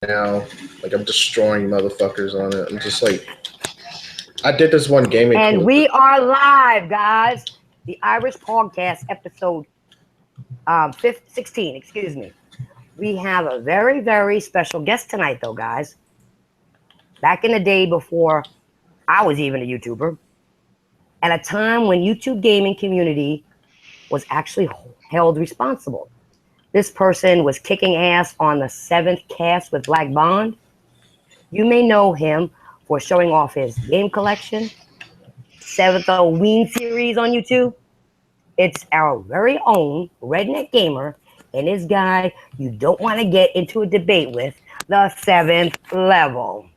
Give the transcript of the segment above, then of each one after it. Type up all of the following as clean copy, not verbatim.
now. Like, I'm destroying motherfuckers on it. I'm just like, I did this one gaming. And we are live, guys. The Irish Podcast episode 16, excuse me. We have a very, very special guest tonight, though, guys. Back in the day before I was even a YouTuber, at a time when YouTube gaming community was actually held responsible. This person was kicking ass on the 7th cast with Black Bond. You may know him for showing off his game collection, 7thLevel series on YouTube. It's our very own redneck gamer and this guy you don't want to get into a debate with, the 7thLevel.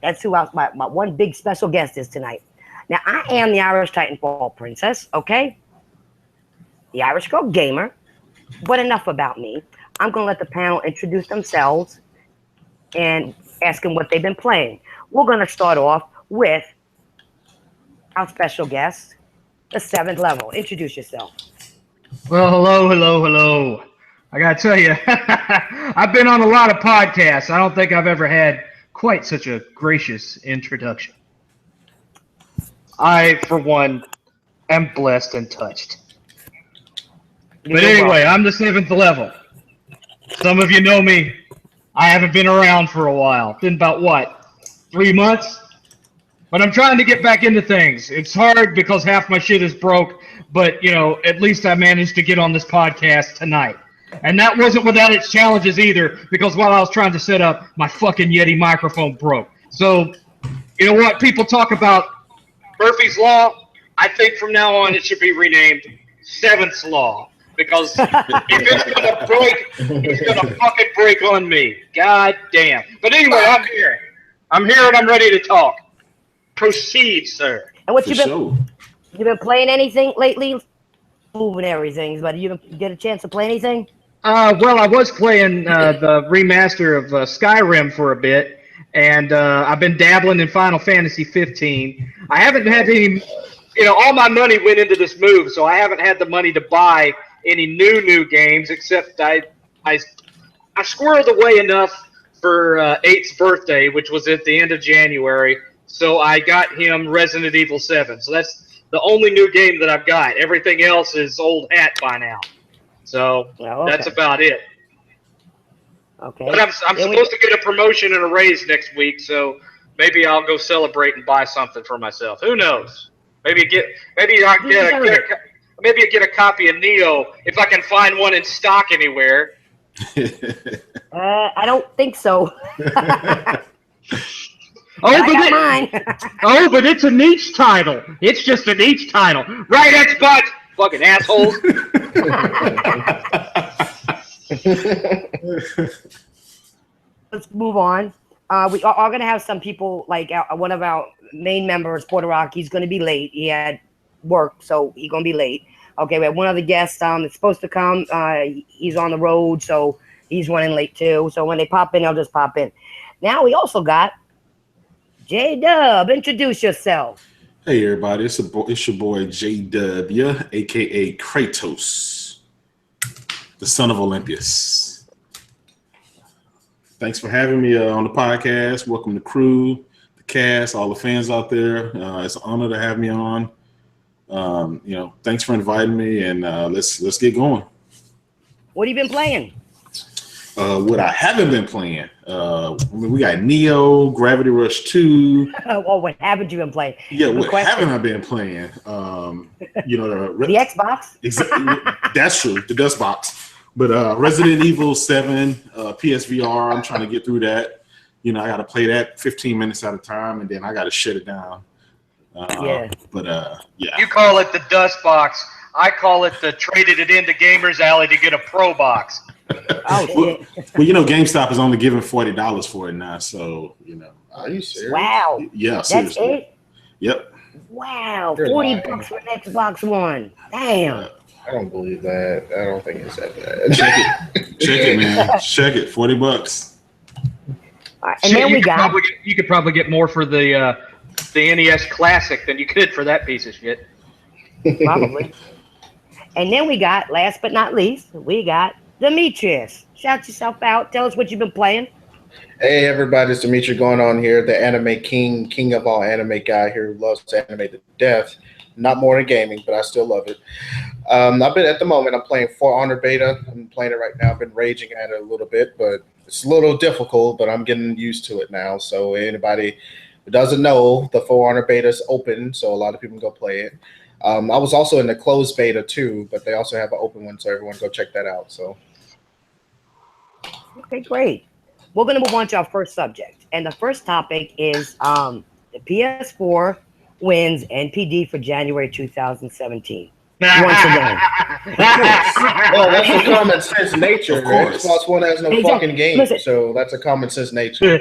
That's who my one big special guest is tonight. Now, I am the Irish TitanFallPrincess, okay? The Irish Girl Gamer. But enough about me. I'm going to let the panel introduce themselves and ask them what they've been playing. We're going to start off with our special guest, the 7thLevel. Introduce yourself. Well, hello. I got to tell you, I've been on a lot of podcasts. I don't think I've ever had quite such a gracious introduction. I, for one, am blessed and touched. But anyway, I'm the 7thLevel. Some of you know me. I haven't been around for a while. Been about, what, 3 months? But I'm trying to get back into things. It's hard because half my shit is broke, but, you know, at least I managed to get on this podcast tonight. And that wasn't without its challenges either, because while I was trying to set up, my fucking Yeti microphone broke. So, you know what? People talk about Murphy's Law. I think from now on it should be renamed 7th's Law. Because if it's gonna break, it's gonna fucking break on me. God damn. But anyway, I'm here. I'm here and I'm ready to talk. Proceed, sir. And what you been playing anything lately? Moving everything, but you get a chance to play anything? Well, I was playing the remaster of Skyrim for a bit, and I've been dabbling in Final Fantasy 15. I haven't had any, you know, all my money went into this move, so I haven't had the money to buy any new games, except I squirreled away enough for 8's birthday, which was at the end of January, so I got him Resident Evil 7. So that's the only new game that I've got. Everything else is old hat by now. So That's about it. Okay. But I'm supposed to get a promotion and a raise next week, so maybe I'll go celebrate and buy something for myself. Who knows? Maybe I get a copy of Nioh if I can find one in stock anywhere. I don't think so. But it's a niche title. It's just a niche title. Right, Xbox? Fucking assholes. Let's move on. We are going to have some people, like one of our main members, Porter Rock. He's going to be late. He had work, so he's going to be late. Okay, we have one other guest that's supposed to come. He's on the road, so he's running late too. So when they pop in, they'll just pop in. Now we also got J-Dub. Introduce yourself. Hey everybody, it's your boy J-W, aka Kratos, the son of Olympus. Thanks for having me on the podcast. Welcome to the crew, the cast, all the fans out there. It's an honor to have me on. You know, thanks for inviting me, and let's get going. What have you been playing? What I haven't been playing, we got Nioh, Gravity Rush 2. Well, what haven't you been playing? Yeah, what haven't I been playing? You know, the Xbox. Exactly, that's true, the dust box. But Resident Evil 7, PSVR, I'm trying to get through that. You know, I got to play that 15 minutes at a time, and then I got to shut it down. Yeah. You call it the dust box. I call it the traded it into Gamers Alley to get a Pro box. Well, you know, GameStop is only giving $40 for it now, so you know. Are you serious? Wow. Yeah, seriously. That's it? Yep. Wow, $40 for an Xbox One. Damn. I don't believe that. I don't think it's that bad. Check it, man. Check it. $40. All right, and then you could probably get more for the NES Classic than you could for that piece of shit. Probably. And then we got, last but not least, we got Demetrius. Shout yourself out. Tell us what you've been playing. Hey everybody, it's Dimitri going on here, the anime king of all anime guy here who loves anime to death. Not more than gaming, but I still love it. I've been at the moment. I'm playing For Honor beta. I'm playing it right now. I've been raging at it a little bit, but it's a little difficult. But I'm getting used to it now. So anybody who doesn't know, the For Honor beta is open, so a lot of people can go play it. I was also in the closed beta too, but they also have an open one, so everyone go check that out. So. Okay, great. We're going to move on to our first subject. And the first topic is the PS4 wins NPD for January 2017. Once again. Well, that's a common sense nature. Of course. Xbox One has no Exactly. fucking game, Listen. so that's a common sense nature.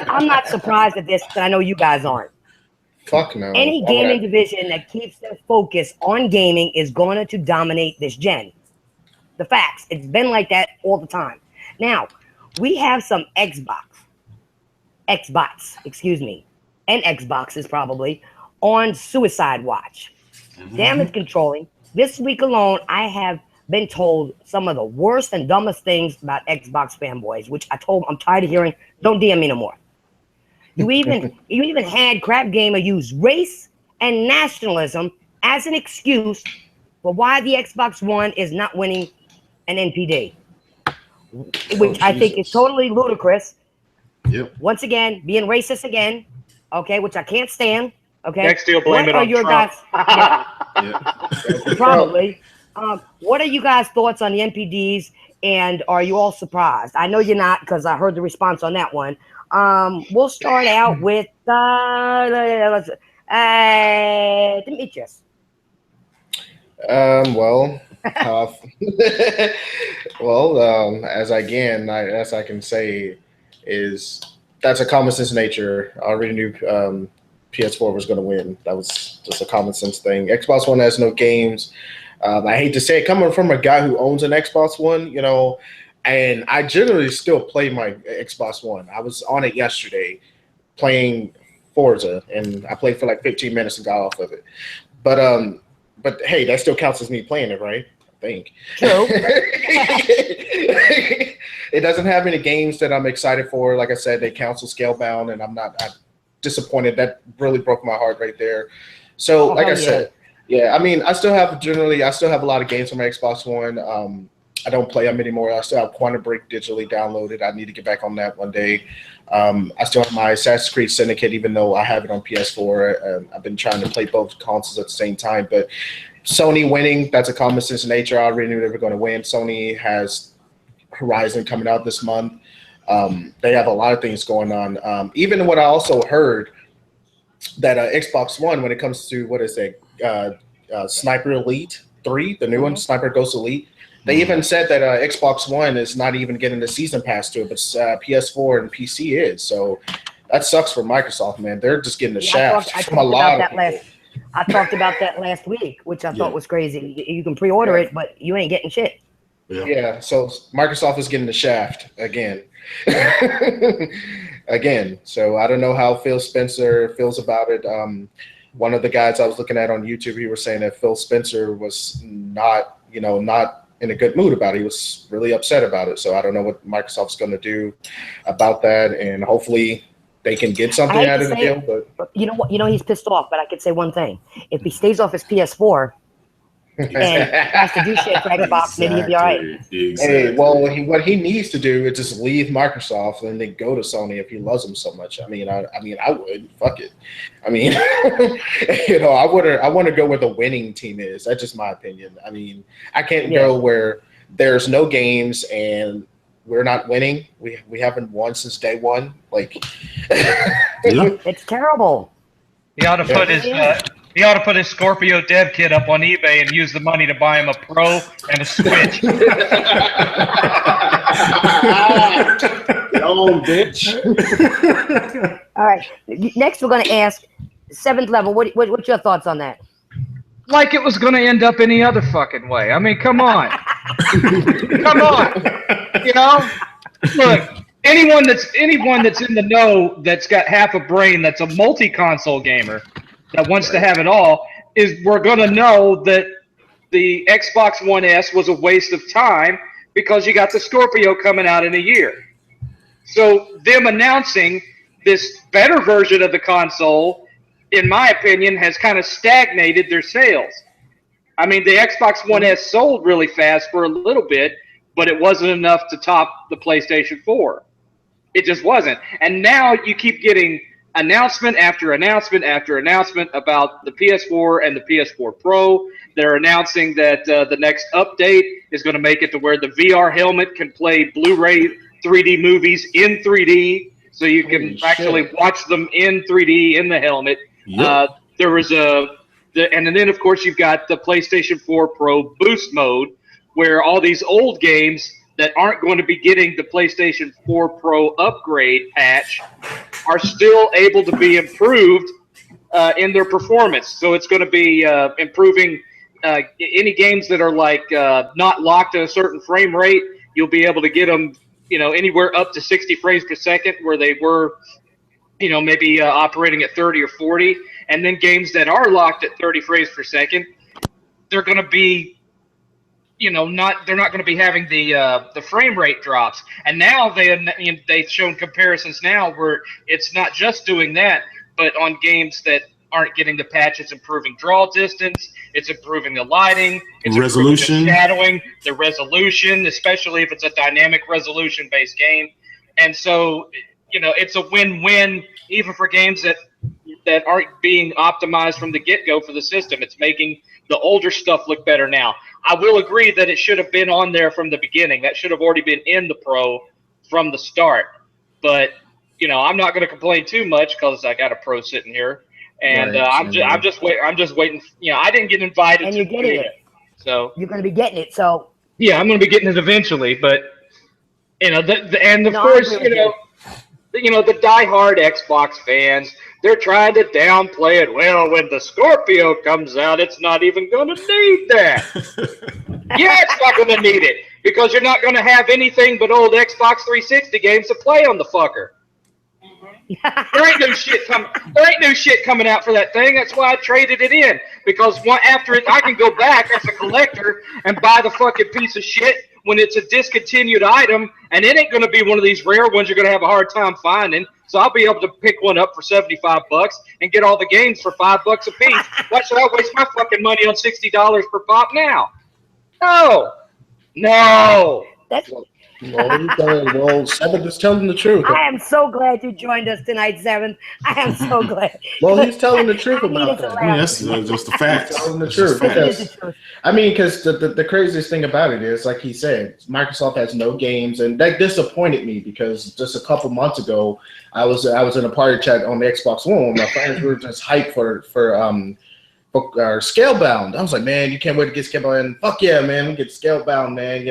I'm not surprised at this, but I know you guys aren't. Fuck no. Any Why would gaming I- division that keeps their focus on gaming is going to dominate this gen. The facts. It's been like that all the time. Now, we have some Xbots, excuse me, and Xboxes probably on suicide watch. Damage controlling. This week alone, I have been told some of the worst and dumbest things about Xbox fanboys, which I'm tired of hearing. Don't DM me no more. You even had Crap Gamer use race and nationalism as an excuse for why the Xbox One is not winning an NPD, which I think is totally ludicrous. Yep. Once again, being racist again, okay, which I can't stand. Okay, Next, you'll blame it are on your Trump. guys? Yeah. Probably. What are you guys' thoughts on the NPDs? And are you all surprised? I know you're not, because I heard the response on that one. We'll start out with Demetrius. Well, as I can say, is that's a common sense nature. I already knew PS4 was going to win. That was just a common sense thing. Xbox One has no games. I hate to say it, coming from a guy who owns an Xbox One, and I generally still play my Xbox One. I was on it yesterday playing Forza, and I played for like 15 minutes and got off of it. But hey, that still counts as me playing it, right? I think. True. It doesn't have any games that I'm excited for. Like I said, they cancel Scalebound, and I'm disappointed. That really broke my heart right there. So, like I said, yeah, I mean, I still have a lot of games on my Xbox One. I don't play them anymore. I still have Quantum Break digitally downloaded. I need to get back on that one day. I still have my Assassin's Creed Syndicate, even though I have it on PS4. I've been trying to play both consoles at the same time. But Sony winning, that's a common sense nature. I already knew they were going to win. Sony has Horizon coming out this month. They have a lot of things going on. Even what I also heard that Xbox One, when it comes to, what is it, Sniper Elite 3, the new one, Sniper Ghost Elite, they even said that Xbox One is not even getting the season pass to it, but PS4 and PC is. So that sucks for Microsoft, man. They're just getting the shaft from a lot of people. I talked about that last week, which I thought was crazy. You can pre-order it, but you ain't getting shit. Yeah, so Microsoft is getting the shaft again. Again. So I don't know how Phil Spencer feels about it. One of the guys I was looking at on YouTube, he was saying that Phil Spencer was not in a good mood about it. He was really upset about it. So I don't know what Microsoft's going to do about that, and hopefully they can get something out of the deal. But you know what? He's pissed off. But I could say one thing: if he stays off his PS4 and has to do shit for Xbox, maybe he'll be all right. Exactly. Hey, well, what he needs to do is just leave Microsoft and then go to Sony if he loves them so much. I mean, I would. Fuck it. I mean, I want to go where the winning team is. That's just my opinion. I mean, I can't go where there's no games and we're not winning. We haven't won since day one. Like, it's terrible. He ought to put his Scorpio dev kit up on eBay and use the money to buy him a Pro and a Switch. Oh, bitch. All right. Next, we're going to ask The7thLevel. What's your thoughts on that? Like it was going to end up any other fucking way. I mean, come on. Come on. Look, anyone that's in the know that's got half a brain that's a multi-console gamer that wants to have it all we're going to know that the Xbox One S was a waste of time because you got the Scorpio coming out in a year. So them announcing this better version of the console, in my opinion, has kind of stagnated their sales. I mean, the Xbox One S sold really fast for a little bit, but it wasn't enough to top the PlayStation 4. It just wasn't. And now you keep getting announcement after announcement after announcement about the PS4 and the PS4 Pro. They're announcing that the next update is going to make it to where the VR helmet can play Blu-ray 3D movies in 3D, so you can actually watch them in 3D in the helmet. Yep. There was and then of course you've got the PlayStation 4 Pro boost mode, where all these old games that aren't going to be getting the PlayStation 4 Pro upgrade patch are still able to be improved in their performance. So it's going to be improving any games that are like not locked at a certain frame rate. You'll be able to get them, anywhere up to 60 frames per second, where they were, maybe operating at 30 or 40. And then games that are locked at 30 frames per second, they're going to be, they're not going to be having the frame rate drops. And now they've shown comparisons now where it's not just doing that, but on games that aren't getting the patch, it's improving draw distance, it's improving the lighting, it's resolution, improving the shadowing, the resolution, especially if it's a dynamic resolution based game. And so, it's a win-win even for games that aren't being optimized from the get-go for the system. It's making the older stuff look better now. I will agree that it should have been on there from the beginning. That should have already been in the Pro from the start. But, I'm not going to complain too much because I got a Pro sitting here. And I'm just waiting. I didn't get invited. And you're getting it. So you're going to be getting it. So yeah, I'm going to be getting it eventually. But the diehard Xbox fans, they're trying to downplay it. Well, when the Scorpio comes out, it's not even going to need that. Yeah, it's not going to need it because you're not going to have anything but old Xbox 360 games to play on the fucker. There ain't no shit coming out for that thing. That's why I traded it in, because after it, I can go back as a collector and buy the fucking piece of shit when it's a discontinued item, and it ain't going to be one of these rare ones you're going to have a hard time finding. So I'll be able to pick one up for $75 and get all the games for $5 a piece. Why should I waste my fucking money on $60 per pop now? No. That's Well, Seventh is telling the truth. I am so glad you joined us tonight, Seventh. I am so glad. Well, he's telling the truth about that. I mean, that's just the facts. Telling the truth. Because the craziest thing about it is, like he said, Microsoft has no games, and that disappointed me because just a couple months ago, I was in a party chat on the Xbox One. My friends were just hyped for Scalebound. I was like, man, you can't wait to get Scalebound. Fuck yeah, man, we get Scalebound, man.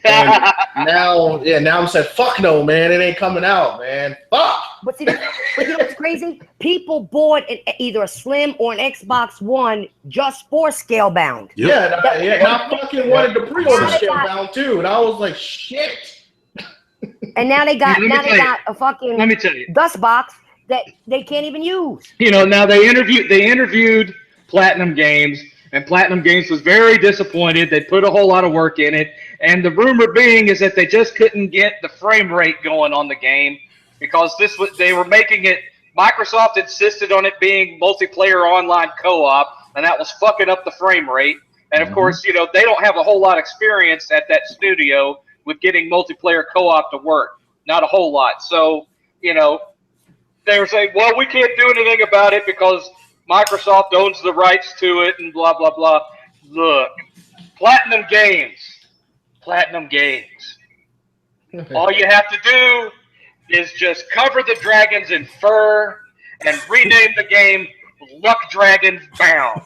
And now I'm saying, fuck no, man, it ain't coming out, man. Fuck. But what's crazy? People bought either a Slim or an Xbox One just for Scalebound. Yep. And I fucking wanted to pre-order Scalebound too, and I was like, shit. And now they got a fucking let me tell you, dust box that they can't even use. Now they interviewed Platinum Games, and Platinum Games was very disappointed. They put a whole lot of work in it, and the rumor being is that they just couldn't get the frame rate going on the game because they were making it. Microsoft insisted on it being multiplayer online co-op, and that was fucking up the frame rate. And of course, they don't have a whole lot of experience at that studio with getting multiplayer co-op to work. Not a whole lot. So, they were saying, well, we can't do anything about it because Microsoft owns the rights to it and blah, blah, blah. Look, Platinum Games. All you have to do is just cover the dragons in fur and rename the game Luck Dragon Bound.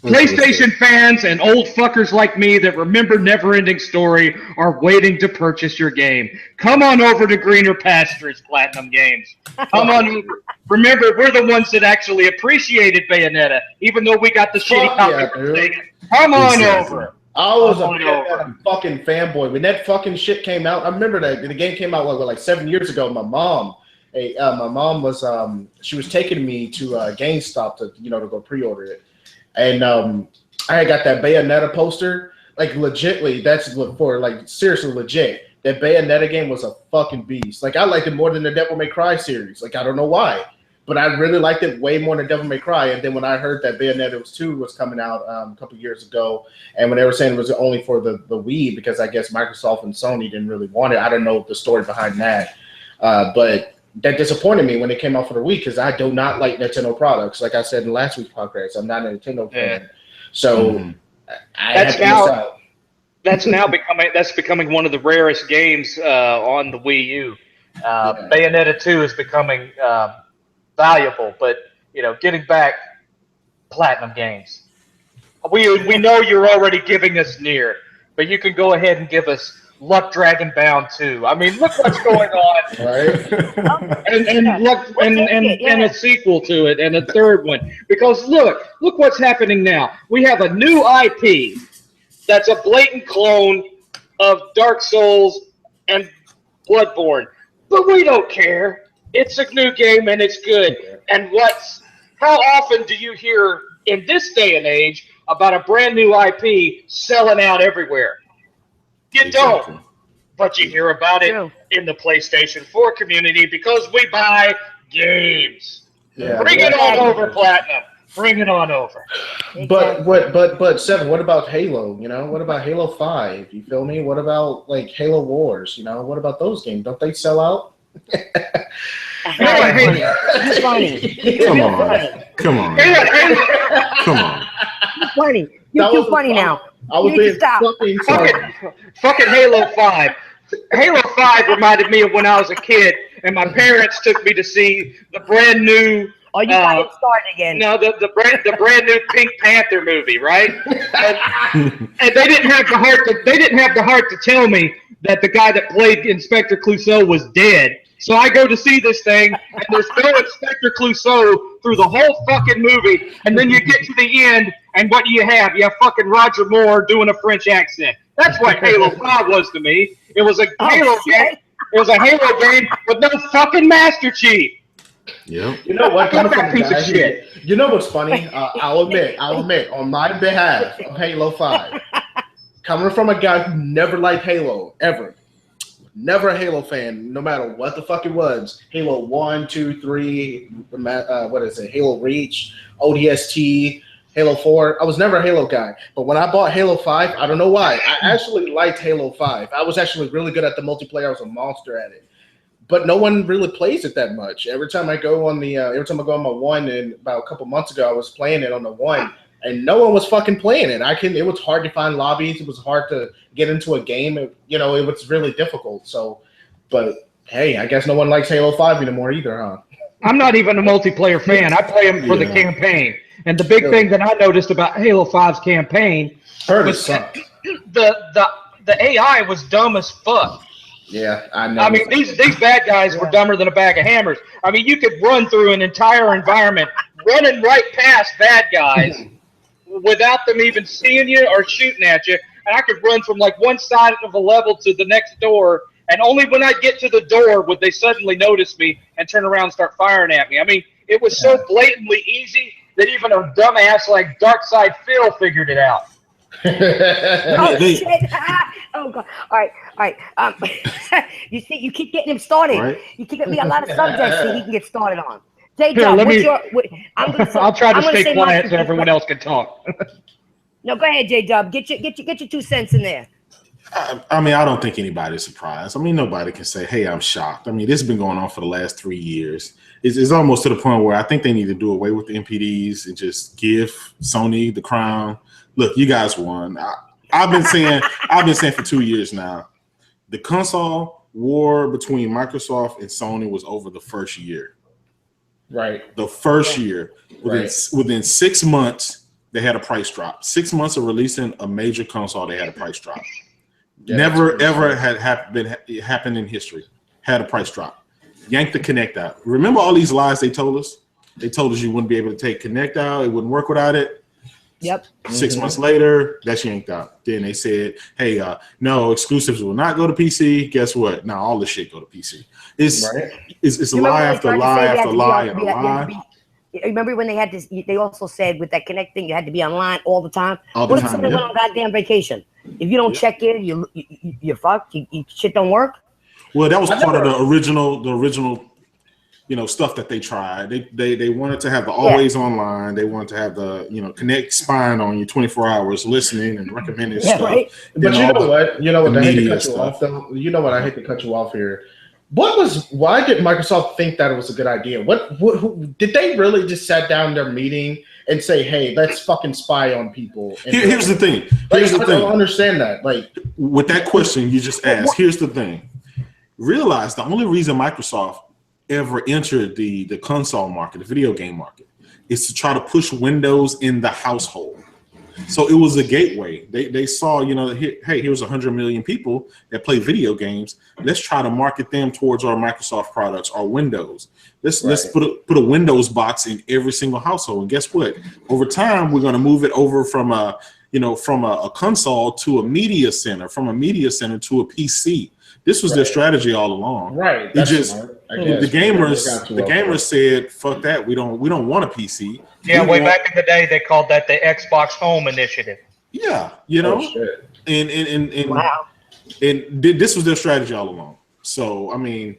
PlayStation fans and old fuckers like me that remember Neverending Story are waiting to purchase your game. Come on over to greener pastures, Platinum Games. Come on over. Remember, we're the ones that actually appreciated Bayonetta, even though we got the shitty copy. Come on over. I was a fucking fanboy when that fucking shit came out. I remember that the game came out like 7 years ago. My mom was she was taking me to GameStop to go pre-order it, and I got that Bayonetta poster. Like legitly, that's for like seriously legit. That Bayonetta game was a fucking beast. Like I liked it more than the Devil May Cry series. Like I don't know why, but I really liked it way more than Devil May Cry. And then when I heard that Bayonetta 2 was coming out a couple years ago, and when they were saying it was only for the Wii because I guess Microsoft and Sony didn't really want it. I don't know the story behind that, but that disappointed me when it came out for the Wii because I do not like Nintendo products. Like I said in last week's podcast, I'm not a Nintendo fan. So that's now becoming one of the rarest games on the Wii U. Bayonetta 2 is becoming valuable, but getting back Platinum Games. We know you're already giving us Nier, but you can go ahead and give us Luck Dragon Bound 2. I mean, look what's going on, right? and a sequel to it, and a third one. Because look what's happening now. We have a new IP that's a blatant clone of Dark Souls and Bloodborne, but we don't care. It's a new game and it's good. And how often do you hear in this day and age about a brand new IP selling out everywhere? You don't, but you hear about it in the PlayStation 4 community because we buy games. Yeah, Bring it on over, Platinum. Bring it on over. But Seven, what about Halo? What about Halo 5? You feel me? What about like Halo Wars? What about those games? Don't they sell out? It's funny. Come on. It's funny. You're too funny now. I was being fucking Halo 5. Halo 5 reminded me of when I was a kid and my parents took me to see the brand new you got it started again. No, the brand new Pink Panther movie, right? And they didn't have the heart to tell me that the guy that played Inspector Clouseau was dead. So I go to see this thing, and there's no Inspector Clouseau through the whole fucking movie, and then you get to the end, and what do you have? You have fucking Roger Moore doing a French accent. That's what Halo 5 was to me. It was a Halo game. It was a Halo game with no fucking Master Chief. Yeah. You know what? Coming from a piece of shit. You know what's funny? I'll admit, on my behalf of Halo 5, coming from a guy who never liked Halo, ever. Never a Halo fan, no matter what the fuck it was. Halo 1, 2, 3, what is it? Halo Reach, ODST, Halo 4. I was never a Halo guy. But when I bought Halo 5, I don't know why. I actually liked Halo 5. I was actually really good at the multiplayer. I was a monster at it. But no one really plays it that much. Every time I go on my 1, and about a couple months ago, I was playing it on the 1, and no one was fucking playing it. It was hard to find lobbies. It was hard to get into a game. It was really difficult. So, but hey, I guess no one likes Halo 5 anymore either, huh? I'm not even a multiplayer fan. I play them for the campaign. And the big thing that I noticed about Halo 5's campaign was the AI was dumb as fuck. Yeah, I know. I mean, these bad guys were dumber than a bag of hammers. I mean, you could run through an entire environment, running right past bad guys without them even seeing you or shooting at you. And I could run from like one side of a level to the next door, and only when I get to the door would they suddenly notice me and turn around and start firing at me. I mean, it was so blatantly easy that even a dumbass like Darkside Phil figured it out. Shit. Oh god! All right. You see, you keep getting him started. Right. You keep getting me a lot of subjects that he can get started on. I'll try to stay quiet so everyone else can talk. No, go ahead, J-Dub. Get your 2 cents in there. I mean, I don't think anybody's surprised. I mean, nobody can say, "Hey, I'm shocked." I mean, this has been going on for the last 3 years. It's almost to the point where I think they need to do away with the NPDs and just give Sony the crown. Look, you guys won. I've been saying for 2 years now, the console war between Microsoft and Sony was over the first year. Right. The first year. Within 6 months, they had a price drop. 6 months of releasing a major console, they had a price drop. Yeah, never ever had happened in history. Had a price drop. Yanked the Kinect out. Remember all these lies they told us? They told us you wouldn't be able to take Kinect out. It wouldn't work without it. Yep. 6 months later, that's yanked out. Then they said, "Hey, no, exclusives will not go to PC." Guess what? Now all the shit go to PC. It's a lie after lie after lie and a lie. Remember when they had this? They also said with that Connect thing, you had to be online all the time. All What the if time, somebody went on goddamn vacation? If you don't check in, you're fucked. You shit don't work. Well, that was part of the original, stuff that they tried. They wanted to have the always online. They wanted to have the Connect spying on you 24 hours, listening and recommending stuff. Right. But you know what? I hate to cut you stuff. off though. You know what? I hate to cut you off here. Why did Microsoft think that it was a good idea? Who did they really just sat down in their meeting and say, "Hey, let's fucking spy on people"? Here's the thing. I don't understand that. Like, with that question you just asked, here's the thing. Realize the only reason Microsoft ever entered the console market, the video game market, is to try to push Windows in the household. So it was a gateway. They saw, hey, here's 100 million people that play video games. Let's try to market them towards our Microsoft products, our Windows. Let's put a Windows box in every single household. And guess what? Over time, we're going to move it over from a console to a media center, from a media center to a PC. This was their strategy all along. Right. The gamers said, "Fuck that. We don't want a PC." Yeah, back in the day, they called that the Xbox Home Initiative. Yeah, and wow. And this was their strategy all along. So I mean,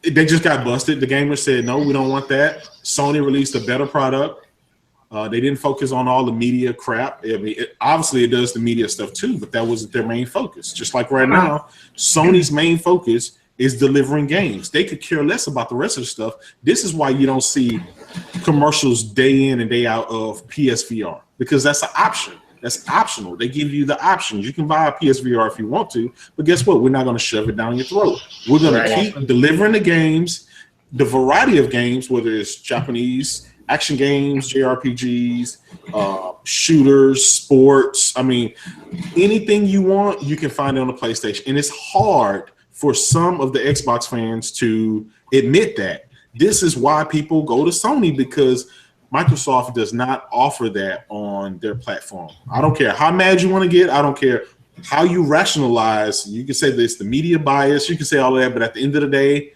they just got busted. The gamers said, "No, we don't want that." Sony released a better product. They didn't focus on all the media crap. I mean, obviously it does the media stuff too, but that wasn't their main focus. Just like right now, Sony's main focus is delivering games. They could care less about the rest of the stuff. This is why you don't see commercials day in and day out of PSVR, because that's an option. That's optional. They give you the options. You can buy a PSVR if you want to, but guess what? We're not going to shove it down your throat. We're going to keep delivering the games, the variety of games, whether it's Japanese action games, JRPGs, shooters, sports. I mean, anything you want, you can find it on the PlayStation. And it's hard for some of the Xbox fans to admit that. This is why people go to Sony, because Microsoft does not offer that on their platform. I don't care how mad you want to get. I don't care how you rationalize. You can say this, the media bias. You can say all of that. But at the end of the day,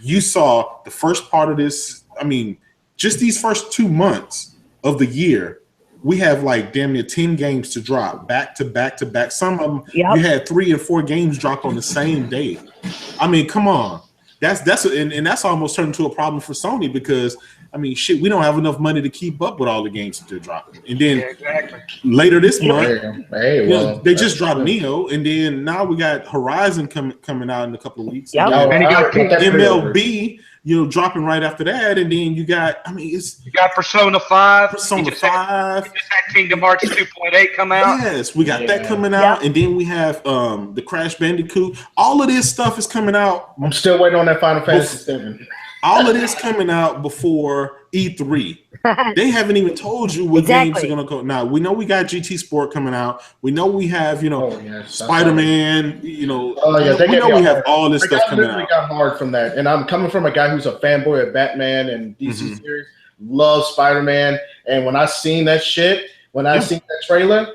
you saw the first part of this. I mean, just these first 2 months of the year, we have like damn near 10 games to drop back to back to back. Some of them, you had 3 or 4 games drop on the same day. I mean, come on. That's almost turned into a problem for Sony, because I mean, shit, we don't have enough money to keep up with all the games that they're dropping. And then later this month, they just dropped Nioh, and then now we got Horizon coming out in a couple of weeks. Yep. And you got MLB, dropping right after that, and then you got you got Persona 5. Persona 5. We just had Kingdom Hearts 2.8 come out. Yes, we got that coming out, and then we have the Crash Bandicoot. All of this stuff is coming out. I'm still waiting on that Final Fantasy 7. All of this coming out before E3. They haven't even told you what games are going to go. Now, we know we got GT Sport coming out. We know we have, Spider-Man, we know we have all this stuff coming out. I got hard from that. And I'm coming from a guy who's a fanboy of Batman and DC series, loves Spider-Man. And when I seen that shit, when I seen that trailer,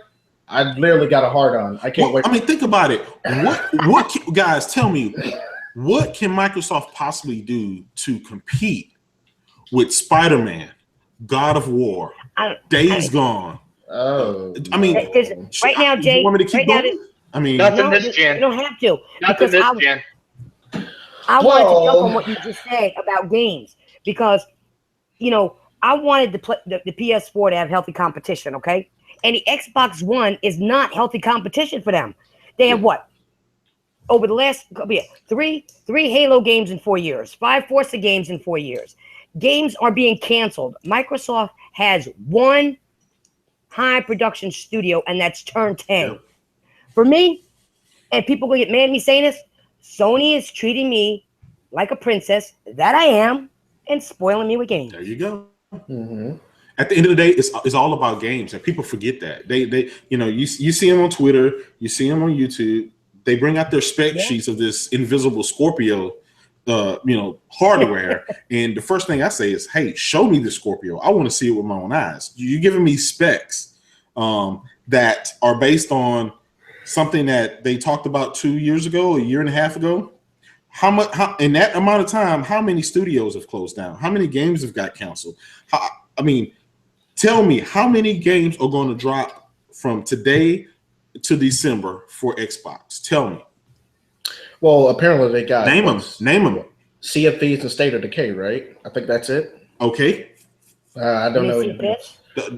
I literally got a hard on. I can't wait. I mean, think about it. What guys, tell me, what can Microsoft possibly do to compete with Spider-Man, God of War, Days Gone? Oh, I mean, right now, Jay. You want me to keep going? I mean, nothing this gen. You don't have to. Nothing this gen. I wanted to jump on what you just said about games, because, I wanted the PS4 to have healthy competition, okay? And the Xbox One is not healthy competition for them. They have what? Over the last 3 Halo games in 4 years, 5 Forza games in 4 years. Games are being canceled. Microsoft has one high production studio, and that's Turn 10. Yep. For me, and people will get mad at me saying this, Sony is treating me like a princess that I am and spoiling me with games. There you go. Mm-hmm. At the end of the day, it's all about games, and people forget that. They you see them on Twitter, you see them on YouTube. They bring out their spec sheets of this invisible Scorpio, hardware. And the first thing I say is, hey, show me the Scorpio. I want to see it with my own eyes. You're giving me specs that are based on something that they talked about 2 years ago, a year and a half ago. how much in that amount of time? How many studios have closed down? How many games have got canceled? Tell me how many games are going to drop from today to December for Xbox? Tell me. Well, apparently they got name them. Sea of Thieves and State of Decay, right? I think that's it. Okay. I don't know anything.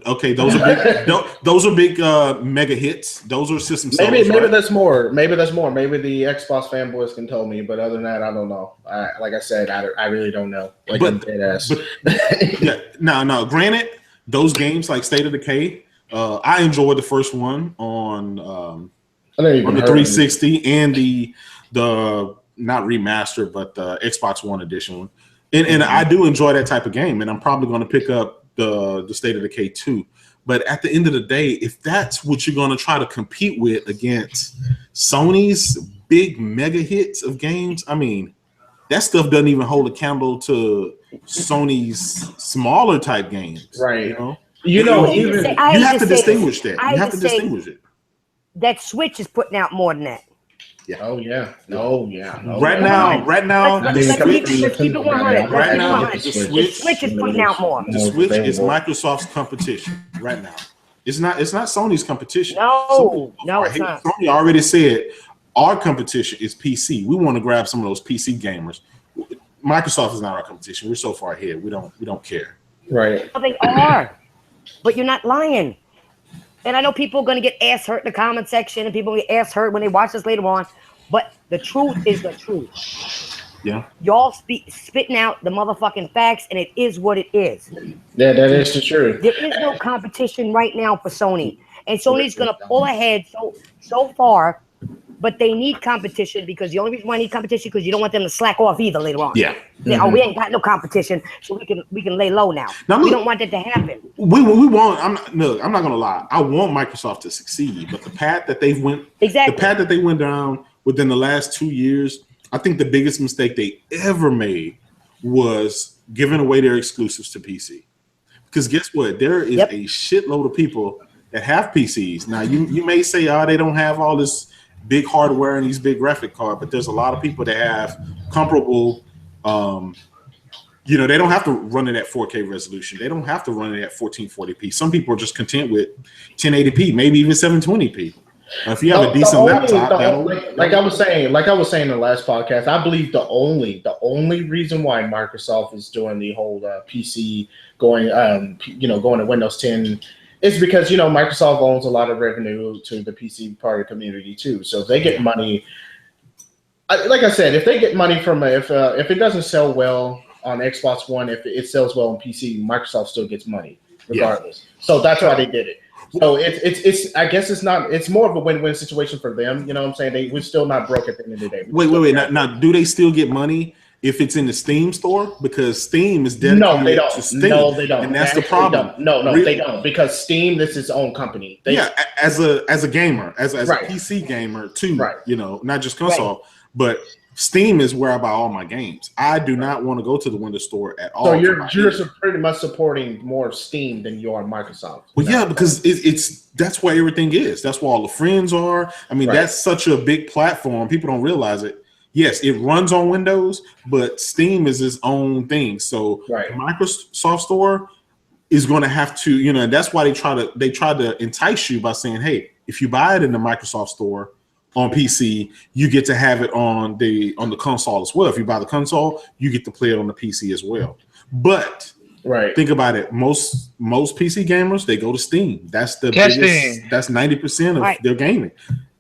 Okay, those are big. Those are big mega hits. Those are system sellers. Maybe that's more. Maybe the Xbox fanboys can tell me. But other than that, I don't know. Like I said, I really don't know. Like I'm dead ass. No. Granted, those games like State of Decay, I enjoyed the first one on the 360 and the not remastered, but the Xbox One edition one. And I do enjoy that type of game, and I'm probably going to pick up the State of Decay 2. But at the end of the day, if that's what you're going to try to compete with against Sony's big mega hits of games, I mean, that stuff doesn't even hold a candle to Sony's smaller type games. Right. You have to distinguish that. You have to distinguish it. That Switch is putting out more than that. Yeah. Oh yeah. Right now, let's keep it 100. Right now, the Switch is putting out more. The Switch is Microsoft's competition right now. It's not Sony's competition. No, it's not. Sony already said our competition is PC. We want to grab some of those PC gamers. Microsoft is not our competition. We're so far ahead. We don't care. Right. Well, they are, but you're not lying. And I know people are going to get ass hurt in the comment section, and people get ass hurt when they watch this later on. But the truth is the truth. Yeah. Y'all spitting out the motherfucking facts, and it is what it is. Yeah, that is the truth. There is no competition right now for Sony, and Sony's going to pull ahead so far. But they need competition, because the only reason why I need competition because you don't want them to slack off either later on. Yeah. Oh, we ain't got no competition, so we can lay low now. We don't want that to happen. We want. I'm not gonna lie. I want Microsoft to succeed, but the path that they went down within the last 2 years, I think the biggest mistake they ever made was giving away their exclusives to PC. Because guess what? There is a shitload of people that have PCs. Now you may say, they don't have all this big hardware and these big graphic cards, but there's a lot of people that have comparable, they don't have to run it at 4K resolution. They don't have to run it at 1440p. Some people are just content with 1080p, maybe even 720p. If you have a decent laptop, like I was saying in the last podcast, I believe the only reason why Microsoft is doing the whole PC going to Windows 10 it's because, Microsoft owns a lot of revenue to the PC part of the community too. So if they get money, like I said, if they get money from if it doesn't sell well on Xbox One, if it sells well on PC, Microsoft still gets money regardless. Yeah. So that's why they did it. So it's I guess it's more of a win-win situation for them. You know what I'm saying? We're still not broke at the end of the day. Wait. Now, do they still get money if it's in the Steam store? Because Steam is dedicated to Steam. No, they don't. And that's the problem. They don't. Because Steam, this is its own company. As a gamer, as a PC gamer too, not just console, but Steam is where I buy all my games. I do not want to go to the Windows Store at all. So you're pretty much supporting more Steam than you are Microsoft. Well, yeah, because that's where everything is. That's where all the friends are. I mean, that's such a big platform. People don't realize it. Yes, it runs on Windows, but Steam is its own thing. So the Microsoft Store is going to have to, and that's why they try to entice you by saying, hey, if you buy it in the Microsoft Store on PC, you get to have it on the console as well. If you buy the console, you get to play it on the PC as well. But think about it. Most PC gamers, they go to Steam. That's the biggest. That's 90% of their gaming.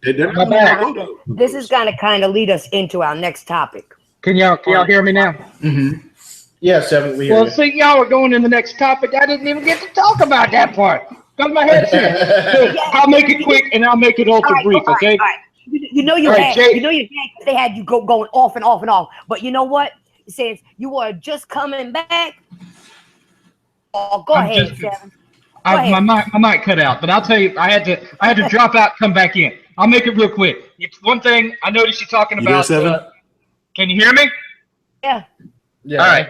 This is going to kind of lead us into our next topic. Can y'all hear me now? Mm-hmm. Yeah, 7. Well, see, y'all are going in the next topic. I didn't even get to talk about that part. Got my head set. I'll make it quick and I'll make it ultra brief. Okay. All right. You know they had you going off and off and off. But you know what? It says you are just coming back. Oh, go ahead, 7. My mic cut out, but I'll tell you, I had to drop out, come back in. I'll make it real quick. It's one thing I noticed you talking about. Can you hear me? Yeah. Yeah.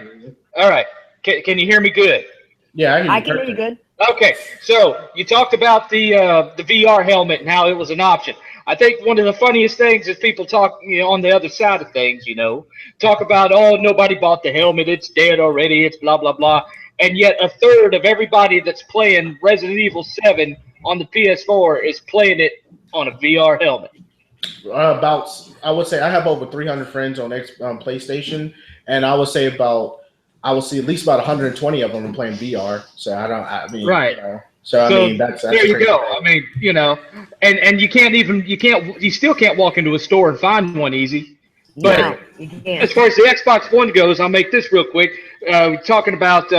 All right. Can you hear me good? Yeah, I can hear you good. Okay, so you talked about the VR helmet and how it was an option. I think one of the funniest things is people talk, on the other side of things, talk about, oh, nobody bought the helmet, it's dead already, it's blah, blah, blah. And yet a third of everybody that's playing Resident Evil 7 on the PS4 is playing it on a VR helmet. I would say I have over 300 friends on PlayStation, and I would say at least about 120 of them are playing VR. So Right. That's there you go. Thing. And you still can't walk into a store and find one easy. But no, you can't. As far as the Xbox One goes, I'll make this real quick. Talking about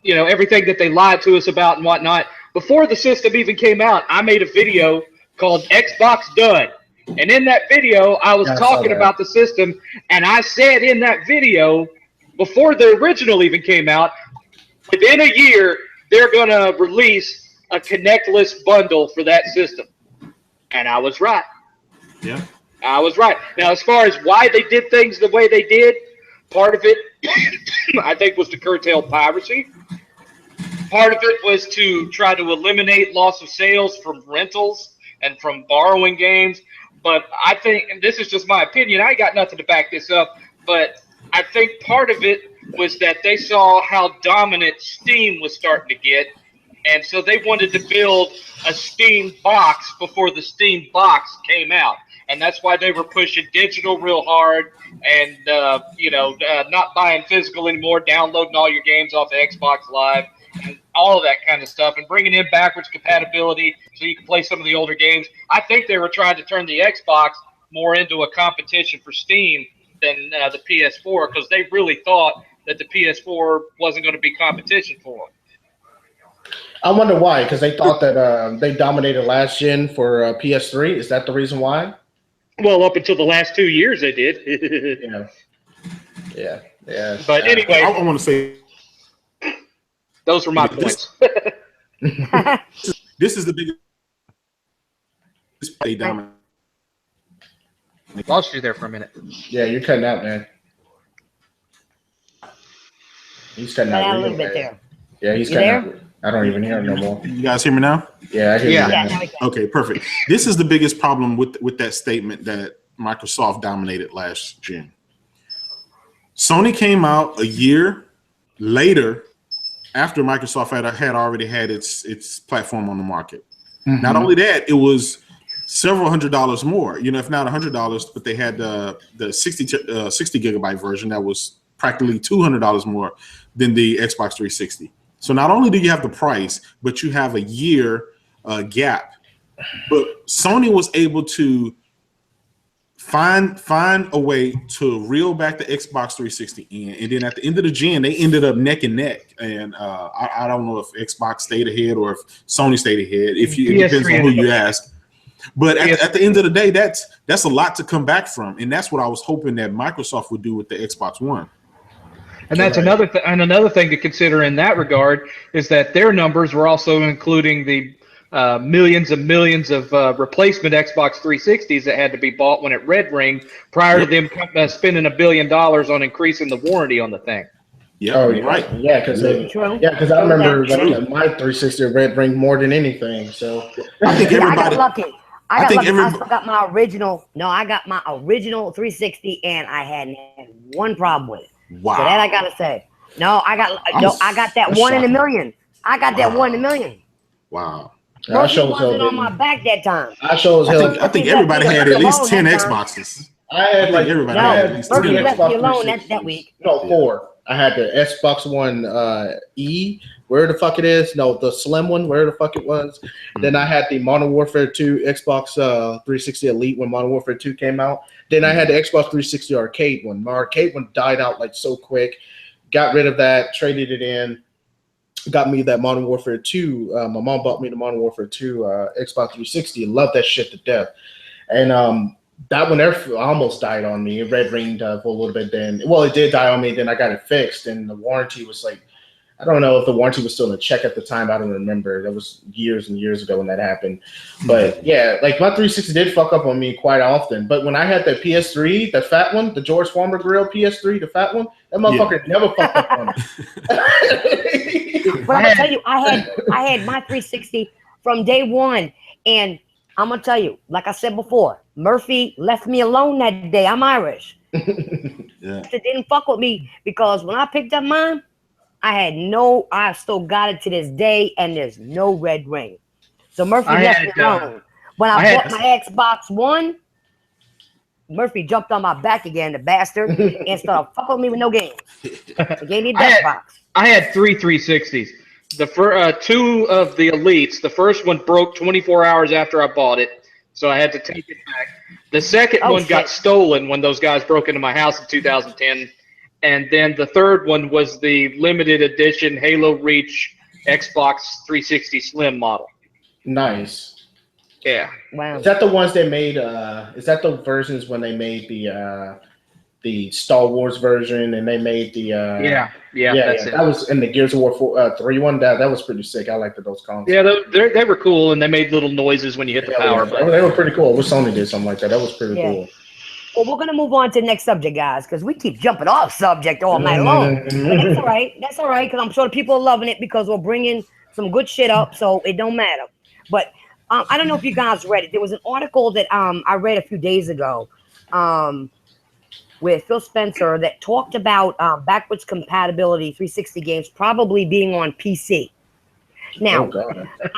everything that they lied to us about and whatnot. Before the system even came out, I made a video called Xbox Done. And in that video, I was talking about the system, and I said in that video, before the original even came out, within a year, they're going to release a connectless bundle for that system. And I was right. Yeah. I was right. Now, as far as why they did things the way they did, part of it, I think, was to curtail piracy. Part of it was to try to eliminate loss of sales from rentals and from borrowing games. But I think, and this is just my opinion, I got nothing to back this up, but I think part of it was that they saw how dominant Steam was starting to get, and so they wanted to build a Steam box before the Steam box came out. And that's why they were pushing digital real hard and, not buying physical anymore, downloading all your games off of Xbox Live and all of that kind of stuff, and bringing in backwards compatibility so you can play some of the older games. I think they were trying to turn the Xbox more into a competition for Steam than the PS4, because they really thought that the PS4 wasn't going to be competition for them. I wonder why, because they thought that they dominated last gen for PS3. Is that the reason why? Well, up until the last 2 years, they did. Yeah. But anyway, I want to say those were my points. This is the biggest play dominant. Lost you there for a minute. Yeah, you're cutting out, man. He's cutting out a little bit there. Yeah, he's cutting out. I don't even hear him no more. You guys hear me now? Yeah, I hear you now. Okay, perfect. This is the biggest problem with that statement that Microsoft dominated last June. Sony came out a year later after Microsoft had already had its platform on the market. Mm-hmm. Not only that, it was several $100s more, if not $100, but they had the 60 gigabyte version that was practically $200 more than the Xbox 360. So not only do you have the price, but you have a year gap. But Sony was able to find a way to reel back the Xbox 360 in, and then at the end of the gen, they ended up neck and neck. And I don't know if Xbox stayed ahead or if Sony stayed ahead. It depends on who you ask. But at the end of the day, that's a lot to come back from, and that's what I was hoping that Microsoft would do with the Xbox One. And that's another thing to consider in that regard is that their numbers were also including the millions and millions of replacement Xbox 360s that had to be bought when it red ringed prior to them spending $1 billion on increasing the warranty on the thing. Yeah, right. Yeah, because I remember my 360 red ringed more than anything. So I think everybody. I got lucky. I still got my original. No, I got my original 360, and I hadn't had one problem with it. Wow. So that I gotta say. No, I got that one in a million. I got that one in a million. Wow. I wasn't on my back that time. I think everybody had at least 10 Xboxes. I had everybody had at least 10 Xbox alone that week. No, 4. I had the Xbox One E, where the fuck it is. No, the slim one, where the fuck it was. Then I had the Modern Warfare 2 Xbox 360 Elite when Modern Warfare 2 came out. Then I had the Xbox 360 Arcade one. My arcade one died out like so quick. Got rid of that, traded it in. Got me that Modern Warfare 2. My mom bought me the Modern Warfare 2 Xbox 360. Loved that shit to death. And that one almost died on me. It red ringed for a little bit then. Well, it did die on me. Then I got it fixed. And the warranty was like, I don't know if the warranty was still in check at the time. I don't remember. That was years and years ago when that happened. But yeah, like my 360 did fuck up on me quite often. But when I had the PS3, the fat one, the George Farmer Grill PS3, the fat one, that motherfucker never fucked up on me. But I'm gonna tell you, I had my 360 from day one, and I'm gonna tell you, like I said before, Murphy left me alone that day. I'm Irish. Yeah. It didn't fuck with me because when I picked up mine, I still got it to this day, and there's no red ring. So Murphy left me alone. When I bought my Xbox One, Murphy jumped on my back again, the bastard, and started fucking with me with no games. He gave me a death box. I had 3 360s. The two of the Elites. The first one broke 24 hours after I bought it, so I had to take it back. The second one got stolen when those guys broke into my house in 2010. And then the third one was the limited edition Halo Reach Xbox 360 Slim model. Nice. Yeah. Wow. Is that the ones they made? Is that the versions when they made the Star Wars version and they made the yeah. That's it. That was in the Gears of War 3 one. That was pretty sick. I liked those consoles. Yeah, they were cool, and they made little noises when you hit the power button. They were pretty cool. Wish Sony did something like that. That was pretty cool. Well, we're gonna move on to the next subject, guys, because we keep jumping off subject all night long. But that's all right. That's all right, because I'm sure the people are loving it because we're bringing some good shit up, so it don't matter. But I don't know if you guys read it. There was an article that I read a few days ago with Phil Spencer that talked about backwards compatibility 360 games probably being on PC. Now,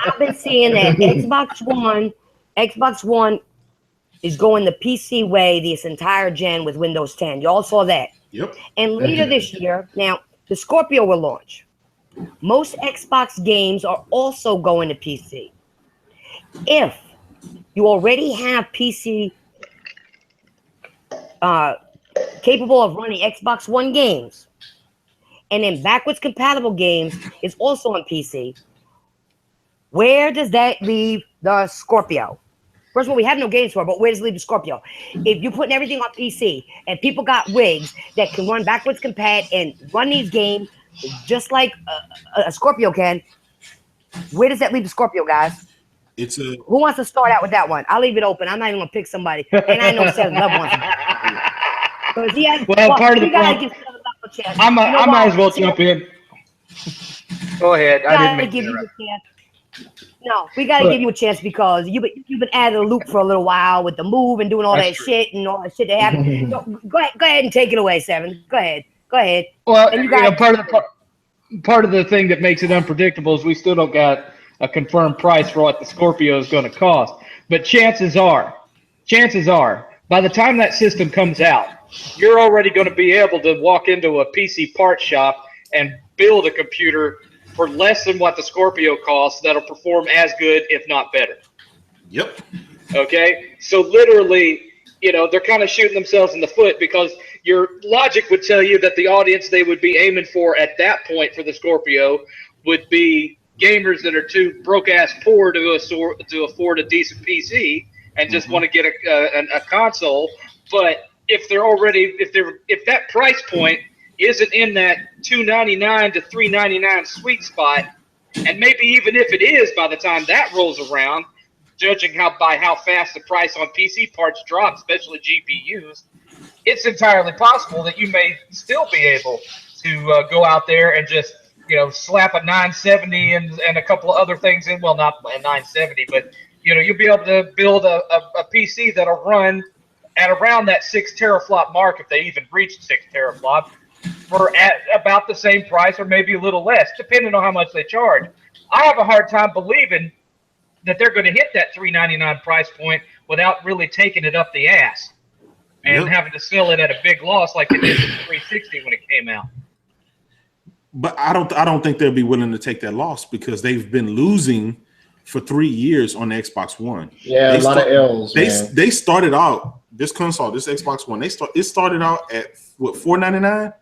I've been seeing that Xbox One is going the PC way this entire gen with Windows 10. Y'all saw that. Yep. And later this year, now, the Scorpio will launch. Most Xbox games are also going to PC. If you already have PC capable of running Xbox One games, and then backwards compatible games is also on PC, where does that leave the Scorpio? First of all, we have no games for it, but where does it leave the Scorpio? If you're putting everything on PC and people got rigs that can run backwards compat and run these games just like a Scorpio can, where does that leave the Scorpio, guys? Who wants to start out with that one? I'll leave it open. I'm not even gonna pick somebody, and I know 7thLevel wants to. Part of the problem. I might as well jump in. Go ahead. I didn't give you a chance. No, we gotta give you a chance because you've been out of the loop for a little while with the move and doing all that shit and all that shit that happened. So go ahead and take it away, Seven. Go ahead. Well, and part of the thing that makes it unpredictable is we still don't got a confirmed price for what the Scorpio is going to cost. But chances are, by the time that system comes out, you're already going to be able to walk into a PC part shop and build a computer for less than what the Scorpio costs that'll perform as good, if not better. Yep. Okay? So literally, they're kind of shooting themselves in the foot because your logic would tell you that the audience they would be aiming for at that point for the Scorpio would be gamers that are too broke-ass poor to afford a decent PC and just want to get a console. But if that price point isn't in that $299 to $399 sweet spot, and maybe even if it is by the time that rolls around, judging by how fast the price on PC parts drop, especially GPUs, it's entirely possible that you may still be able to go out there and just slap a 970 and a couple of other things in. Well, not a 970, but you'll be able to build a PC that'll run at around that 6 teraflop mark, if they even reach 6 teraflop, for at about the same price or maybe a little less, depending on how much they charge. I have a hard time believing that they're going to hit that $399 price point without really taking it up the ass and having to sell it at a big loss like they did with the 360 when it came out. But I don't think they'll be willing to take that loss because they've been losing for 3 years on the Xbox One. Yeah, a lot of L's. They started out this console, this Xbox One. It started out at what, $499,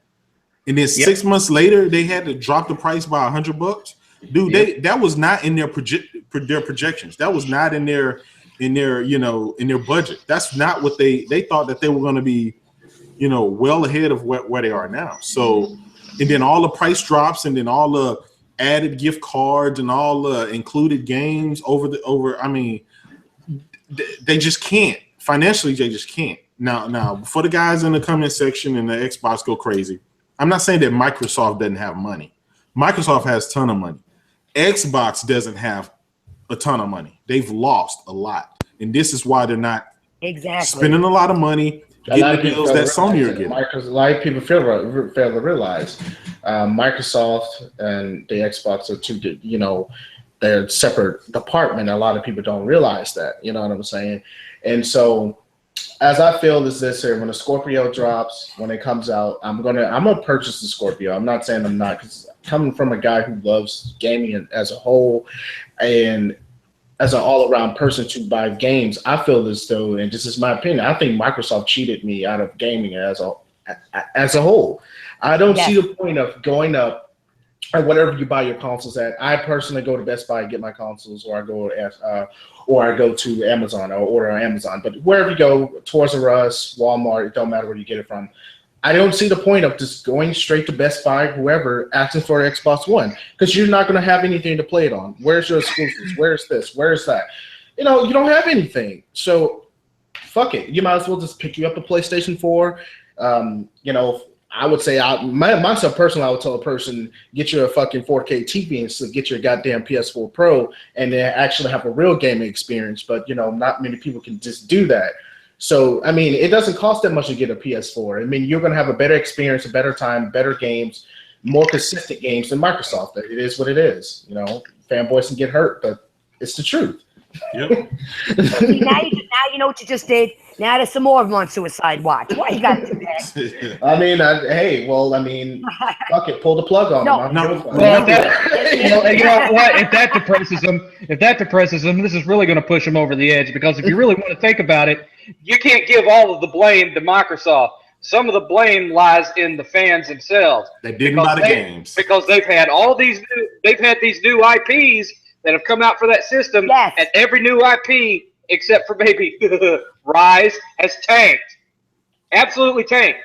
and then 6 months later they had to drop the price by $100. Dude, that was not in their projections. That was not in their budget. That's not what they thought that they were going to be, well ahead of where they are now. So and then all the price drops, and then all the added gift cards and all the included games over. I mean, they just can't financially. They just can't. Now, for the guys in the comment section and the Xbox go crazy, I'm not saying that Microsoft doesn't have money. Microsoft has a ton of money. Xbox doesn't have a ton of money. They've lost a lot, and this is why they're not spending a lot of money getting the deals that Sony are getting. A lot of people fail to realize Microsoft and the Xbox are two, they're separate department. A lot of people don't realize that. You know what I'm saying? And so, as I feel is this here, when the Scorpio drops, when it comes out, I'm gonna purchase the Scorpio. I'm not saying I'm not, because coming from a guy who loves gaming as a whole and as an all-around person to buy games, I feel as though, and this is my opinion, I think Microsoft cheated me out of gaming as a whole. I don't see the point of going up or whatever you buy your consoles at. I personally go to Best Buy and get my consoles, or I go to Amazon or order on Amazon. But wherever you go, Toys R Us, Walmart, it don't matter where you get it from. I don't see the point of just going straight to Best Buy, whoever, asking for an Xbox One, because you're not going to have anything to play it on. Where's your exclusives? Where's this? Where's that? You don't have anything. So fuck it. You might as well just pick you up a PlayStation 4. I would say, myself personally, I would tell a person, get you a fucking 4K TV and so get your goddamn PS4 Pro and then actually have a real gaming experience. But, not many people can just do that. So, I mean, it doesn't cost that much to get a PS4. I mean, you're going to have a better experience, a better time, better games, more consistent games than Microsoft. It is what it is. Fanboys can get hurt, but it's the truth. Yep. now you know what you just did. Now there's some more of them on Suicide Watch. Why you got to do that? I mean, fuck it, pull the plug on them. Well, you know what? If that depresses them, this is really going to push them over the edge, because if you really want to think about it, you can't give all of the blame to Microsoft. Some of the blame lies in the fans themselves. They didn't buy the games because they've had these new IPs that have come out for that system, and every new IP except for maybe Rise has tanked, absolutely tanked.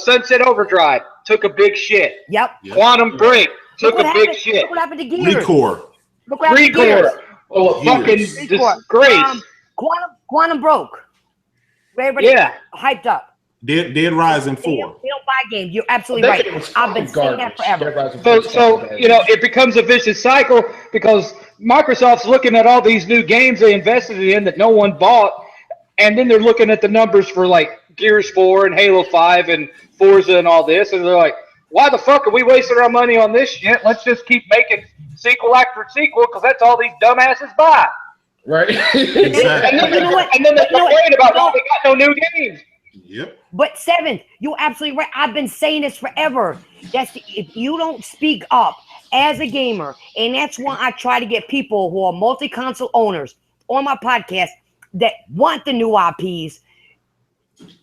Sunset Overdrive took a big shit. Yep. Quantum Break took a big shit. Look what happened to Gears. Recore. Oh, fucking disgrace. Quantum broke. Everybody hyped up. Dead Rising 4. They don't buy games. You're absolutely right. I've been saying that forever. So it becomes a vicious cycle, because Microsoft's looking at all these new games they invested in that no one bought, and then they're looking at the numbers for like Gears 4 and Halo 5 and Forza and all this, and they're like, why the fuck are we wasting our money on this shit? Let's just keep making sequel after sequel, because that's all these dumbasses buy. Right. Exactly. And then they're complaining about why they got no new games. Yep. But Seventh, you're absolutely right. I've been saying this forever. If you don't speak up as a gamer, and that's why I try to get people who are multi-console owners on my podcast that want the new IPs,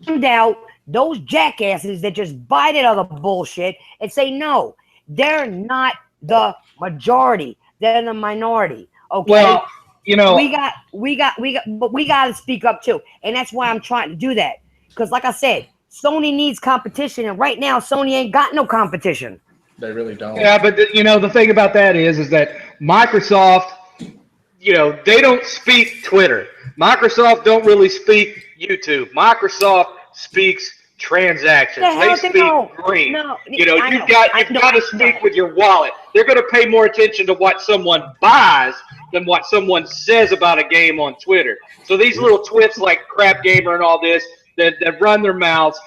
find out those jackasses that just buy that other bullshit and say, no, they're not the majority. They're the minority. Okay. Well, we got to speak up too. And that's why I'm trying to do that. Because like I said, Sony needs competition, and right now Sony ain't got no competition. They really don't. Yeah, but the thing about that is that Microsoft, they don't speak Twitter. Microsoft don't really speak YouTube. Microsoft speaks transactions. They speak green. No, you've got to speak with your wallet. They're going to pay more attention to what someone buys than what someone says about a game on Twitter. So these little twits like Crap Gamer and all this that run their mouths,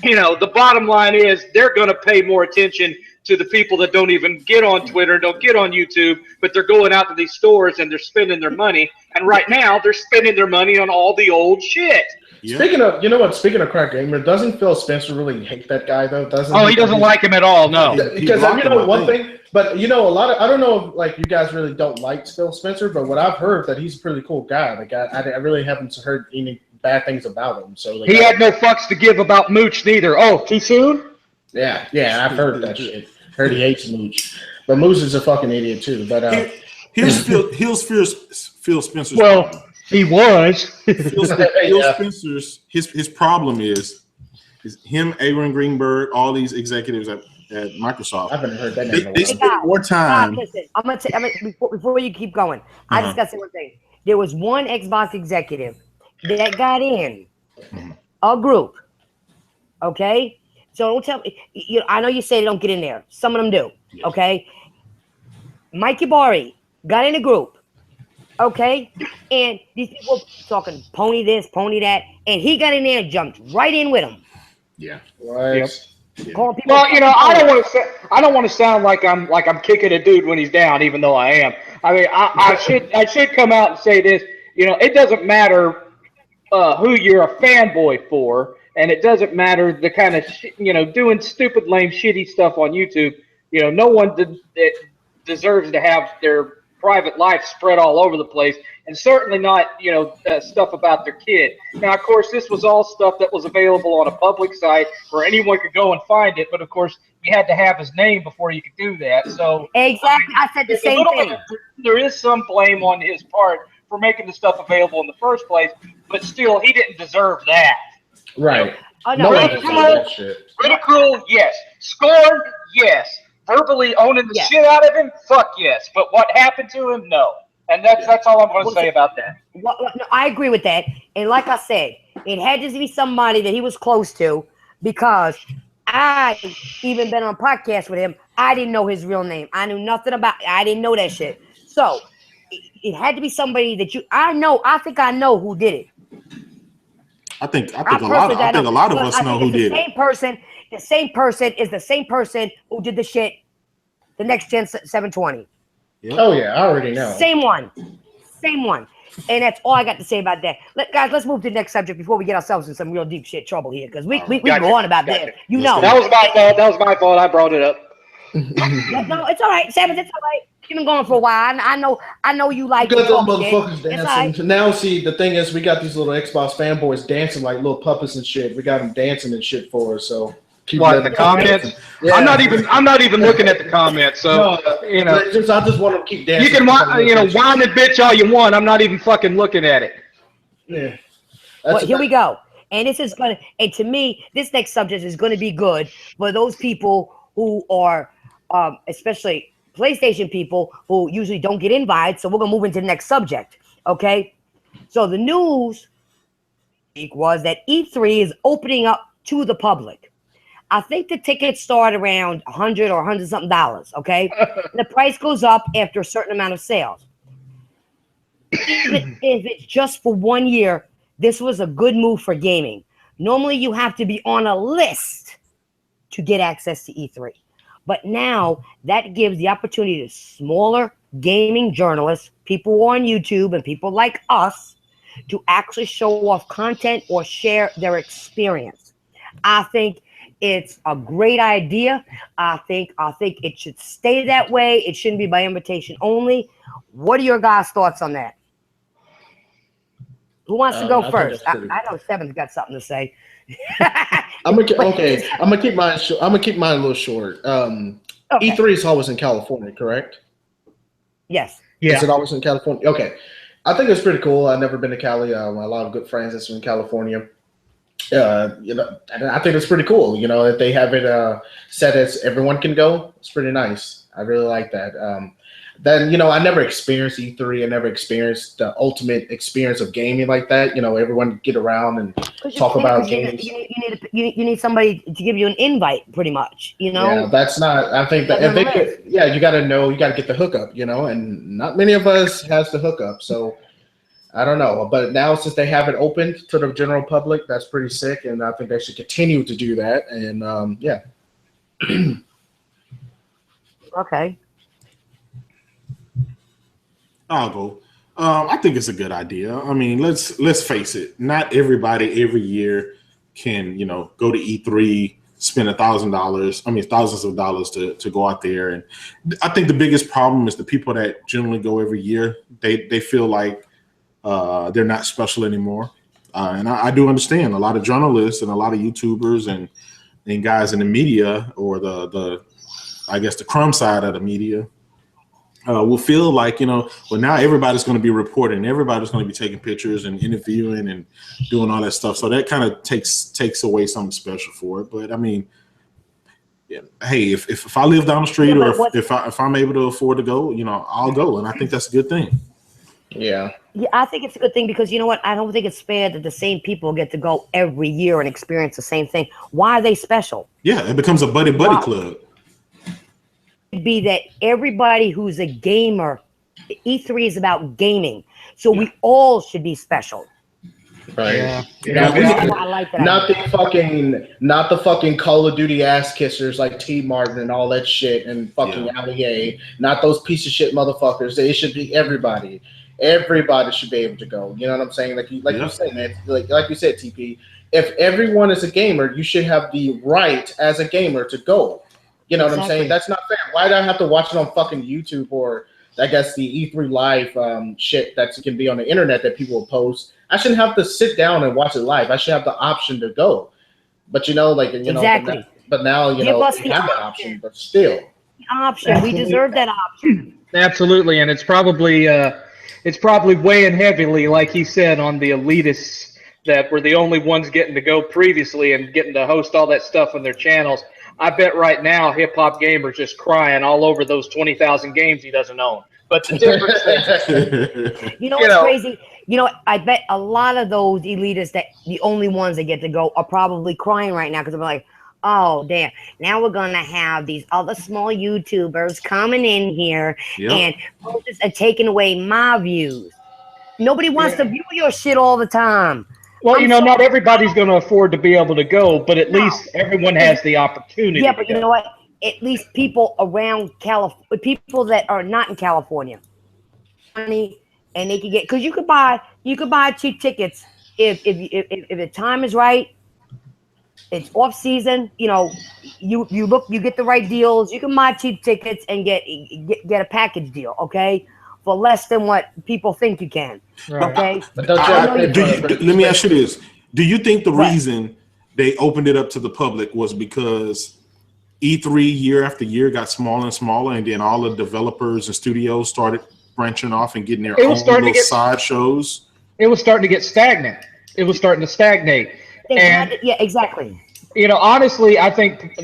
the bottom line is they're going to pay more attention to the people that don't even get on Twitter, don't get on YouTube, but they're going out to these stores and they're spending their money. And right now they're spending their money on all the old shit. Yeah. Speaking of Crack Gamer, doesn't Phil Spencer really hate that guy though? He doesn't like him at all. No, because one thing. But a lot of, I don't know if you guys really don't like Phil Spencer, but what I've heard that he's a pretty cool guy. I really haven't heard any bad things about him. So he had no fucks to give about Mooch neither. Oh, too soon? Yeah, I've heard that shit. Heard he hates Mooch, but Mooch is a fucking idiot too. But here's Phil Spencer's. Well, problem. He was. Phil Spencer's his problem is him, Aaron Greenberg, all these executives, at Microsoft. I haven't heard that name. They spent more time. Listen, I'm gonna before you keep going. I just gotta say one thing. There was one Xbox executive that got in a group. Okay, so don't tell me. I know you say they don't get in there. Some of them do. Yeah. Okay, Mikey Bari got in a group. Okay, and these people talking pony this, pony that, and he got in there and jumped right in with him. Yeah. Right. Yeah. Calling people Well, I don't want to sound like I'm kicking a dude when he's down, even though I am. I mean, I should come out and say this. It doesn't matter who you're a fanboy for, and it doesn't matter the kind of doing stupid, lame, shitty stuff on YouTube. No one deserves to have their private life spread all over the place, and certainly not stuff about their kid. Now, of course, this was all stuff that was available on a public site where anyone could go and find it, but of course you had to have his name before you could do that. So exactly, I said the same thing. There is some blame on his part for making the stuff available in the first place, but still, he didn't deserve that. Right. Oh, no, Ridicule, yes. Scorned, yes. Verbally owning the shit out of him, fuck yes. But what happened to him, no. And that's all I'm going to say about that. Well, no, I agree with that. And like I said, it had to be somebody that he was close to, because I even been on a podcast with him. I didn't know his real name. I knew nothing about it. I didn't know that shit. So it had to be somebody that I think I know who did it. I think a lot of us know who did it. The same person is the same person who did the shit, the next gen 720. Yep. Oh yeah, I already know. Same one. And that's all I got to say about that. Guys, let's move to the next subject before we get ourselves in some real deep shit trouble here, because we go on about that. That was my fault. That was my fault. I brought it up. No, it's all right, Sevens. It's all right. You've been going for a while. I know you like to talk motherfuckers dancing. Right. Now, see, the thing is, we got these little Xbox fanboys dancing like little puppets and shit. We got them dancing and shit for us. So what, the comments? Yeah. I'm not even looking at the comments. So I just want to keep dancing. You can whine and bitch all you want. I'm not even fucking looking at it. Yeah. Well, here we go. And this is gonna. And to me, this next subject is going to be good for those people who are, especially PlayStation people who usually don't get invited. So we're gonna move into the next subject. Okay. So the news was that E3 is opening up to the public. I think the tickets start around $100 or $100 something. Okay. The price goes up after a certain amount of sales. Even if it's just for 1 year, this was a good move for gaming. Normally you have to be on a list to get access to E3. But now that gives the opportunity to smaller gaming journalists, people on YouTube and people like us, to actually show off content or share their experience. I think it's a great idea. I think it should stay that way. It shouldn't be by invitation only. What are your guys' thoughts on that? Who wants to go first? I know Seven's got something to say. I'm gonna keep mine a little short. Okay. E3 is always in California, correct? Yes. Yeah. Is it always in California? Okay. I think it's pretty cool. I've never been to Cali. A lot of good friends that's in California. And I think it's pretty cool. That they have it set as everyone can go. It's pretty nice. I really like that. Then I never experienced E3. I never experienced the ultimate experience of gaming like that. Everyone get around and talk about games. You need somebody to give you an invite, pretty much. Yeah, that's not. I think that if they could, you got to get the hookup. And not many of us has the hookup. So I don't know, but now since they have it open to the general public, that's pretty sick, and I think they should continue to do that. And yeah. Okay. I'll go. I think it's a good idea. I mean, let's face it. Not everybody every year can, go to E3, spend $1,000. I mean, thousands of dollars to go out there. And I think the biggest problem is the people that generally go every year. They feel like they're not special anymore. And I do understand a lot of journalists and a lot of YouTubers and guys in the media, or the I guess the crumb side of the media, will feel like, well, now everybody's going to be reporting, everybody's going to be taking pictures and interviewing and doing all that stuff. So that kind of takes away something special for it. But I mean, hey, if I live down the street, Yeah, or if I'm able to afford to go, I'll go, and I think that's a good thing. Yeah. Yeah, I think it's a good thing because you know what? I don't think it's fair that the same people get to go every year and experience the same thing. Why are they special? Yeah, it becomes a buddy club. It'd be that everybody who's a gamer, E3 is about gaming, so we all should be special. Right. Yeah. I like that. Not the fucking Call of Duty ass kissers like T Martin and all that shit and fucking Allier. Not those piece of shit motherfuckers. It should be everybody. Everybody should be able to go. You know what I'm saying? Like you said, man. Like you said, TP. If everyone is a gamer, you should have the right as a gamer to go. You know what I'm saying? That's not fair. Why do I have to watch it on fucking YouTube or I guess the E3 live shit that can be on the internet that people will post? I shouldn't have to sit down and watch it live. I should have the option to go. But exactly. But now you have that option. But still, the option. We deserve that option. Absolutely, and it's probably weighing heavily, like he said, on the elitists that were the only ones getting to go previously and getting to host all that stuff on their channels. I bet right now Hip Hop Gamer's just crying all over those 20,000 games he doesn't own. But the difference is, you know what's crazy? I bet a lot of those elitists that the only ones that get to go are probably crying right now because they're like, oh, damn. Now we're going to have these other small YouTubers coming in here and are taking away my views. Nobody wants to view your shit all the time. Well, not everybody's going to afford to be able to go, but at least everyone has the opportunity. Yeah, but you know what? At least people around California, people that are not in California, money, and they can get, because you could buy cheap tickets if the time is right. It's off season, you get the right deals. You can buy cheap tickets and get a package deal, okay, for less than what people think you can. Right. Okay. Let me ask you this: do you think the reason they opened it up to the public was because E3 year after year got smaller and smaller, and then all the developers and studios started branching off and getting their own little side shows? It was starting to get stagnant. It was starting to stagnate. Yeah, exactly. Honestly, I think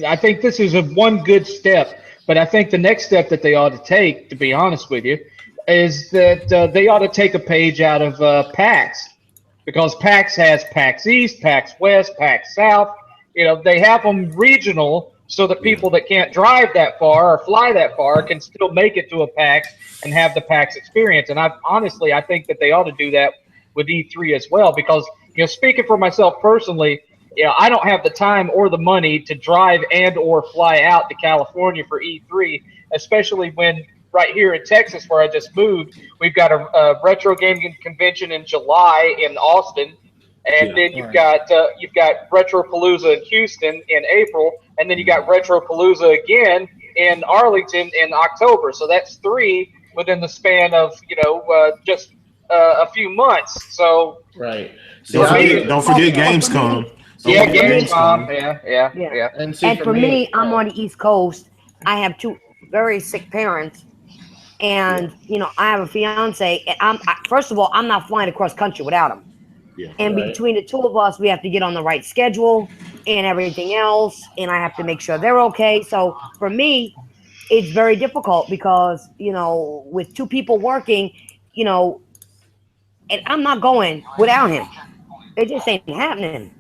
this is one good step, but I think the next step that they ought to take, to be honest with you, is that they ought to take a page out of PAX, because PAX has PAX East, PAX West, PAX South. They have them regional so that people that can't drive that far or fly that far can still make it to a PAX and have the PAX experience. And I think that they ought to do that with E3 as well, because speaking for myself personally, I don't have the time or the money to drive and or fly out to California for E3, especially when right here in Texas, where I just moved, we've got a retro gaming convention in July in Austin, and then you've got Retropalooza in Houston in April, and then you got Retropalooza again in Arlington in October. So that's 3 within the span of just a few months. So don't forget Gamescom. Gamescom. Yeah. And for me, I'm on the East Coast. I have 2 very sick parents, and I have a fiance. And first of all, I'm not flying across country without him. Yeah, and between the 2 of us, we have to get on the right schedule and everything else, and I have to make sure they're okay. So for me, it's very difficult because with 2 people working, and I'm not going without him. It just ain't happening.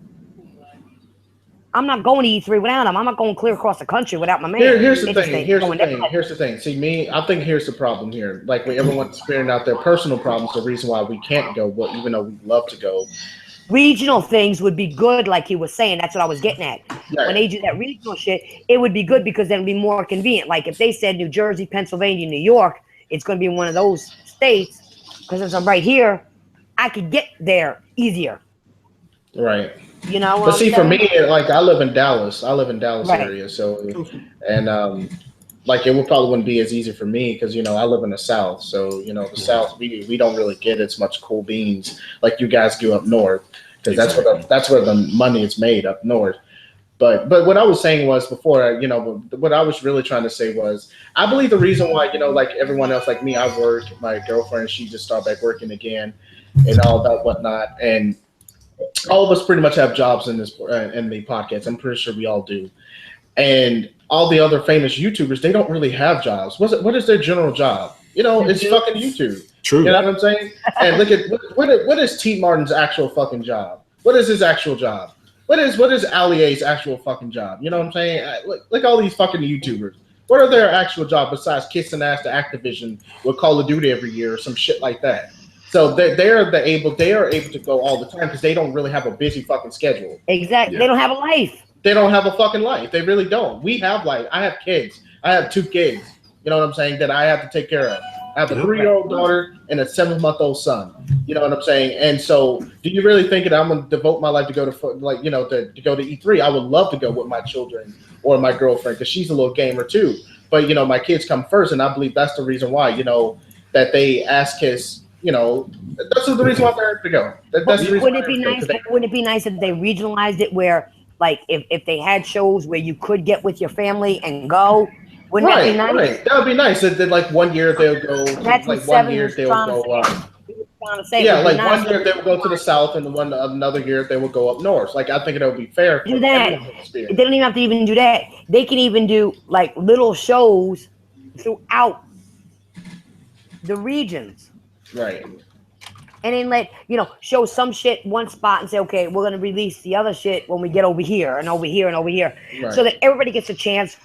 I'm not going to E3 without him. I'm not going clear across the country without my man. Here's the thing. See, I think here's the problem here. Like, when everyone's figuring out their personal problems, the reason why we can't go, even though we'd love to go. Regional things would be good, like he was saying. That's what I was getting at. Right. When they do that regional shit, it would be good because then it'd be more convenient. Like if they said New Jersey, Pennsylvania, New York, it's going to be one of those states because since I'm right here, I could get there easier. Right. But see, for me, like I live in Dallas. Area, so it wouldn't be as easy for me because I live in the South. So the South, we don't really get as much cool beans like you guys do up north, because that's where the money is made up north. But what I was saying was before, what I was really trying to say was, I believe the reason why, like everyone else, like me, I work. My girlfriend, she just started back working again, and all that whatnot, and all of us pretty much have jobs in the podcast. I'm pretty sure we all do. And all the other famous YouTubers, they don't really have jobs. What is their general job? You know, it's fucking YouTube. True. You know what I'm saying? And look at what is T Martin's actual fucking job? What is his actual job? What is Allier's actual fucking job? You know what I'm saying? Look all these fucking YouTubers. What are their actual job besides kissing ass to Activision with Call of Duty every year or some shit like that? So they are able to go all the time because they don't really have a busy fucking schedule. Exactly. Yeah. They don't have a life. They don't have a fucking life. They really don't. We have life. I have kids. I have 2 kids. You know what I'm saying? That I have to take care of. I have a 3-year-old daughter and a 7-month-old son. You know what I'm saying? And so, do you really think that I'm going to devote my life to go to to go to E3? I would love to go with my children or my girlfriend because she's a little gamer too. But my kids come first, and I believe that's the reason why. That they ask his. That's the reason why they're to go. That's the reason. Wouldn't it be nice if they regionalized it where, like, if they had shows where you could get with your family and go? Wouldn't that be nice? Right. That would be nice. That like 1 year they'll go. That's like 1 year they'll go. Yeah, like 1 year they will go to the south, and another year they will go up north. Like I think it would be fair. Do that. They don't even have to even do that. They can even do like little shows throughout the regions. Right. And then show some shit one spot and say, okay, we're gonna release the other shit when we get over here and over here and over here, right. So that everybody gets a chance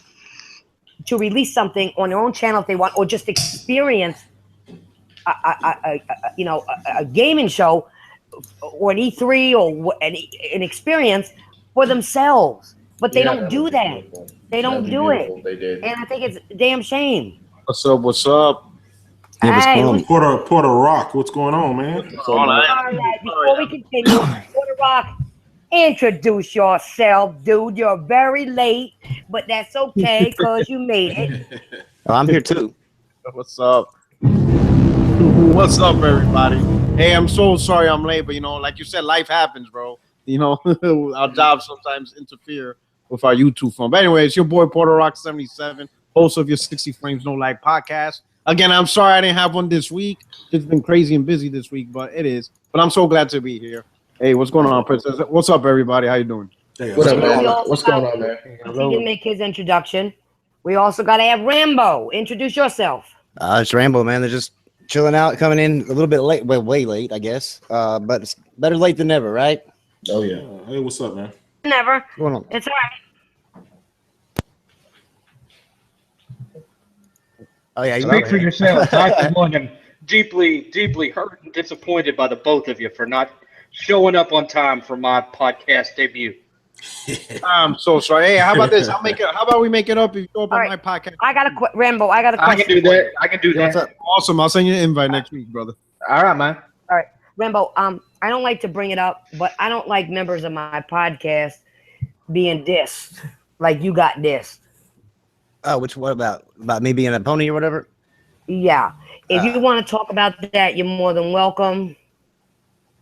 to release something on their own channel if they want, or just experience a gaming show or an E3 or an experience for themselves. But they don't do that. Beautiful. They don't do it. They did. And I think it's a damn shame. What's up? What's up? Hey, Porter Rock, what's going on, man? All right, before we continue, Porter Rock, introduce yourself, dude. You're very late, but that's okay because you made it. Oh, I'm here too. What's up? What's up, everybody? Hey, I'm so sorry I'm late, but like you said, life happens, bro. Our jobs sometimes interfere with our YouTube phone. But anyway, it's your boy Porter Rock 77, host of your 60 Frames No Lag podcast. Again, I'm sorry I didn't have one this week. It's been crazy and busy this week, but it is. But I'm so glad to be here. Hey, what's going on, Princess? What's up, everybody? How you doing? Hey, what's up, man? What's going on, man? He didn't make his introduction. We also got to have Rambo. Introduce yourself. It's Rambo, man. They're just chilling out, coming in a little bit late. Well, way late, I guess. But it's better late than never, right? Oh, yeah. Hey, what's up, man? Never. What's going on? It's all right. Oh, yeah. Speak for yourself. I, for one, am deeply, deeply hurt and disappointed by the both of you for not showing up on time for my podcast debut. I'm so sorry. Hey, how about this? How about we make it up if you go up on my podcast? I got a Rambo. I got a question. I can do that. Awesome. I'll send you an invite next week, brother. All right, man. All right, Rambo. I don't like to bring it up, but I don't like members of my podcast being dissed like you got dissed. Oh, what about me being a pony or whatever? Yeah. If you want to talk about that, you're more than welcome.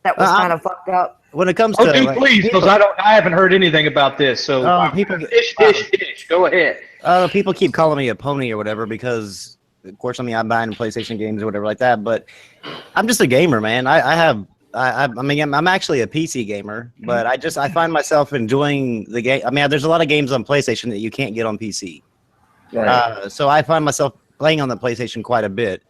That was kind of fucked up. When it comes to dude, please, because I haven't heard anything about this. So people ish. Go ahead. People keep calling me a pony or whatever because, of course, I'm buying PlayStation games or whatever like that. But I'm just a gamer, man. I'm actually a PC gamer, but I find myself enjoying the game. I mean, there's a lot of games on PlayStation that you can't get on PC. Right. So I find myself playing on the PlayStation quite a bit,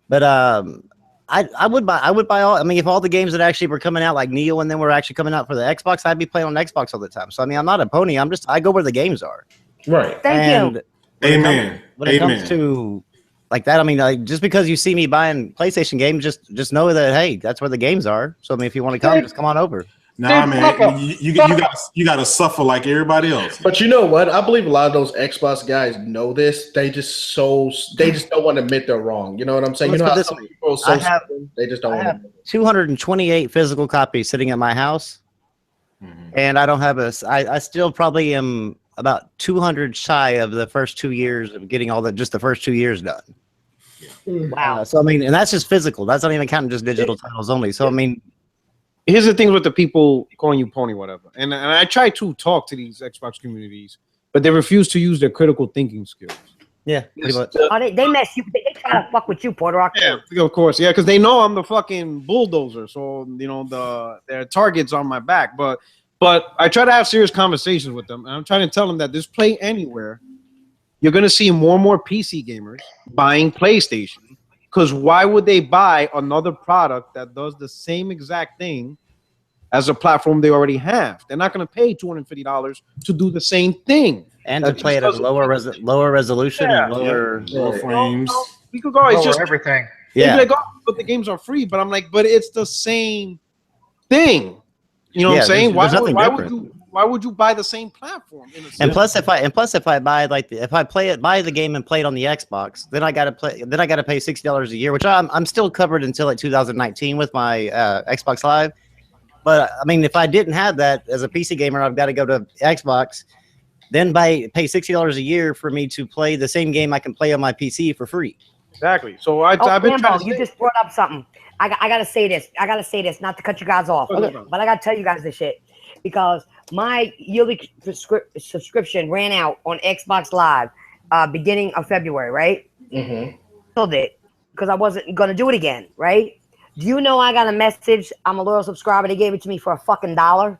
but I would buy all. I mean, if all the games that actually were coming out, like Nioh, and then were actually coming out for the Xbox, I'd be playing on Xbox all the time. So I mean, I'm not a pony. I go where the games are. Right. Thank you. Amen. When it comes to like that, I mean, like, just because you see me buying PlayStation games, just know that hey, that's where the games are. So I mean, if you want to come, just come on over. Nah, man, you got to suffer like everybody else. But you know what? I believe a lot of those Xbox guys know this. They just don't want to admit they're wrong. You know what I'm saying? Let's you know how put some people are so stupid, they just don't want to admit it. 228 physical copies sitting at my house, and I don't have I still probably am about 200 shy of the first 2 years of getting just the first 2 years done. Wow. So I mean, and that's just physical. That's not even counting just digital titles only. So I mean. Here's the thing with the people calling you pony, whatever. And I try to talk to these Xbox communities, but they refuse to use their critical thinking skills. Yeah, pretty much. They mess you. They try to fuck with you, Porter Rock. Yeah, of course. Yeah, because they know I'm the fucking bulldozer. So their target's on my back. But I try to have serious conversations with them, and I'm trying to tell them that this Play Anywhere you're going to see more and more PC gamers buying PlayStation. Because why would they buy another product that does the same exact thing as a platform they already have? They're not going to pay $250 to do the same thing. And to play it at lower resolution and lower frames. We could go. It's just everything. yeah. Like, oh, but the games are free. But I'm like, but it's the same thing. You know what I'm saying? Why would you buy the same platform? And plus, if I buy buy the game and play it on the Xbox, then I gotta pay $60 a year, which I'm still covered until like 2019 with my Xbox Live. But I mean, if I didn't have that as a PC gamer, I've got to go to Xbox, then pay $60 a year for me to play the same game I can play on my PC for free. Exactly. So I've been trying to you just brought up something. I gotta say this. Not to cut you guys off, but I gotta tell you guys this shit because my yearly subscription ran out on Xbox Live beginning of February, right? Mm-hmm. Sold it because I wasn't gonna do it again, right? Do you know I got a message? I'm a loyal subscriber. They gave it to me for a fucking $1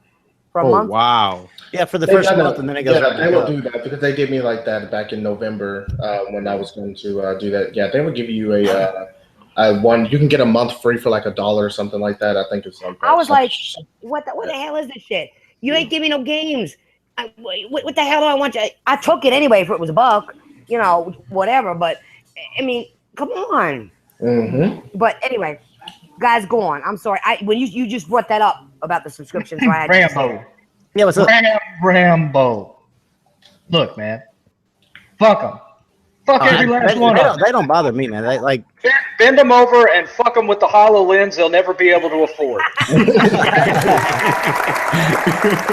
for a month. Wow. Yeah, for the first month, and then it goes. Yeah, they will do that because they gave me like that back in November when I was going to do that. Yeah, they would give you a one. You can get a month free for like $1 or something like that. I think it's something. I was like, what the hell is this shit? You ain't giving me no games. What the hell do I want you? I took it anyway if it was $1, you know, whatever. But I mean, come on. Mm-hmm. But anyway, guys, go on. I'm sorry. When you just brought that up about the subscription, so I had Rambo. Yeah, what's up? Rambo. Look, man. Fuck them. Fuck every last one of them. They don't bother me, man. They like bend them over and fuck them with the HoloLens they'll never be able to afford. All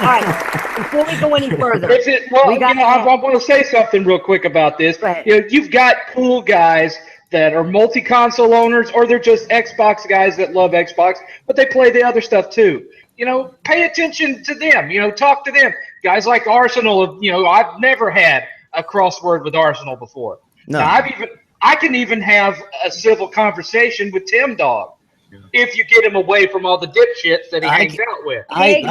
right. Before we go any further, I want to say something real quick about this. You know, you've got cool guys that are multi-console owners, or they're just Xbox guys that love Xbox, but they play the other stuff too. You know, pay attention to them. You know, talk to them. Guys like Arsenal. You know, I've never had a crossword with Arsenal before. No. Now, I can even have a civil conversation with Tim Dog if you get him away from all the dipshits that he hangs out with. I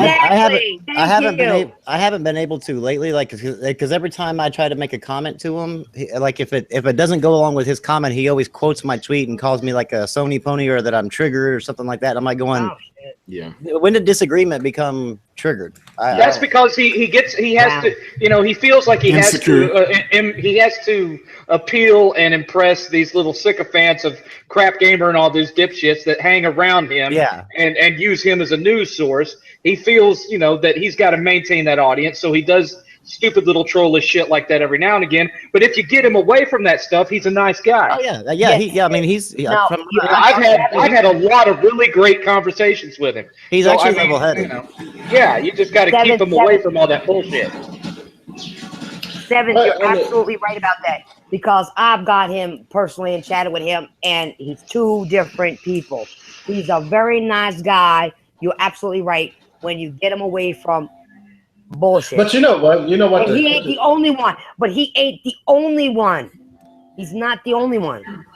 haven't been able to lately, like, because every time I try to make a comment to him, like if it doesn't go along with his comment, he always quotes my tweet and calls me like a Sony pony or that I'm triggered or something like that. I'm like going, yeah. When did disagreement become triggered? That's because he has to, you know, he feels like he has to appeal and impress these little sycophants of Crap Gamer and all these dipshits that hang around him, and use him as a news source. He feels, you know, that he's got to maintain that audience, so he does stupid little trollish shit like that every now and again. But if you get him away from that stuff, he's a nice guy. Oh yeah. I mean, I've had a lot of really great conversations with him. He's actually level-headed. You know, yeah, you just got to keep him away from all that bullshit. Seven, you're absolutely right about that because I've got him personally and chatted with him, and he's two different people. He's a very nice guy. You're absolutely right when you get him away from bullshit. But you know what? And he ain't the only one. But he ain't the only one. He's not the only one.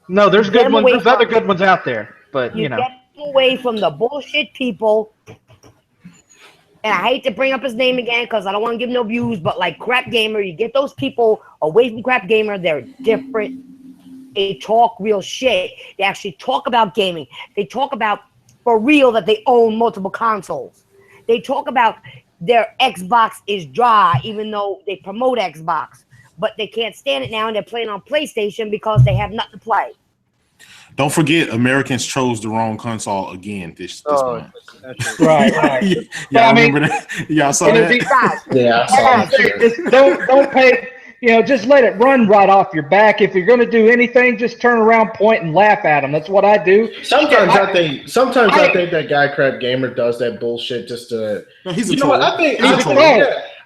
No, there's good ones. There's other good ones out there. But you know, get him away from the bullshit people. And I hate to bring up his name again because I don't want to give no views, but like Crap Gamer, you get those people away from Crap Gamer. They're different. They talk real shit. They actually talk about gaming. They talk about for real that they own multiple consoles. They talk about their Xbox is dry, even though they promote Xbox, but they can't stand it now, and they're playing on PlayStation because they have nothing to play. Don't forget, Americans chose the wrong console again this month. Right. Y'all remember that? Y'all saw that? Yeah, I saw it. Don't pay. You know, just let it run right off your back. If you're going to do anything, just turn around, point, and laugh at them. That's what I do. Sometimes I think that guy Crap Gamer does that bullshit just to. No, he's a you troll. know what?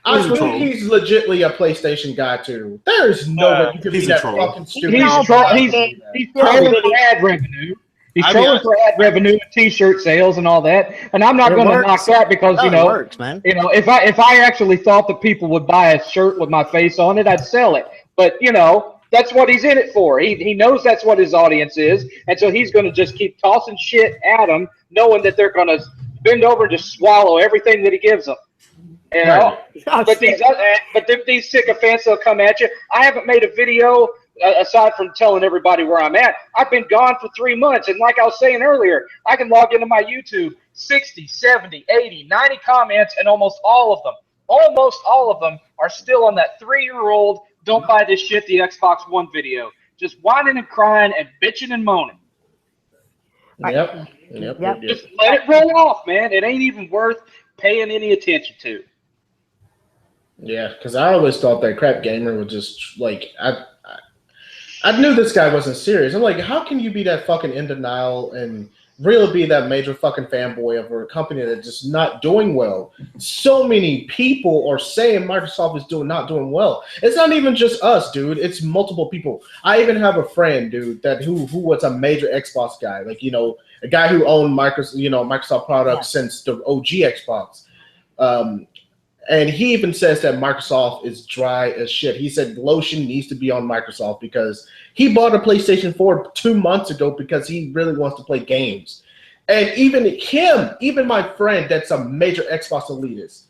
I think he's legitimately a PlayStation guy too. There is no way you could be that fucking stupid. He's trolling for ad revenue. He's trolling for ad revenue and T-shirt sales and all that. And I'm not going to knock that because it works, man. You know, if I actually thought that people would buy a shirt with my face on it, I'd sell it. But you know, that's what he's in it for. He knows that's what his audience is, and so he's going to just keep tossing shit at them, knowing that they're going to bend over and just swallow everything that he gives them. You know, Oh, but these sycophants, they'll come at you. I haven't made a video aside from telling everybody where I'm at. I've been gone for 3 months, and like I was saying earlier, I can log into my YouTube, 60, 70, 80, 90 comments, and almost all of them are still on that 3-year-old don't buy this shit, the Xbox One video. Just whining and crying and bitching and moaning. Yep. Just let it roll off, man. It ain't even worth paying any attention to. Yeah, because I always thought that Crap Gamer was just like I knew this guy wasn't serious. I'm like, how can you be that fucking in denial and really be that major fucking fanboy of a company that's just not doing well? So many people are saying Microsoft is not doing well. It's not even just us, dude. It's multiple people. I even have a friend, dude, who was a major Xbox guy, like, you know, a guy who owned Microsoft products since the OG Xbox. And he even says that Microsoft is dry as shit. He said lotion needs to be on Microsoft because he bought a PlayStation 4 2 months ago because he really wants to play games. And even my friend that's a major Xbox elitist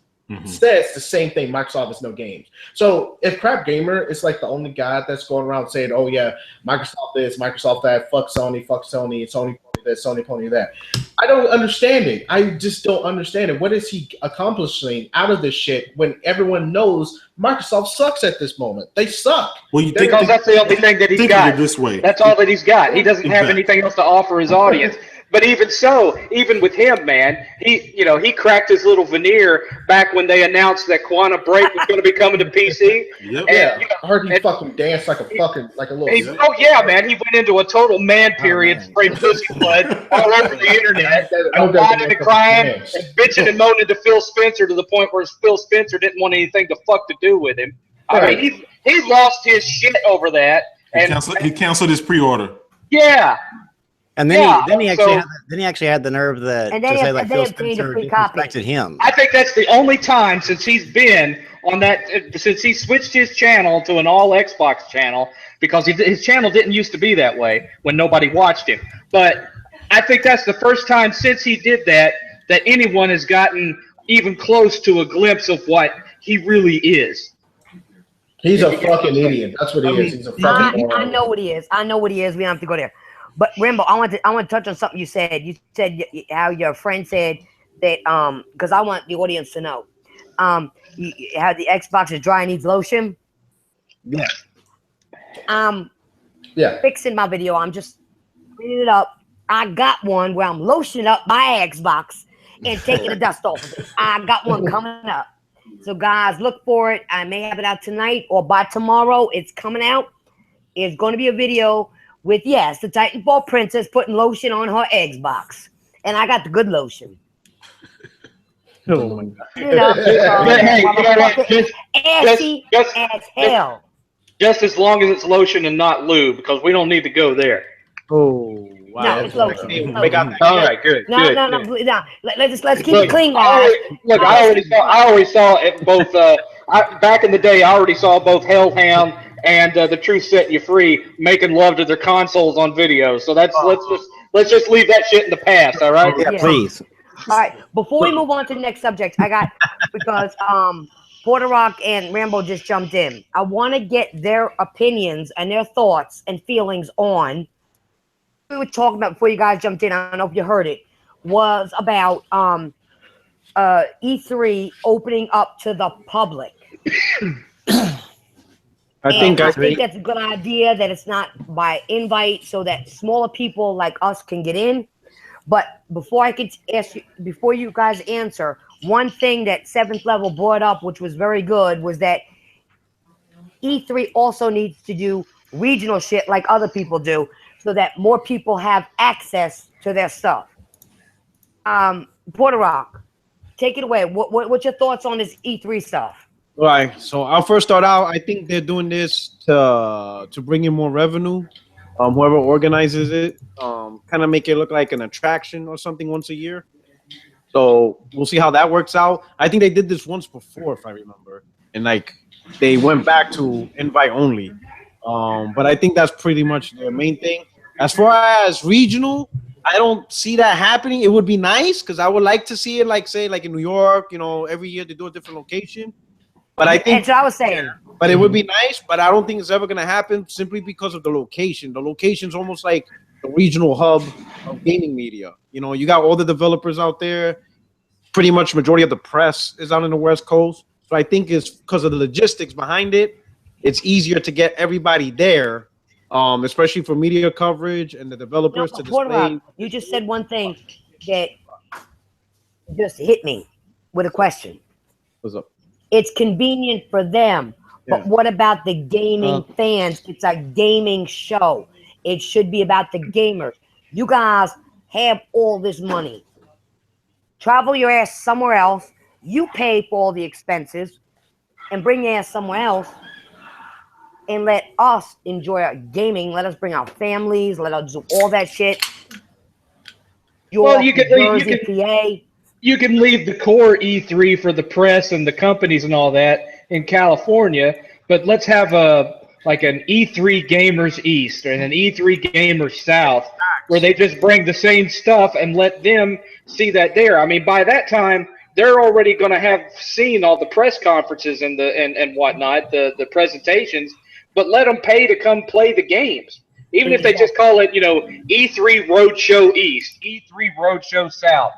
says the same thing. Microsoft has no games. So if Crap Gamer is like the only guy that's going around saying, oh yeah, Microsoft this, Microsoft that, fuck Sony, Sony this, Sony pony that. I don't understand it. I just don't understand it. What is he accomplishing out of this shit when everyone knows Microsoft sucks at this moment? They suck. Well, because that's the only thing that he's got. This way. That's all that he's got. He doesn't have anything else to offer his audience. But even so, even with him, man, he cracked his little veneer back when they announced that Quantum Break was going to be coming to PC. Yep. And, I heard he fucking danced like a little. Oh yeah, man! He went into a total man period, sprayed pussy blood all over the internet, and whining and crying and bitching and moaning to Phil Spencer to the point where Phil Spencer didn't want anything to fuck to do with him. I mean, he lost his shit over that, and he canceled his pre-order. Yeah. And then he actually had the nerve to say like Phil Spencer disrespected him. I think that's the only time since he's been on that, since he switched his channel to an all Xbox channel, because his channel didn't used to be that way when nobody watched him. But I think that's the first time since he did that anyone has gotten even close to a glimpse of what he really is. He's a fucking idiot. That's what he is. He's a fucking I know what he is. We don't have to go there. But Rambo, I want to touch on something you said. You said how your friend said that because I want the audience to know how the Xbox is dry and needs lotion. Yeah. Fixing my video. I'm just cleaning it up. I got one where I'm lotioning up my Xbox and taking the dust off of it. I got one coming up. So guys, look for it. I may have it out tonight or by tomorrow. It's coming out. It's going to be a video with, yes, the TitanFallPrincess putting lotion on her Xbox. And I got the good lotion. Oh my God. You know, assy as hell. Just as long as it's lotion and not lube, because we don't need to go there. Oh, wow. No, it's lotion. All right, good. No. Let's keep it clean, guys. I already saw it both. Back in the day, I already saw both Hellhound and the Truth Set You Free making love to their consoles on video. So let's just leave that shit in the past. All right? Yeah, please. All right. Before we move on to the next subject, because Porter Rock and Rambo just jumped in. I want to get their opinions and their thoughts and feelings on. We were talking about before you guys jumped in. I don't know if you heard it. Was about E3 opening up to the public. I think that's a good idea that it's not by invite so that smaller people like us can get in. But before I could ask you, before you guys answer, one thing that 7thLevel brought up, which was very good, was that E3 also needs to do regional shit like other people do so that more people have access to their stuff. Porter Rock, take it away. What's your thoughts on this E3 stuff? All right, so I'll first start out. I think they're doing this to bring in more revenue. Whoever organizes it, kind of make it look like an attraction or something once a year. So we'll see how that works out. I think they did this once before, if I remember, and like they went back to invite only. But I think that's pretty much their main thing. As far as regional, I don't see that happening. It would be nice because I would like to see it, like say, like in New York. You know, every year they do a different location. But I think that's what I was saying. But it would be nice. But I don't think it's ever gonna happen simply because of the location. The location's almost like the regional hub of gaming media. You know, you got all the developers out there. Pretty much majority of the press is out in the West Coast. So I think it's because of the logistics behind it. It's easier to get everybody there, especially for media coverage and the developers to display. You just said one thing that just hit me with a question. What's up? It's convenient for them, but what about the gaming fans? It's a gaming show. It should be about the gamers. You guys have all this money. Travel your ass somewhere else. You pay for all the expenses and bring your ass somewhere else and let us enjoy our gaming. Let us bring our families. Let us do all that shit. You can leave the core E3 for the press and the companies and all that in California, but let's have an E3 Gamers East and an E3 Gamers South where they just bring the same stuff and let them see that there. I mean, by that time, they're already going to have seen all the press conferences and whatnot, the presentations, but let them pay to come play the games. Even if they just call it, E3 Roadshow East, E3 Roadshow South.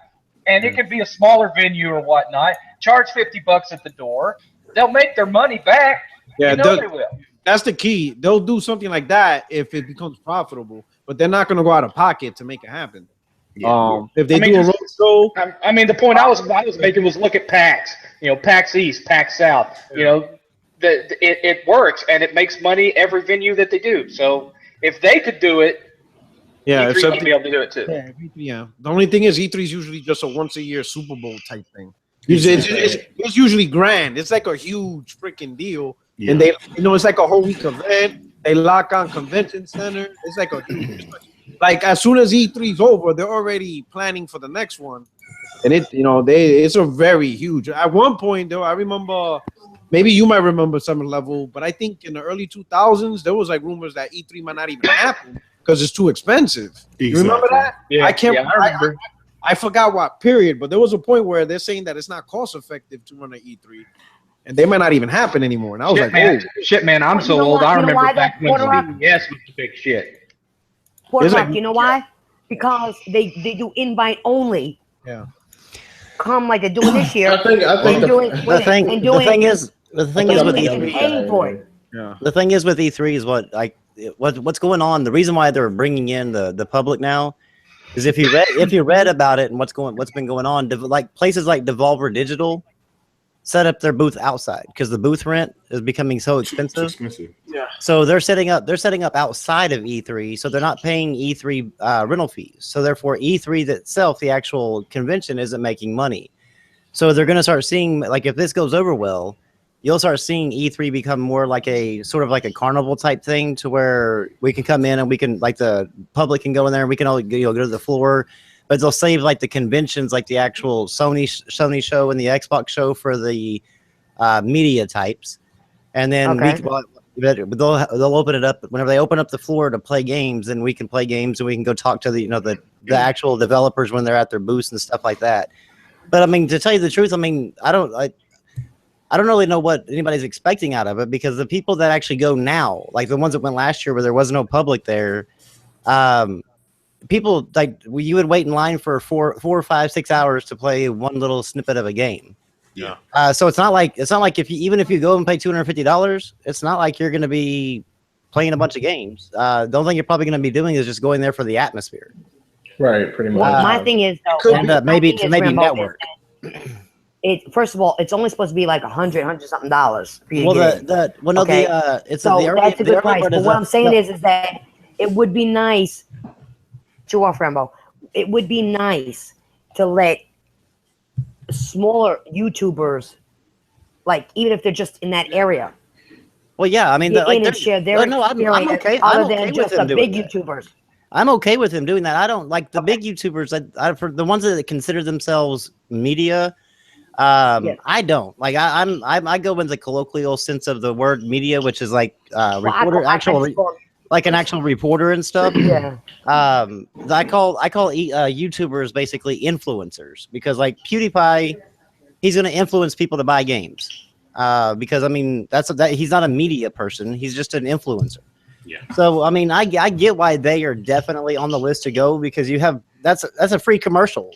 And it could be a smaller venue or whatnot. Charge $50 at the door. They'll make their money back. Yeah, they will. That's the key. They'll do something like that if it becomes profitable, but they're not going to go out of pocket to make it happen. Yeah. If they do a roadshow, I mean, the point I was making was look at PAX. PAX East, PAX South. It works and it makes money every venue that they do. So if they could do it, E3 should be able to do it too. Yeah. The only thing is E3 is usually just a once a year Super Bowl type thing. It's usually grand. It's like a huge freaking deal. Yeah. And they, it's like a whole week event. They lock on convention center. It's like as soon as E3's over, they're already planning for the next one. And it's a very huge. At one point though, I remember, maybe you might remember $7thLevel, but I think in the early 2000s there was like rumors that E3 might not even happen because it's too expensive. Exactly. You remember that? Yeah, I remember. I forgot what period, but there was a point where they're saying that it's not cost effective to run an E3. And they might not even happen anymore. And I was shit, man, I'm so old. I remember back when CBS was the big shit. You know why? Because they do invite only. Yeah. Come like they're doing this year. The thing is with E3. Yeah. The thing is with E3 is what's going on. The reason why they're bringing in the public now is if you read about it and what's been going on, like places like Devolver Digital set up their booth outside because the booth rent is becoming so expensive. Yeah. So they're setting up outside of E3, so they're not paying E3 rental fees. So therefore, E3 itself, the actual convention, isn't making money. So they're going to start seeing, like, if this goes over well, you'll start seeing E3 become more like a sort of like a carnival type thing, to where we can come in and we can, like, the public can go in there and we can all go to the floor. But they'll save like the conventions, like the actual Sony show and the Xbox show for the media types, and then they'll open it up whenever they open up the floor to play games. And we can play games and we can go talk to the actual developers when they're at their booths and stuff like that. But I mean, to tell you the truth, I mean, I don't really know what anybody's expecting out of it, because the people that actually go now, like the ones that went last year where there was no public there, people like you would wait in line for 4 or 5, 6 hours to play one little snippet of a game. Yeah. So it's not like even if you go and pay $250, it's not like you're going to be playing a bunch of games. The only thing you're probably going to be doing is just going there for the atmosphere. Right. Pretty much. Well, my thing is, maybe network. First of all, it's only supposed to be like $100 something dollars. That's a good price. But what I'm saying is that it would be nice. It would be nice to let smaller YouTubers, like, even if they're just in that area. Well, yeah, I mean, and share their I'm okay. Other than just the big YouTubers. I'm okay with him doing that. I don't like the big YouTubers. For the ones that consider themselves media, I don't like. I go in the colloquial sense of the word media, which is like reporter, like an actual reporter and stuff. Yeah. I call YouTubers basically influencers, because like PewDiePie, he's going to influence people to buy games. Because I mean he's not a media person, he's just an influencer. Yeah. So I mean I get why they are definitely on the list to go, because you have that's a free commercial.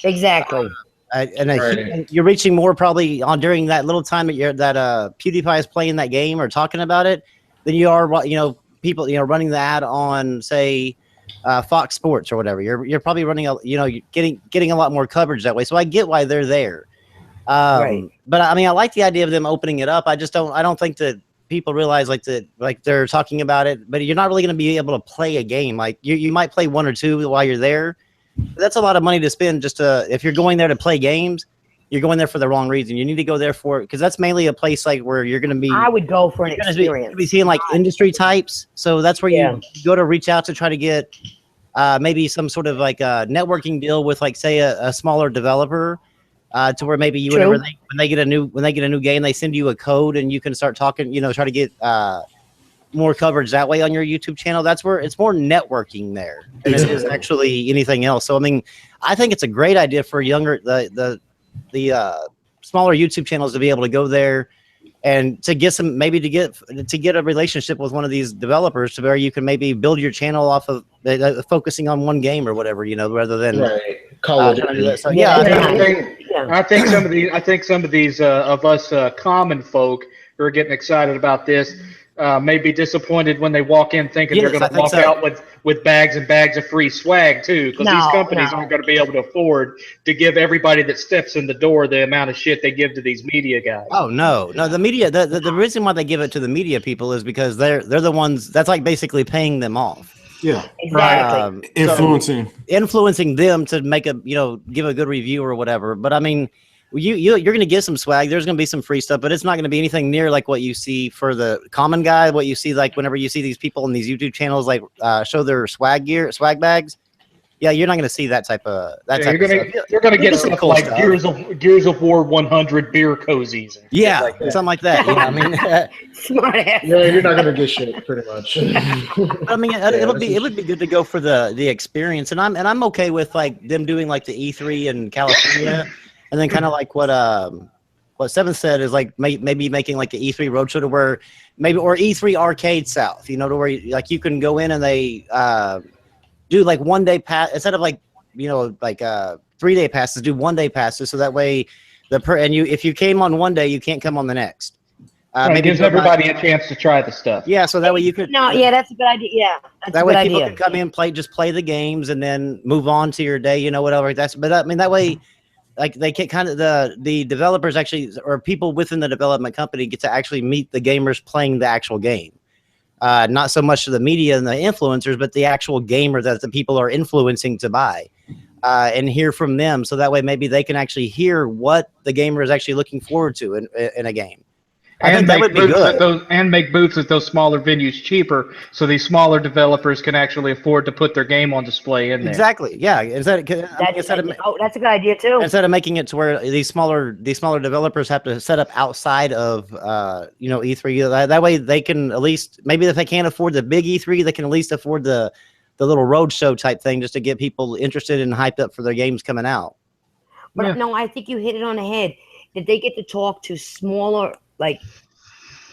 Exactly. And you're reaching more probably on during that little time that PewDiePie is playing that game or talking about it than you are people running the ad on say Fox Sports or whatever. You're probably running you're getting a lot more coverage that way. So I get why they're there. Right. But I mean I like the idea of them opening it up. I don't think that people realize like they're talking about it, but you're not really going to be able to play a game. Like you might play one or two while you're there. But that's a lot of money to spend just if you're going there to play games, you're going there for the wrong reason. You need to go there because that's mainly a place like where you're going to be. I would go for an experience. Be seeing like industry types. So that's where you go to reach out to try to get maybe some sort of like a networking deal with like say a smaller developer. To where maybe you whenever when they get a new game, they send you a code and you can start talking, try to get more coverage that way on your YouTube channel. That's where it's more networking there than it is actually anything else. So I mean, I think it's a great idea for the smaller YouTube channels to be able to go there and to get to get a relationship with one of these developers to where you can maybe build your channel off of focusing on one game or whatever, rather than Call it. So yeah, I think some of these of us common folk who are getting excited about this may be disappointed when they walk in thinking they're going to walk out with bags and bags of free swag too, because these companies aren't going to be able to afford to give everybody that steps in the door the amount of shit they give to these media guys. Oh no, the media. The reason why they give it to the media people is because they're the ones that's like basically paying them off. Yeah, exactly. Influencing them to make give a good review or whatever. But I mean, you're going to get some swag. There's going to be some free stuff, but it's not going to be anything near like what you see for the common guy. What you see like whenever you see these people in these YouTube channels like show their swag bags. Yeah, you're not going to see that type of stuff. You're going to get stuff like stuff. Gears of War 100 beer cozies. Yeah, like something like that. I mean, smart ass. Yeah, you're not going to get shit pretty much. I mean, it would be good to go for the experience, and I'm okay with like them doing like the E3 in California, and then kind of like what Seventh said is like maybe making like the E3 roadshow to where or E3 Arcade South, to where you can go in and they do like 1 day pass instead of like 3-day passes. Do 1 day passes, so that way if you came on one day, you can't come on the next. Maybe gives everybody a chance to try the stuff. Yeah, so that way you could. No, yeah, that's a good idea. Yeah, that's that a way good people idea. can come in, play the games, and then move on to your day. Whatever. But I mean that way, like they can kind of the developers actually or people within the development company get to actually meet the gamers playing the actual game. Not so much to the media and the influencers, but the actual gamer that the people are influencing to buy, and hear from them. So that way, maybe they can actually hear what the gamer is actually looking forward to in a game. I think that would be good. And make booths at those smaller venues cheaper, so these smaller developers can actually afford to put their game on display in there. Exactly. Yeah. That's a good idea too. Instead of making it to where these smaller developers have to set up outside of E3, that way they can at least, maybe if they can't afford the big E3, they can at least afford the little road show type thing just to get people interested and hyped up for their games coming out. But no, I think you hit it on the head. That they get to talk to smaller, like,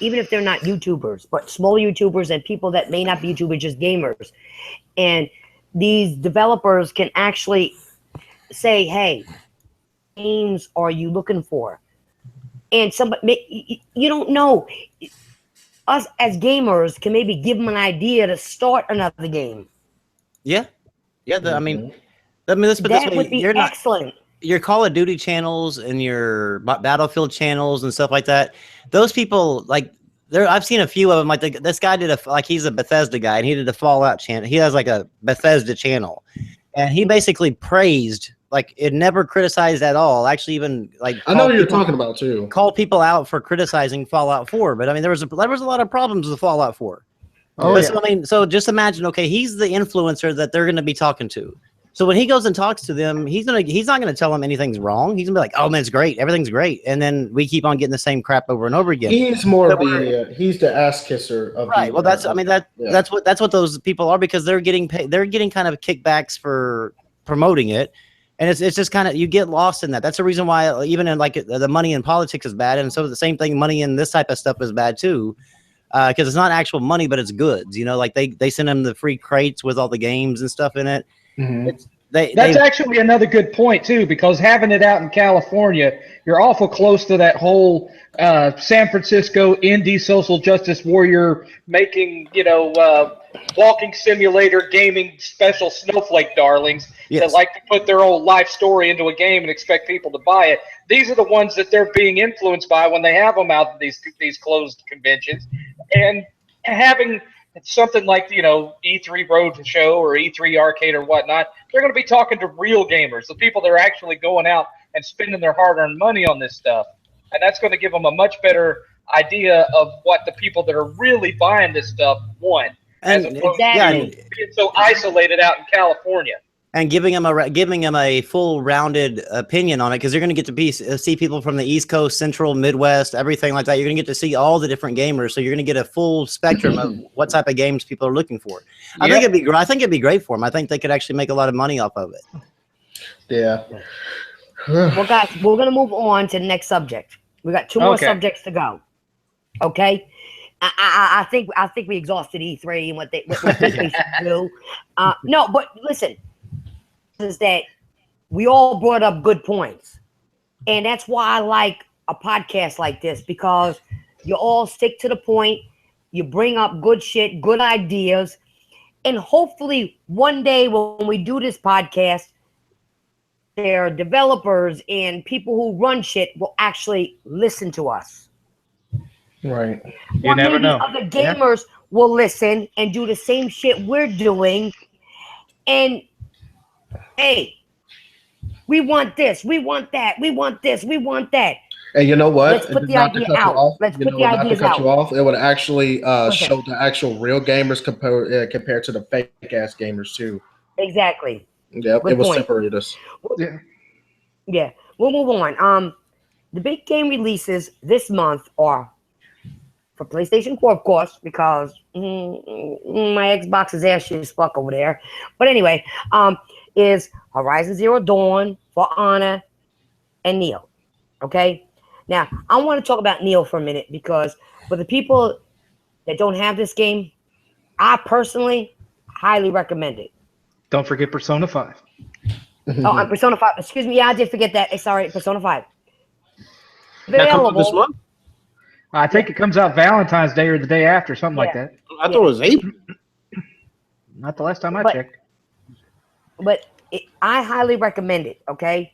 even if they're not YouTubers, but smaller YouTubers and people that may not be YouTubers, just gamers. And these developers can actually say, hey, games are you looking for? And somebody, you don't know. Us as gamers can maybe give them an idea to start another game. Yeah. Yeah. I mean, let's put that this way. Would be excellent. Your Call of Duty channels and your Battlefield channels and stuff like that, those people, like, I've seen a few of them. Like this guy he's a Bethesda guy, and he did a Fallout channel. He has like a Bethesda channel, and he basically praised, like, it never criticized at all. Actually, even like I know what you're talking about too. Called people out for criticizing Fallout 4, but I mean there was a lot of problems with Fallout 4. So, I mean, so just imagine, okay, he's the influencer that they're going to be talking to. So when he goes and talks to them, he's not gonna tell them anything's wrong. He's gonna be like, "Oh man, it's great, everything's great," and then we keep on getting the same crap over and over again. He's more of he's the ass kisser of right. Well, that's that's what those people are, because they're getting paid. They're getting kind of kickbacks for promoting it, and it's just kind of, you get lost in that. That's the reason why even in like the money in politics is bad, and so the same thing, money in this type of stuff is bad too. Because it's not actual money, but it's goods. You know, like they send them the free crates with all the games and stuff in it. Mm-hmm. That's actually another good point too, because having it out in California, you're awful close to that whole San Francisco indie social justice warrior making, walking simulator gaming special snowflake darlings that like to put their own life story into a game and expect people to buy it. These are the ones that they're being influenced by when they have them out at these closed conventions, and having something like, E3 Road Show or E3 Arcade or whatnot, they're going to be talking to real gamers, the people that are actually going out and spending their hard-earned money on this stuff. And that's going to give them a much better idea of what the people that are really buying this stuff want, as opposed to being so isolated out in California. And giving them a full rounded opinion on it, because you're going to get to see people from the East Coast, Central, Midwest, everything like that. You're going to get to see all the different gamers, so you're going to get a full spectrum of what type of games people are looking for. I think it'd be great for them. I think they could actually make a lot of money off of it. Yeah. Well, guys, we're going to move on to the next subject. We got two more subjects to go. Okay. I think we exhausted E3 and what they should do. No, but listen. Is that we all brought up good points, and that's why I like a podcast like this, because you all stick to the point, you bring up good shit, good ideas, and hopefully one day when we do this podcast, their developers and people who run shit will actually listen to us. Right. You never know. Other gamers will listen and do the same shit we're doing, and hey, we want this, we want that, we want this, we want that. And you know what? Let's put the idea out. Let's put the ideas out. It would actually show the actual real gamers compared to the fake ass gamers too. Exactly. Yeah, it will separate us. Yeah. We'll move on. The big game releases this month are for PlayStation 4, of course, because my Xbox is ass as fuck over there. But anyway, is Horizon Zero Dawn, For Honor, and Nioh. Okay? Now, I want to talk about Nioh for a minute, because for the people that don't have this game, I personally highly recommend it. Don't forget Persona 5. Oh, and Persona 5. Excuse me. Yeah, I did forget that. Sorry, Persona 5. That comes out this month? I think it comes out Valentine's Day or the day after, something like that. I thought it was April. Not the last time I checked. But I highly recommend it, okay?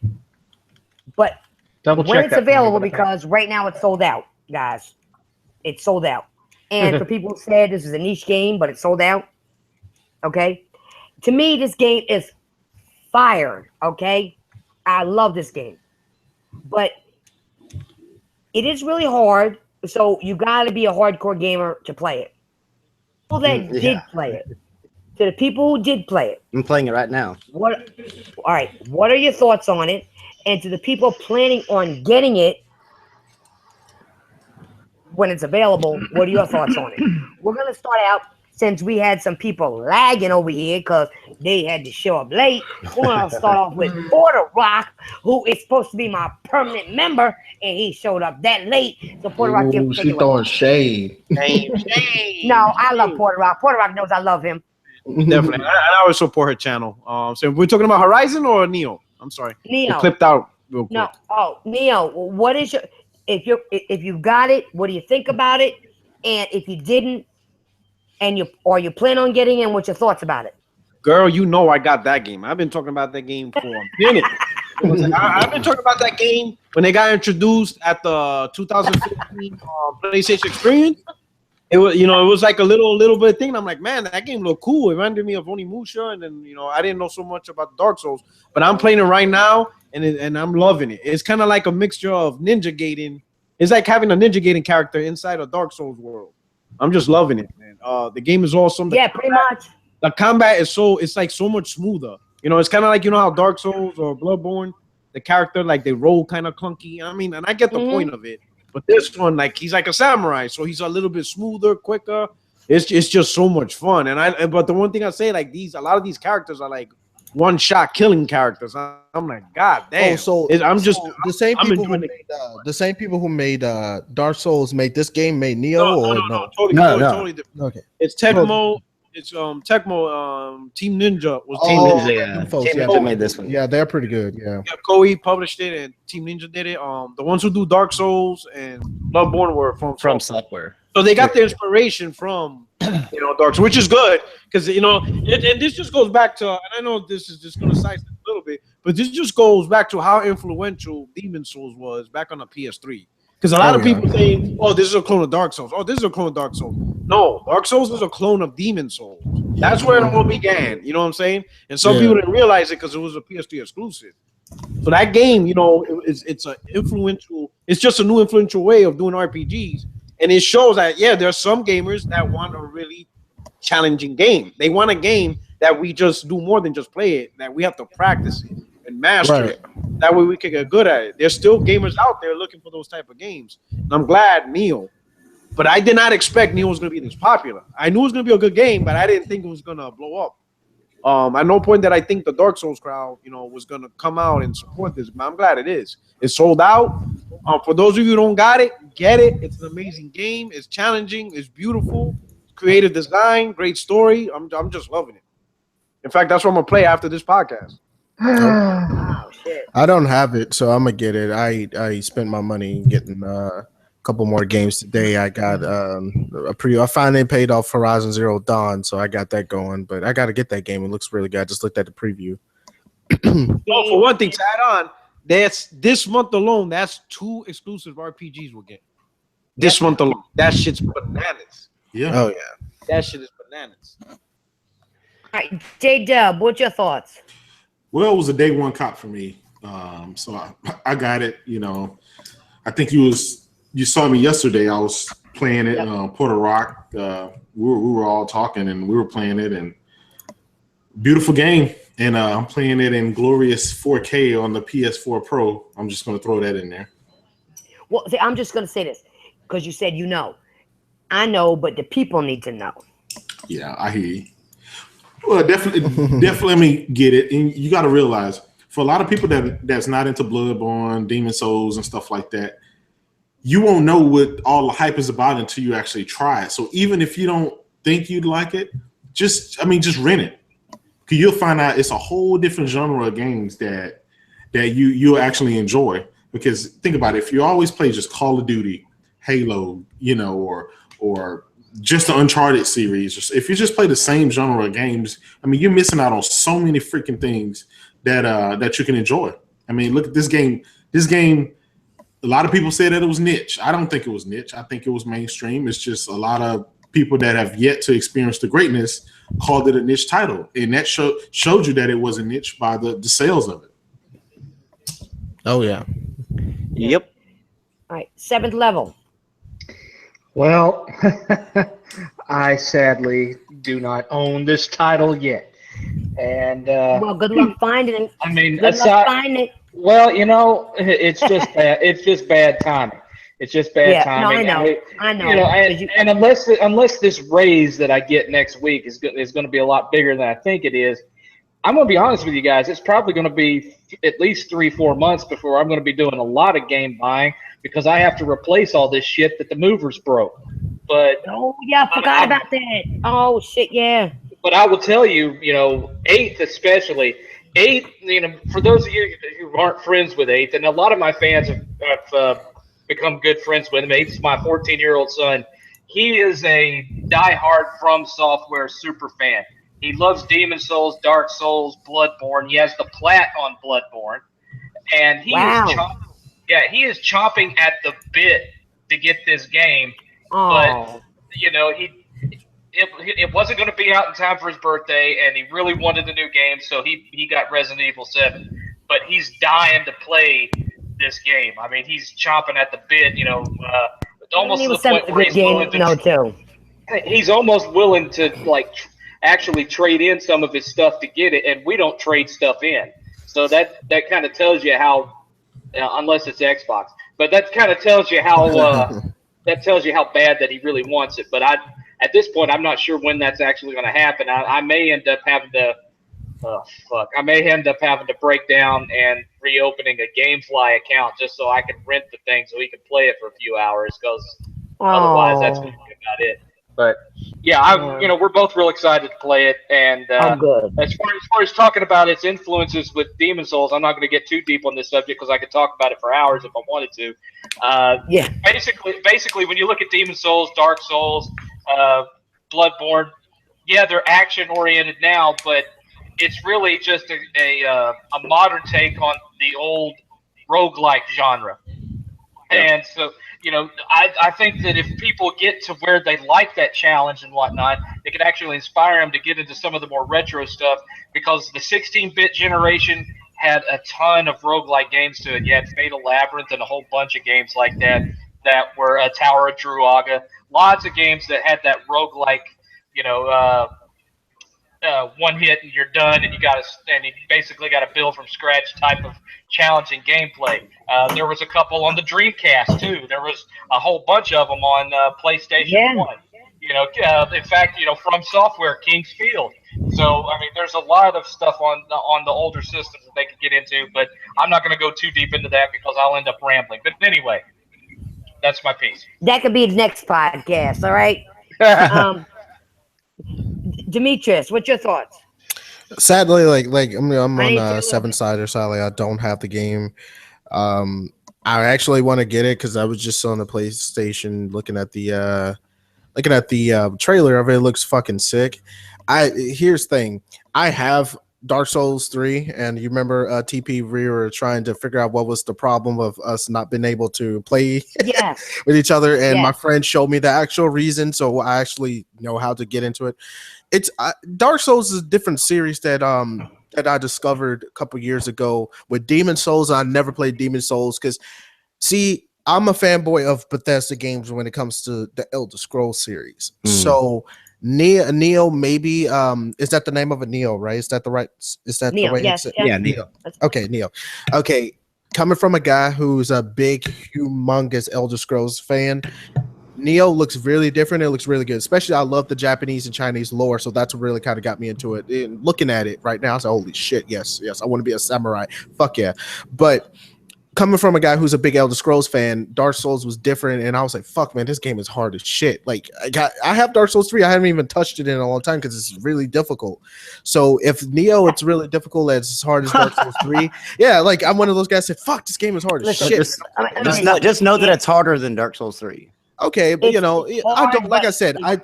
But double check when it's available, because right now it's sold out, guys. It's sold out. And for people who said this is a niche game, but it's sold out, okay? To me, this game is fire, okay? I love this game. But it is really hard, so you got to be a hardcore gamer to play it. People that did play it. To the people who did play it. I'm playing it right now. All right. What are your thoughts on it? And to the people planning on getting it when it's available, what are your thoughts on it? We're going to start out, since we had some people lagging over here because they had to show up late. We're going to start off with Porter Rock, who is supposed to be my permanent member, and he showed up that late. So Porter Rock, she's throwing shade. No, I love Porter Rock. Porter Rock knows I love him. Definitely. I always support her channel. So we're talking about Horizon or Nioh? I'm sorry. Nioh. It clipped out real quick. No. Oh, Nioh. What is your if you got it? What do you think about it? And if you didn't, and you plan on getting in, what's your thoughts about it? Girl, you know I got that game. I've been talking about that game for a minute. I've been talking about that game when they got introduced at the 2015 PlayStation Experience. It was, it was like a little bit thing. And I'm like, man, that game looked cool. It reminded me of Onimusha, and then I didn't know so much about Dark Souls, but I'm playing it right now, and I'm loving it. It's kind of like a mixture of Ninja Gaiden. It's like having a Ninja Gaiden character inside a Dark Souls world. I'm just loving it, man. The game is awesome. Pretty much. The combat is it's like so much smoother. You know, it's kind of like, you know how Dark Souls or Bloodborne, the character, like they roll kind of clunky. I mean, and I get the point of it. But this one, like, he's like a samurai, so he's a little bit smoother, quicker. It's just so much fun. But the one thing I say, like, a lot of these characters are like one-shot killing characters. I'm like, God damn. The same people who made Dark Souls made this game, made Nioh, no, totally different. Okay, it's Tecmo. It's Tecmo. Team Ninja was Team Ninja made this one. Yeah, they're pretty good. Yeah, Koei published it, and Team Ninja did it. The ones who do Dark Souls and Bloodborne were from software. So they got the inspiration from Dark Souls, which is good because and this just goes back to, and I know this is just going to sidestep a little bit, but this just goes back to how influential Demon Souls was back on the PS3. Because a lot of people saying, "Oh, this is a clone of Dark Souls. Oh, this is a clone of Dark Souls." No, Dark Souls is a clone of Demon Souls. That's where it all began. You know what I'm saying? And some people didn't realize it because it was a PS3 exclusive. So that game, it's an influential. It's just a new influential way of doing RPGs, and it shows that there's some gamers that want a really challenging game. They want a game that we just do more than just play it. That we have to practice it and master it. That way we can get good at it. There's still gamers out there looking for those type of games. And I'm glad Nioh. But I did not expect Nioh was going to be this popular. I knew it was going to be a good game, but I didn't think it was going to blow up. At no point did I think the Dark Souls crowd, was going to come out and support this. But I'm glad it is. It's sold out. For those of you who don't got it, get it. It's an amazing game. It's challenging. It's beautiful. Creative design. Great story. I'm just loving it. In fact, that's what I'm going to play after this podcast. Oh, shit. I don't have it, so I'm gonna get it. I spent my money getting a couple more games today. I got I finally paid off Horizon Zero Dawn, so I got that going. But I got to get that game. It looks really good. I just looked at the preview. For one thing, to add on, that's this month alone. That's 2 exclusive RPGs we'll get this month alone. That shit's bananas. Yeah. Oh yeah. That shit is bananas. All right, J-Dub, what's your thoughts? Well, it was a day one cop for me. So I got it. I think you saw me yesterday. I was playing it, Puerto Rock. We were all talking and we were playing it, and beautiful game. And I'm playing it in glorious 4K on the PS4 Pro. I'm just going to throw that in there. Well, see, I'm just going to say this because you said I know, but the people need to know. Yeah, I hear you. Well, definitely let me get it. And you got to realize, for a lot of people that's not into Bloodborne, Demon Souls, and stuff like that, you won't know what all the hype is about until you actually try it. So even if you don't think you'd like it, just rent it. Because you'll find out it's a whole different genre of games that you'll actually enjoy. Because think about it, if you always play just Call of Duty, Halo, or just the Uncharted series, if you just play the same genre of games, you're missing out on so many freaking things that you can enjoy. Look at this game. This game, a lot of people say that it was niche. I don't think it was niche. I think it was mainstream. It's just a lot of people that have yet to experience the greatness called it a niche title, and that showed you that it was a niche by the sales of it. Oh yeah. Yep. All right, 7th Level. Well, I sadly do not own this title yet, and Well, good luck finding it. Good luck finding it. Well, it's just bad. It's just bad timing. It's just bad timing. No, I know. And unless this raise that I get next week is going to be a lot bigger than I think it is, I'm going to be honest with you guys. It's probably going to be at least 3-4 months before I'm going to be doing a lot of game buying because I have to replace all this shit that the movers broke. But forgot about that. Oh shit, yeah. But I will tell you, 8th especially. 8th, for those of you who aren't friends with 8th, and a lot of my fans have become good friends with him. 8th is my 14-year-old son. He is a diehard From Software super fan. He loves Demon Souls, Dark Souls, Bloodborne. He has the plat on Bloodborne, and he is chomping at the bit to get this game. Oh. But it wasn't going to be out in time for his birthday, and he really wanted the new game, so he got Resident Evil 7. But he's dying to play this game. He's chomping at the bit. Almost to the point where he's willing to. He's almost willing to actually trade in some of his stuff to get it, and we don't trade stuff in. So that kind of tells you how, unless it's Xbox, but that kind of tells you how that tells you how bad that he really wants it. But at this point, I'm not sure when that's actually going to happen. I may end up having to. Oh fuck! I may end up having to break down and reopening a GameFly account just so I can rent the thing so he can play it for a few hours. Because otherwise, that's going to be about it. But yeah, we're both real excited to play it. And good. as far as talking about its influences with Demon Souls, I'm not going to get too deep on this subject because I could talk about it for hours if I wanted to. Basically, when you look at Demon Souls, Dark Souls, Bloodborne, yeah, they're action oriented now, but it's really just a modern take on the old roguelike genre. And so, I think that if people get to where they like that challenge and whatnot, it can actually inspire them to get into some of the more retro stuff, because the 16-bit generation had a ton of roguelike games to it. You had Fatal Labyrinth and a whole bunch of games like that were Tower of Druaga. Lots of games that had that roguelike, one hit and you're done, and you basically got to build from scratch type of challenging gameplay. There was a couple on the Dreamcast too. There was a whole bunch of them on PlayStation 1. In fact, From Software, King's Field. So I mean, there's a lot of stuff on the older systems that they could get into, but I'm not going to go too deep into that because I'll end up rambling. But anyway, that's my piece. That could be the next podcast. All right. Demetrius, what's your thoughts? Sadly, I'm on Seven Sider. Sadly, I don't have the game. I actually want to get it because I was just on the PlayStation looking at the trailer of it. It looks fucking sick. Here's the thing. I have Dark Souls 3, and you remember TP, we were trying to figure out what was the problem of us not being able to play with each other, and my friend showed me the actual reason, so I actually know how to get into it. It's Dark Souls is a different series that I discovered a couple years ago with Demon Souls. I never played Demon Souls because, see, I'm a fanboy of Bethesda games when it comes to the Elder Scrolls series. So Nioh, maybe is that the name of it? Nioh, right? Is that the right? Is that Nioh, the way? yes, Yeah, Nioh. Okay, Nioh. Okay, coming from a guy who's a big, humongous Elder Scrolls fan, Nioh looks really different. It looks really good. Especially, I love the Japanese and Chinese lore, so that's what really kind of got me into it. And looking at it right now, I was like, holy shit, yes, I want to be a samurai. Fuck yeah. But coming from a guy who's a big Elder Scrolls fan, Dark Souls was different, and I was like, fuck, man, this game is hard as shit. Like, I have Dark Souls 3. I haven't even touched it in a long time because it's really difficult. So if Nioh, it's really difficult as hard as Dark Souls 3, like, I'm one of those guys that said, fuck, this game is hard as shit. Just know that it's harder than Dark Souls 3. Okay, but I don't, like I said, I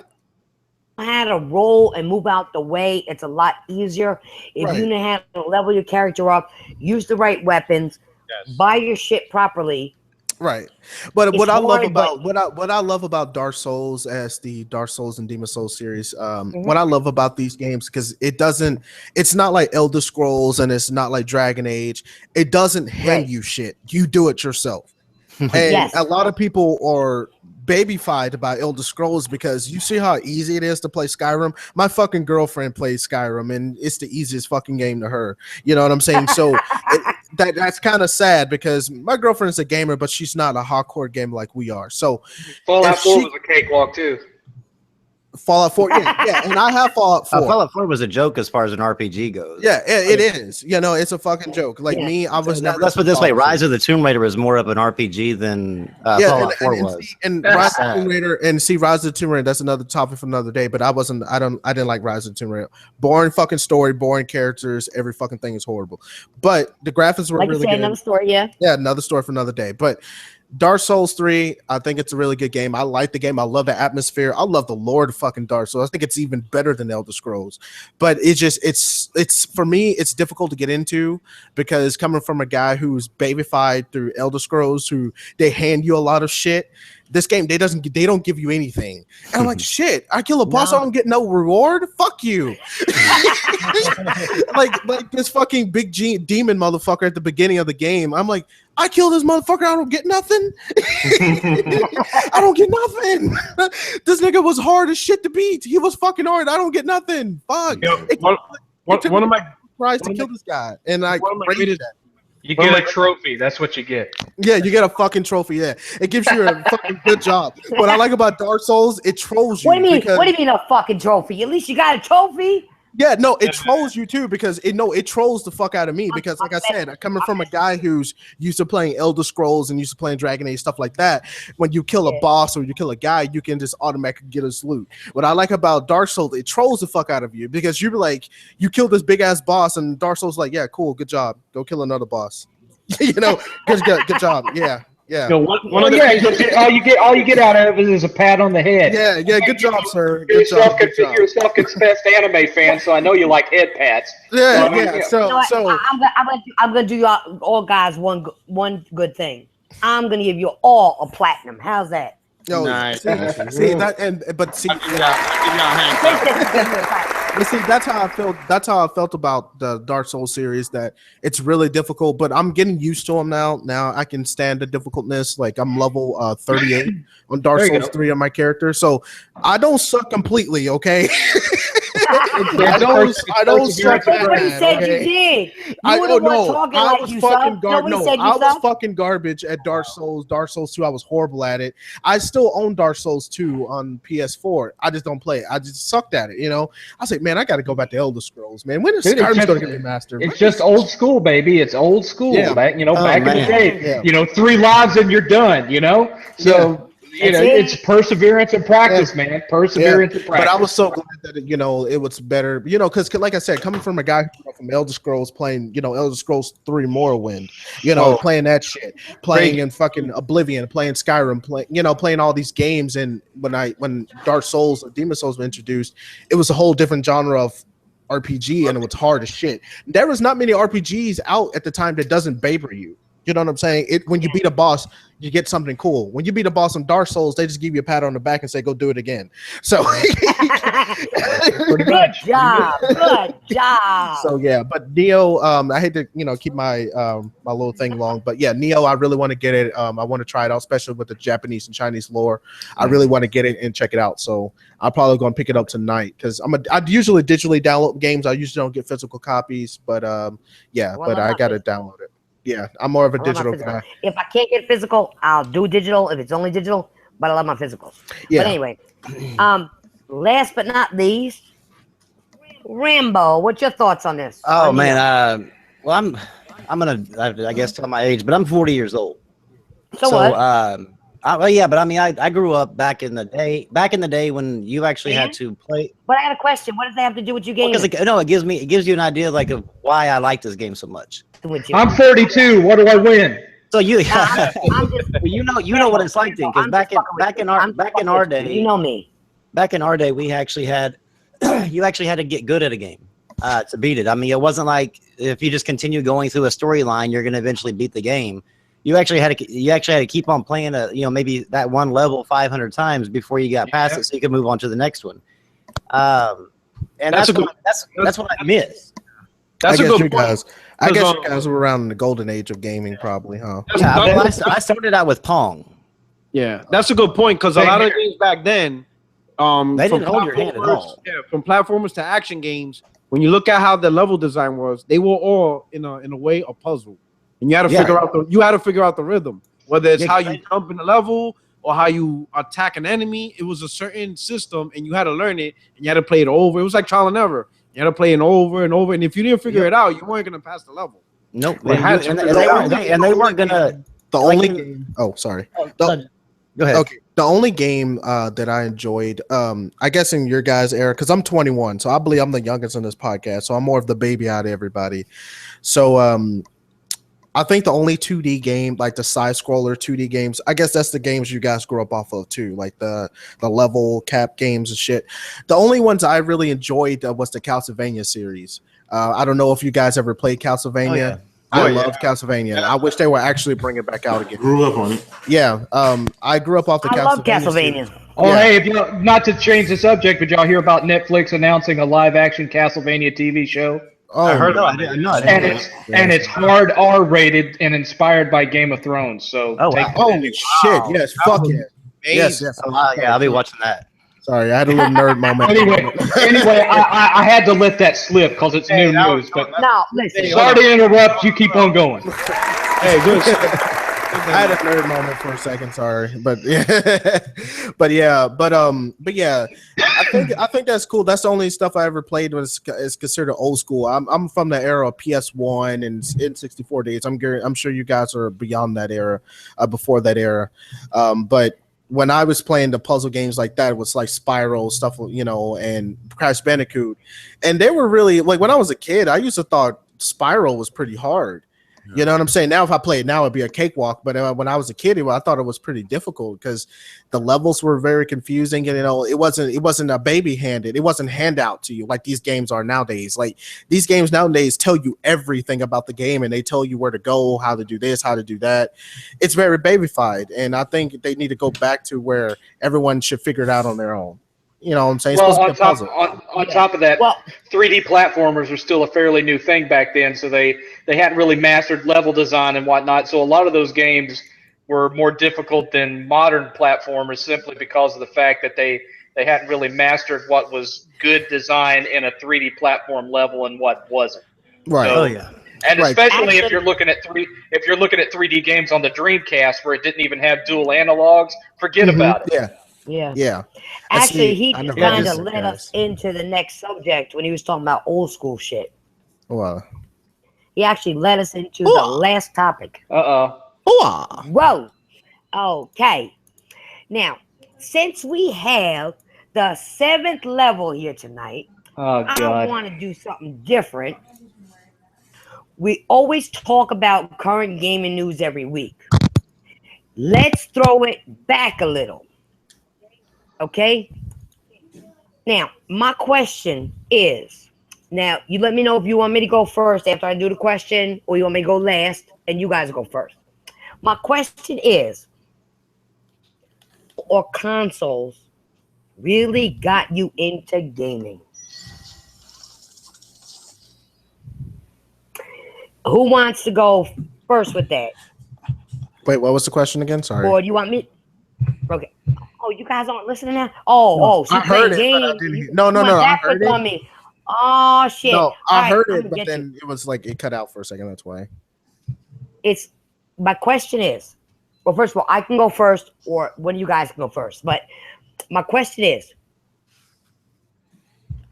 had to roll and move out the way. It's a lot easier if you know how to level your character up, use the right weapons, buy your shit properly. Right, but what I love about Dark Souls, as the Dark Souls and Demon Souls series, what I love about these games, because it's not like Elder Scrolls and it's not like Dragon Age. It doesn't hand you shit. You do it yourself. And a lot of people are babyfied about Elder Scrolls because you see how easy it is to play Skyrim. My fucking girlfriend plays Skyrim, and it's the easiest fucking game to her. You know what I'm saying? So that's kind of sad because my girlfriend's a gamer, but she's not a hardcore gamer like we are. So Fallout 4 was a cakewalk too. Fallout 4, yeah, and I have Fallout 4. Fallout 4 was a joke as far as an RPG goes. Yeah, it is. It's a fucking joke. Like me, I was never. Let's put it this way: Rise of the Tomb Raider was more of an RPG than Fallout 4 was. And Rise of the Tomb Raider, Rise of the Tomb Raider, that's another topic for another day. But I didn't like Rise of the Tomb Raider. Boring fucking story, boring characters. Every fucking thing is horrible. But the graphics were really good. Another story, yeah, another story for another day. But Dark Souls 3, I think it's a really good game. I like the game. I love the atmosphere. I love the lore of fucking Dark Souls. I think it's even better than Elder Scrolls. But it's for me, it's difficult to get into because coming from a guy who's babyfied through Elder Scrolls, who they hand you a lot of shit. This game, they don't give you anything. And I'm like, shit, I kill a boss, I don't get no reward? Fuck you. like this fucking big demon motherfucker at the beginning of the game. I'm like, I kill this motherfucker. I don't get nothing. I don't get nothing. This nigga was hard as shit to beat. He was fucking hard. I don't get nothing. Fuck. One of my tries to kill this guy, and I rated that. You get a trophy. That's what you get. Yeah, you get a fucking trophy. Yeah, it gives you a fucking good job. What I like about Dark Souls, it trolls you. What do you mean? What do you mean a fucking trophy? At least you got a trophy. Yeah, no, it trolls you too because it trolls the fuck out of me because, like I said, coming from a guy who's used to playing Elder Scrolls and used to playing Dragon Age stuff like that, when you kill a boss or you kill a guy, you can just automatically get his loot. What I like about Dark Souls, it trolls the fuck out of you because you're like, you kill this big ass boss and Dark Souls like, yeah, cool, good job, go kill another boss. Good job, yeah. Yeah. You know, all you get out of it is a pat on the head. Yeah. Good job, sir. You're a self-confessed anime fan, so I know you like head pats. Yeah. So I'm gonna do y'all all guys one good thing. I'm gonna give you all a platinum. How's that? Yo, nice. See that, but see, that's how I felt. That's how I felt about the Dark Souls series. That it's really difficult, but I'm getting used to them now. Now I can stand the difficultness. Like I'm level 38 on Dark Souls 3 on my character, so I don't suck completely. Okay. I don't suck. Nobody said you did. You were the one talking like you suck. Nobody said you suck. I was fucking garbage at Dark Souls. Dark Souls 2, I was horrible at it. I still own Dark Souls 2 on PS4. I just don't play it. I just sucked at it. I was like, man, I got to go back to Elder Scrolls, man. When is Skyrim going to get remastered? It's just old school, baby. It's old school. Yeah. Back in the day. Yeah. 3 lives and you're done. So. It's perseverance and practice, man. Perseverance and practice. But I was so glad that it was better, because like I said, coming from a guy from Elder Scrolls playing, Elder Scrolls 3 Morrowind, playing that shit, playing in fucking Oblivion, playing Skyrim, playing all these games, and when Dark Souls or Demon Souls were introduced, it was a whole different genre of RPG, and it was hard as shit. There was not many RPGs out at the time that doesn't baber you. You know what I'm saying? When you beat a boss, you get something cool. When you beat a boss on Dark Souls, they just give you a pat on the back and say, go do it again. So good job. So yeah, but Nioh, I hate to keep my my little thing long, but yeah, Nioh, I really want to get it. I want to try it out, especially with the Japanese and Chinese lore. I really want to get it and check it out. So I'm probably going to pick it up tonight because I usually digitally download games. I usually don't get physical copies, but but I got to download it. Yeah, I'm more of a digital guy. If I can't get physical, I'll do digital if it's only digital, but I love my physicals. Yeah. But anyway, last but not least, Rambo, what's your thoughts on this? Oh, man. Well, I'm going to, I guess, tell my age, but I'm 40 years old. So what? I grew up back in the day when you actually had to play. But I got a question. What does that have to do with you gaming? Well, it gives you an idea of why I like this game so much. I'm 42. What do I win? So you know what it's like then, because back in our day, you know me. Back in our day, we actually had you actually had to get good at a game to beat it. I mean, it wasn't like if you just continue going through a storyline, you're going to eventually beat the game. You actually had to keep on playing maybe that one level 500 times before you got past it, so you could move on to the next one. And that's what I miss. That's a good point. I guess you guys were around in the golden age of gaming, probably, huh? Yeah, I started out with Pong. Yeah, that's a good point because a lot of games back then, they didn't hold your hand at all. Yeah, from platformers to action games, when you look at how the level design was, they were all in a way a puzzle, and you had to figure out the rhythm, whether it's how you jump in the level or how you attack an enemy. It was a certain system, and you had to learn it, and you had to play it over. It was like trial and error. You had to play it over and over, and if you didn't figure it out, you weren't gonna pass the level. Nope. They weren't gonna. The only game. Oh, sorry. Go ahead. Okay. The only game that I enjoyed, I guess in your guys' era, because I'm 21, so I believe I'm the youngest in this podcast, so I'm more of the baby out of everybody. So I think the only 2D game, like the side scroller 2D games, I guess that's the games you guys grew up off of too, like the level cap games and shit. The only ones I really enjoyed was the Castlevania series. I don't know if you guys ever played Castlevania. I love Castlevania. Yeah. I wish they would actually bring it back out again. Grew up on it. Yeah. I grew up off the Castlevania. I love Castlevania. Series. Oh, hey, if not to change the subject, but y'all hear about Netflix announcing a live-action Castlevania TV show? Oh, I heard No, about I it. didn't. No, I And didn't. it's hard R rated and inspired by Game of Thrones. So Oh, take wow. holy shit! Yes, fuck it. Yes, yes. Oh, wow, yeah, I'll be watching that. Sorry, I had a little nerd moment. Anyway, I had to let that slip because it's new news. But No, listen. sorry to interrupt. You keep on going. Hey, good. I had a nerd moment for a second, sorry, but yeah, but yeah, I think that's cool. That's the only stuff I ever played was is considered old school. I'm from the era of PS1 and N64 days. I'm sure you guys are beyond that era, before that era, but when I was playing the puzzle games like that, it was like Spyro stuff, you know, and Crash Bandicoot, and they were really like when I was a kid, I used to thought Spyro was pretty hard. You know what I'm saying? Now, if I play it now, it'd be a cakewalk. But when I was a kid, I thought it was pretty difficult because the levels were very confusing, and you know, it wasn't a baby handed. It wasn't handout to you like these games are nowadays. Like these games nowadays tell you everything about the game, and they tell you where to go, how to do this, how to do that. It's very babyfied, and I think they need to go back to where everyone should figure it out on their own. You know what I'm saying? It's Well, supposed to be a puzzle. on top of that, Well, 3D platformers are still a fairly new thing back then, so they hadn't really mastered level design and whatnot. So a lot of those games were more difficult than modern platformers simply because of the fact that they hadn't really mastered what was good design in a 3D platform level and what wasn't. Right. So, Oh, yeah. and Right. especially if you're looking at 3D games on the Dreamcast where it didn't even have dual analogs, forget about it. Yeah. yeah. Yeah. Actually, he I never kind did of that, led us into the next subject when he was talking about old school shit. Well. He actually led us into the last topic. Whoa. Okay. Now, since we have the 7th level here tonight, Oh, I God. want to do something different. We always talk about current gaming news every week. Let's throw it back a little. Okay? Now, my question is, now you let me know if you want me to go first after I do the question, or you want me to go last, and you guys go first. My question is, or consoles really got you into gaming? Who wants to go first with that? Wait, what was the question again? Sorry. Or do you want me? Okay. Oh, you guys aren't listening now? Oh, I heard it, but I didn't. No, I heard it. On me. Oh, shit. No, I All heard right, it, but then it was like it cut out for a second. That's why. It's my question is, well, first of all, I can go first, or one of you guys can go first. But my question is,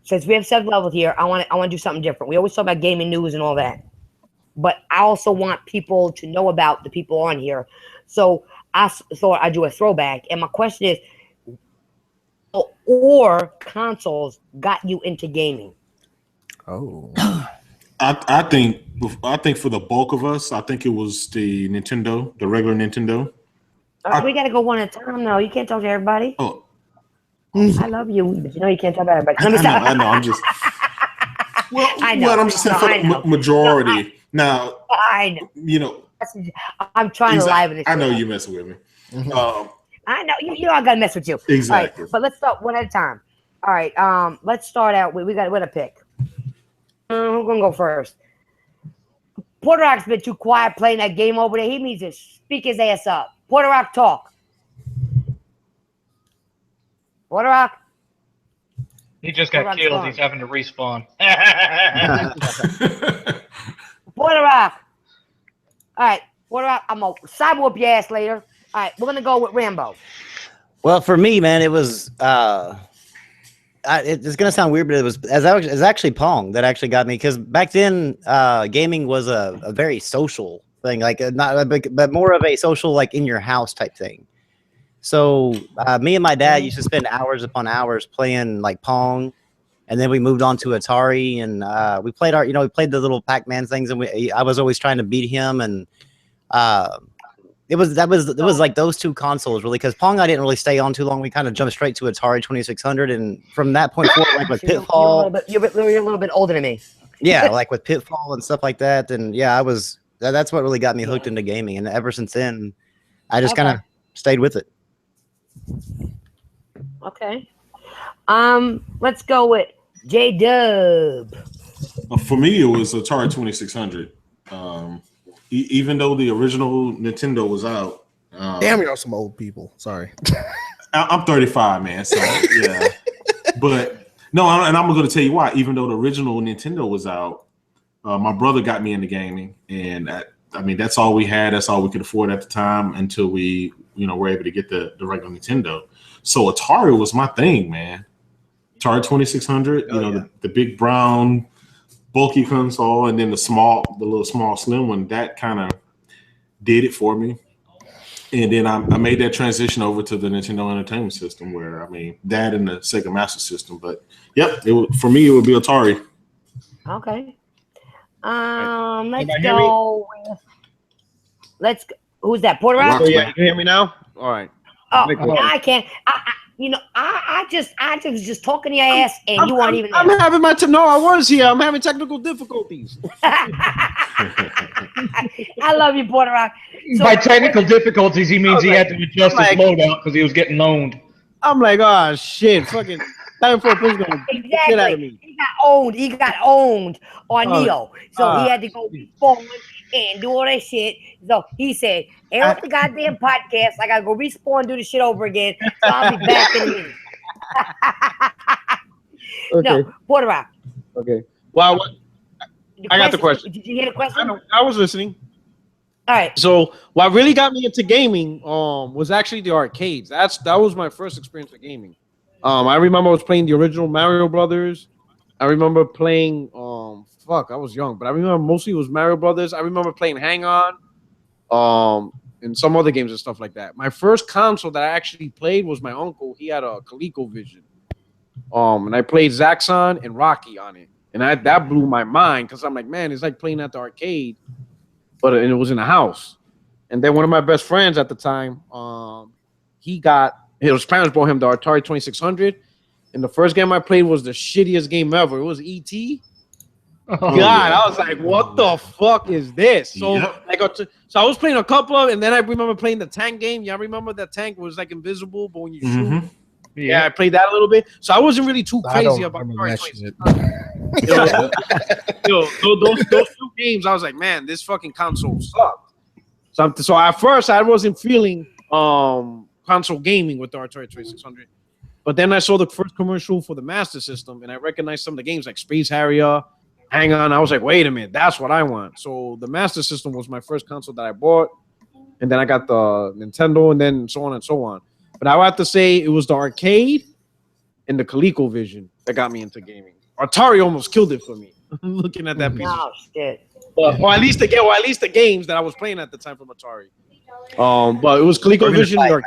since we have 7 levels here, I want to do something different. We always talk about gaming news and all that, but I also want people to know about the people on here. So I thought I'd do a throwback, and my question is, or consoles got you into gaming? Oh, I think for the bulk of us, I think it was the Nintendo, the regular Nintendo. We got to go one at a time, though. You can't talk to everybody. Oh, I love you, but you know you can't talk to everybody. I know. I'm just. Well, I know. I'm just saying for the majority. Now, I know. You know, I'm trying to liven this. I know you messing with me. I know you know I gotta mess with you. Exactly. All right, but let's start one at a time. All right. Let's start out with we got a pick. Who's gonna go first? Puerto Rock's been too quiet playing that game over there. He needs to speak his ass up. Puerto Rock, talk. Puerto Rock. He just got killed. He's having to respawn. Puerto Rock. All right, Puerto Rock. I'm gonna side whoop your ass later. All right, we're gonna go with Rambo. Well, for me, man, it was. It's gonna sound weird, but it was actually Pong that actually got me, because back then, gaming was a very social thing, like but more of a social, like in your house type thing. So me and my dad used to spend hours upon hours playing like Pong, and then we moved on to Atari, and we played we played the little Pac-Man things, and I was always trying to beat him, and it was like those two consoles really, because Pong I didn't really stay on too long. We kind of jumped straight to Atari 2600, and from that point forward, like with Pitfall, you're a little bit older than me. Yeah, like with Pitfall and stuff like that, and yeah, that's what really got me hooked into gaming, and ever since then, I just kind of stayed with it. Okay. Let's go with J-Dub. For me, it was Atari 2600. Even though the original Nintendo was out. Damn, y'all some old people. Sorry. I'm 35, man. So yeah, but no, and I'm going to tell you why. Even though the original Nintendo was out, my brother got me into gaming, and I mean that's all we had. That's all we could afford at the time until we, were able to get the regular Nintendo. So Atari was my thing, man. Atari 2600. The big brown, bulky console, and then the little small slim one. That kind of did it for me. And then I made that transition over to the Nintendo Entertainment System, where that and the Sega Master System. But yep, for me it would be Atari. Okay. Let's go. Who's that? Porter Rock? Yeah, you can hear me now? All right. Oh, I can't. I was just talking to your ass, and you weren't even there. I'm having no, I was here. I'm having technical difficulties. I love you, Porter Rock. So, by technical difficulties, he means he had to adjust his loadout because he was getting owned. I'm like, oh shit, fucking TitanFallPrincess gonna beat the shit out of me. He got owned on Nioh, so he had to go respawn and do all that shit. So he said, "Hey, off the goddamn podcast, I gotta go respawn and do the shit over again. So I'll be back in a minute." Okay. No, Porter Rock. Okay. Well, I got the question. Did you hear the question? I was listening. All right. So what really got me into gaming was actually the arcades. That was my first experience with gaming. I remember I was playing the original Mario Brothers. I remember playing I was young, but I remember mostly it was Mario Brothers. I remember playing Hang On, and some other games and stuff like that. My first console that I actually played was my uncle. He had a ColecoVision. And I played Zaxxon and Rocky on it. And that blew my mind because I'm like, man, it's like playing at the arcade. And it was in a house. And then one of my best friends at the time, his parents bought him the Atari 2600. And the first game I played was the shittiest game ever. It was E.T. I was like, what the fuck is this? So so I was playing a couple of, and then I remember playing the tank game. Yeah, I remember that tank was like invisible, but when you shoot, yeah, I played that a little bit. So I wasn't really too crazy about Atari 2600. Those two games, I was like, man, this fucking console sucked. So at first, I wasn't feeling console gaming with the Atari 2600. But then I saw the first commercial for the Master System, and I recognized some of the games like Space Harrier, Hang On. I was like, wait a minute, that's what I want. So the Master System was my first console that I bought, and then I got the Nintendo, and then so on and so on. But I would have to say it was the arcade and the ColecoVision that got me into gaming. Atari almost killed it for me. Looking at that piece. Oh shit. Or at least the games that I was playing at the time from Atari. But it was ColecoVision.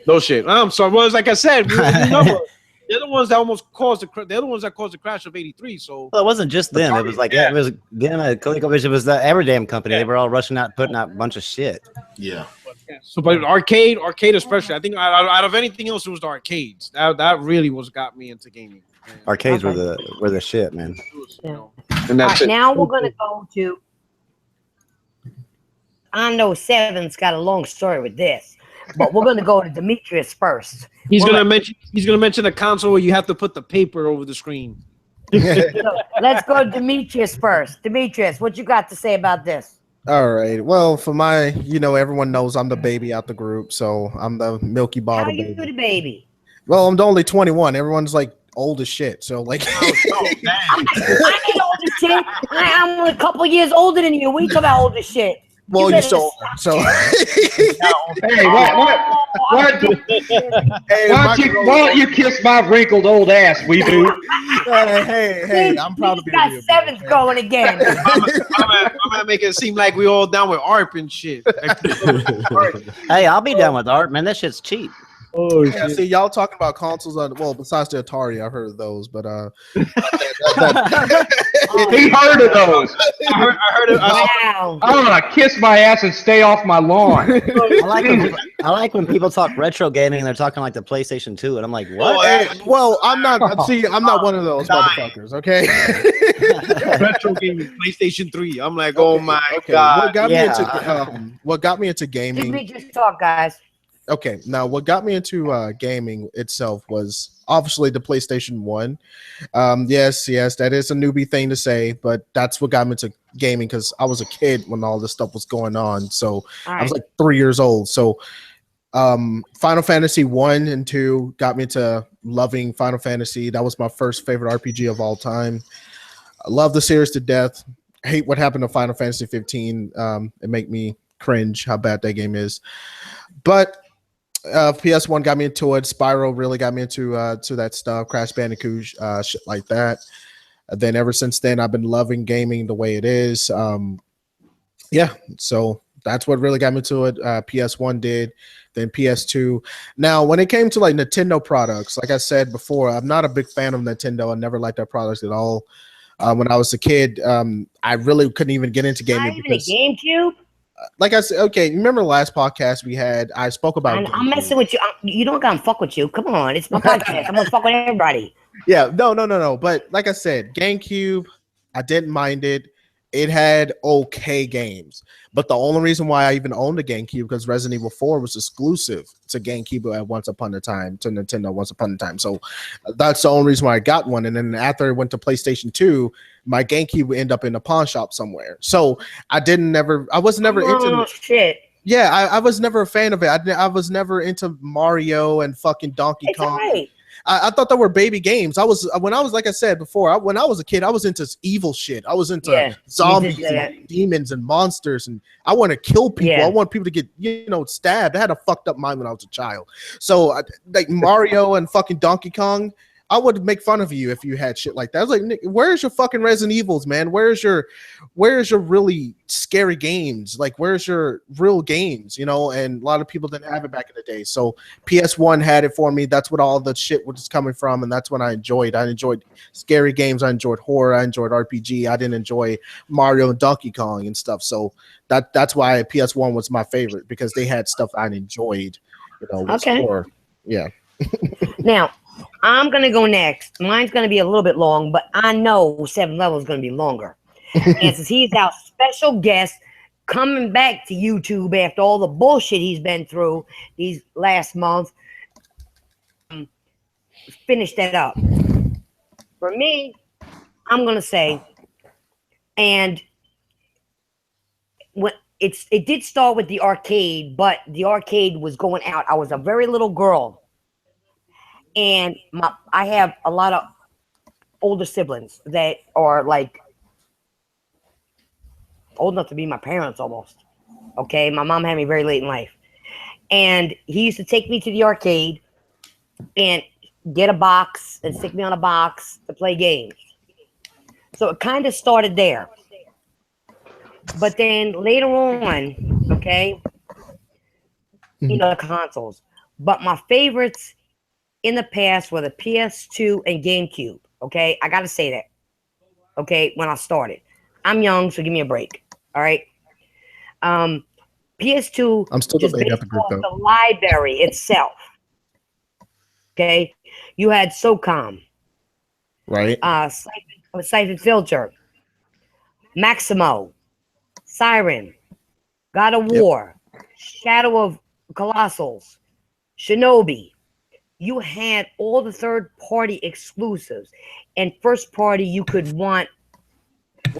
No shit. I'm sorry. Well, like I said, they're the ones that almost caused the crash of '83. So it wasn't just them. It was like it was ColecoVision. It was the Everdam company. They were all rushing out, putting out a bunch of shit. Yeah. So, but arcade especially. I think out of anything else, it was the arcades. That really got me into gaming. Arcades were the shit, man. And that's it. Now we're gonna go to. I know Seven's got a long story with this, but we're gonna go to Demetrius first. He's gonna mention a console where you have to put the paper over the screen. So let's go to Demetrius first. Demetrius, what you got to say about this? All right. Well, for my, everyone knows I'm the baby out the group, so I'm the milky bottle baby. How you the baby? Well, I'm only 21. Everyone's like old as shit. So like, I ain't old as shit. I'm a couple years older than you. We talk about old as shit. Well, you're so. Hey, what? Hey, why don't you kiss my wrinkled old ass, weeboo? Hey, I'm proud to be got Seven's going again. I'm gonna make it seem like we all down with ARP and shit. Hey, I'll be down with ARP, man. That shit's cheap. Oh, yeah, see, y'all talking about consoles besides the Atari, I've heard of those, but he heard of those. I heard of Wow. I want to kiss my ass and stay off my lawn. I like when people talk retro gaming and they're talking like the PlayStation 2, and I'm like, what? I'm not. See, I'm not one of those motherfuckers. Okay. retro gaming, PlayStation 3. I'm like, oh my god. What got me into gaming? We just talk, guys. Okay, now what got me into gaming itself was obviously the PlayStation 1. Yes, that is a newbie thing to say, but that's what got me into gaming because I was a kid when all this stuff was going on. So I was like 3 years old. So Final Fantasy 1 and 2 got me to loving Final Fantasy. That was my first favorite RPG of all time. I love the series to death. Hate what happened to Final Fantasy 15. It make me cringe how bad that game is. But PS1 got me into it. Spyro really got me into to that stuff. Crash Bandicoot, shit like that. Then ever since then, I've been loving gaming the way it is. Yeah, so that's what really got me to it. PS1 did, then PS2. Now, when it came to like Nintendo products, like I said before, I'm not a big fan of Nintendo. I never liked their products at all. When I was a kid, I really couldn't even get into gaming. Not even because, a GameCube? Like I said, okay, remember the last podcast we had? I spoke about. I'm messing with you. You don't gotta fuck with you. Come on, it's my podcast. I'm gonna fuck with everybody. Yeah, no. But like I said, GameCube, I didn't mind it. It had okay games, but the only reason why I even owned a GameCube because Resident Evil 4 was exclusive to GameCube at once upon a time, to Nintendo once upon a time. So that's the only reason why I got one. And then after I went to PlayStation 2, my GameCube would end up in a pawn shop somewhere. So I was never into shit. Yeah, I was never a fan of it. I was never into Mario and fucking Donkey Kong. Right. I thought they were baby games. When I was like I said before, when I was a kid, I was into evil shit. I was into zombies and demons and monsters, and I want to kill people. I want people to get stabbed. I had a fucked up mind when I was a child. So like Mario and fucking Donkey Kong, I would make fun of you if you had shit like that. I was like, Nick, where's your fucking Resident Evils, man? Where's your really scary games? Like, where's your real games? And a lot of people didn't have it back in the day. So PS1 had it for me. That's what all the shit was coming from, and that's what I enjoyed. I enjoyed scary games. I enjoyed horror. I enjoyed RPG. I didn't enjoy Mario and Donkey Kong and stuff. So that's why PS1 was my favorite, because they had stuff I enjoyed. Horror. Yeah. Now, I'm going to go next. Mine's going to be a little bit long, but I know 7thLevel is going to be longer. And since he's our special guest coming back to YouTube after all the bullshit he's been through these last months, finish that up. For me, I'm going to say, and it did start with the arcade, but the arcade was going out. I was a very little girl. And I have a lot of older siblings that are like old enough to be my parents almost. Okay, my mom had me very late in life. And he used to take me to the arcade and get a box and stick me on a box to play games. So it kind of started there. But then later on, okay, consoles. But my favorites in the past were the PS2 and GameCube. Okay, I gotta say that. Okay, when I started, I'm young, so give me a break. All right. PS2. I'm still just based off the library itself. Okay, you had SOCOM, right? Siphon Filter, Maximo, Siren, God of War, Shadow of Colossals, Shinobi. You had all the third-party exclusives, and first-party you could want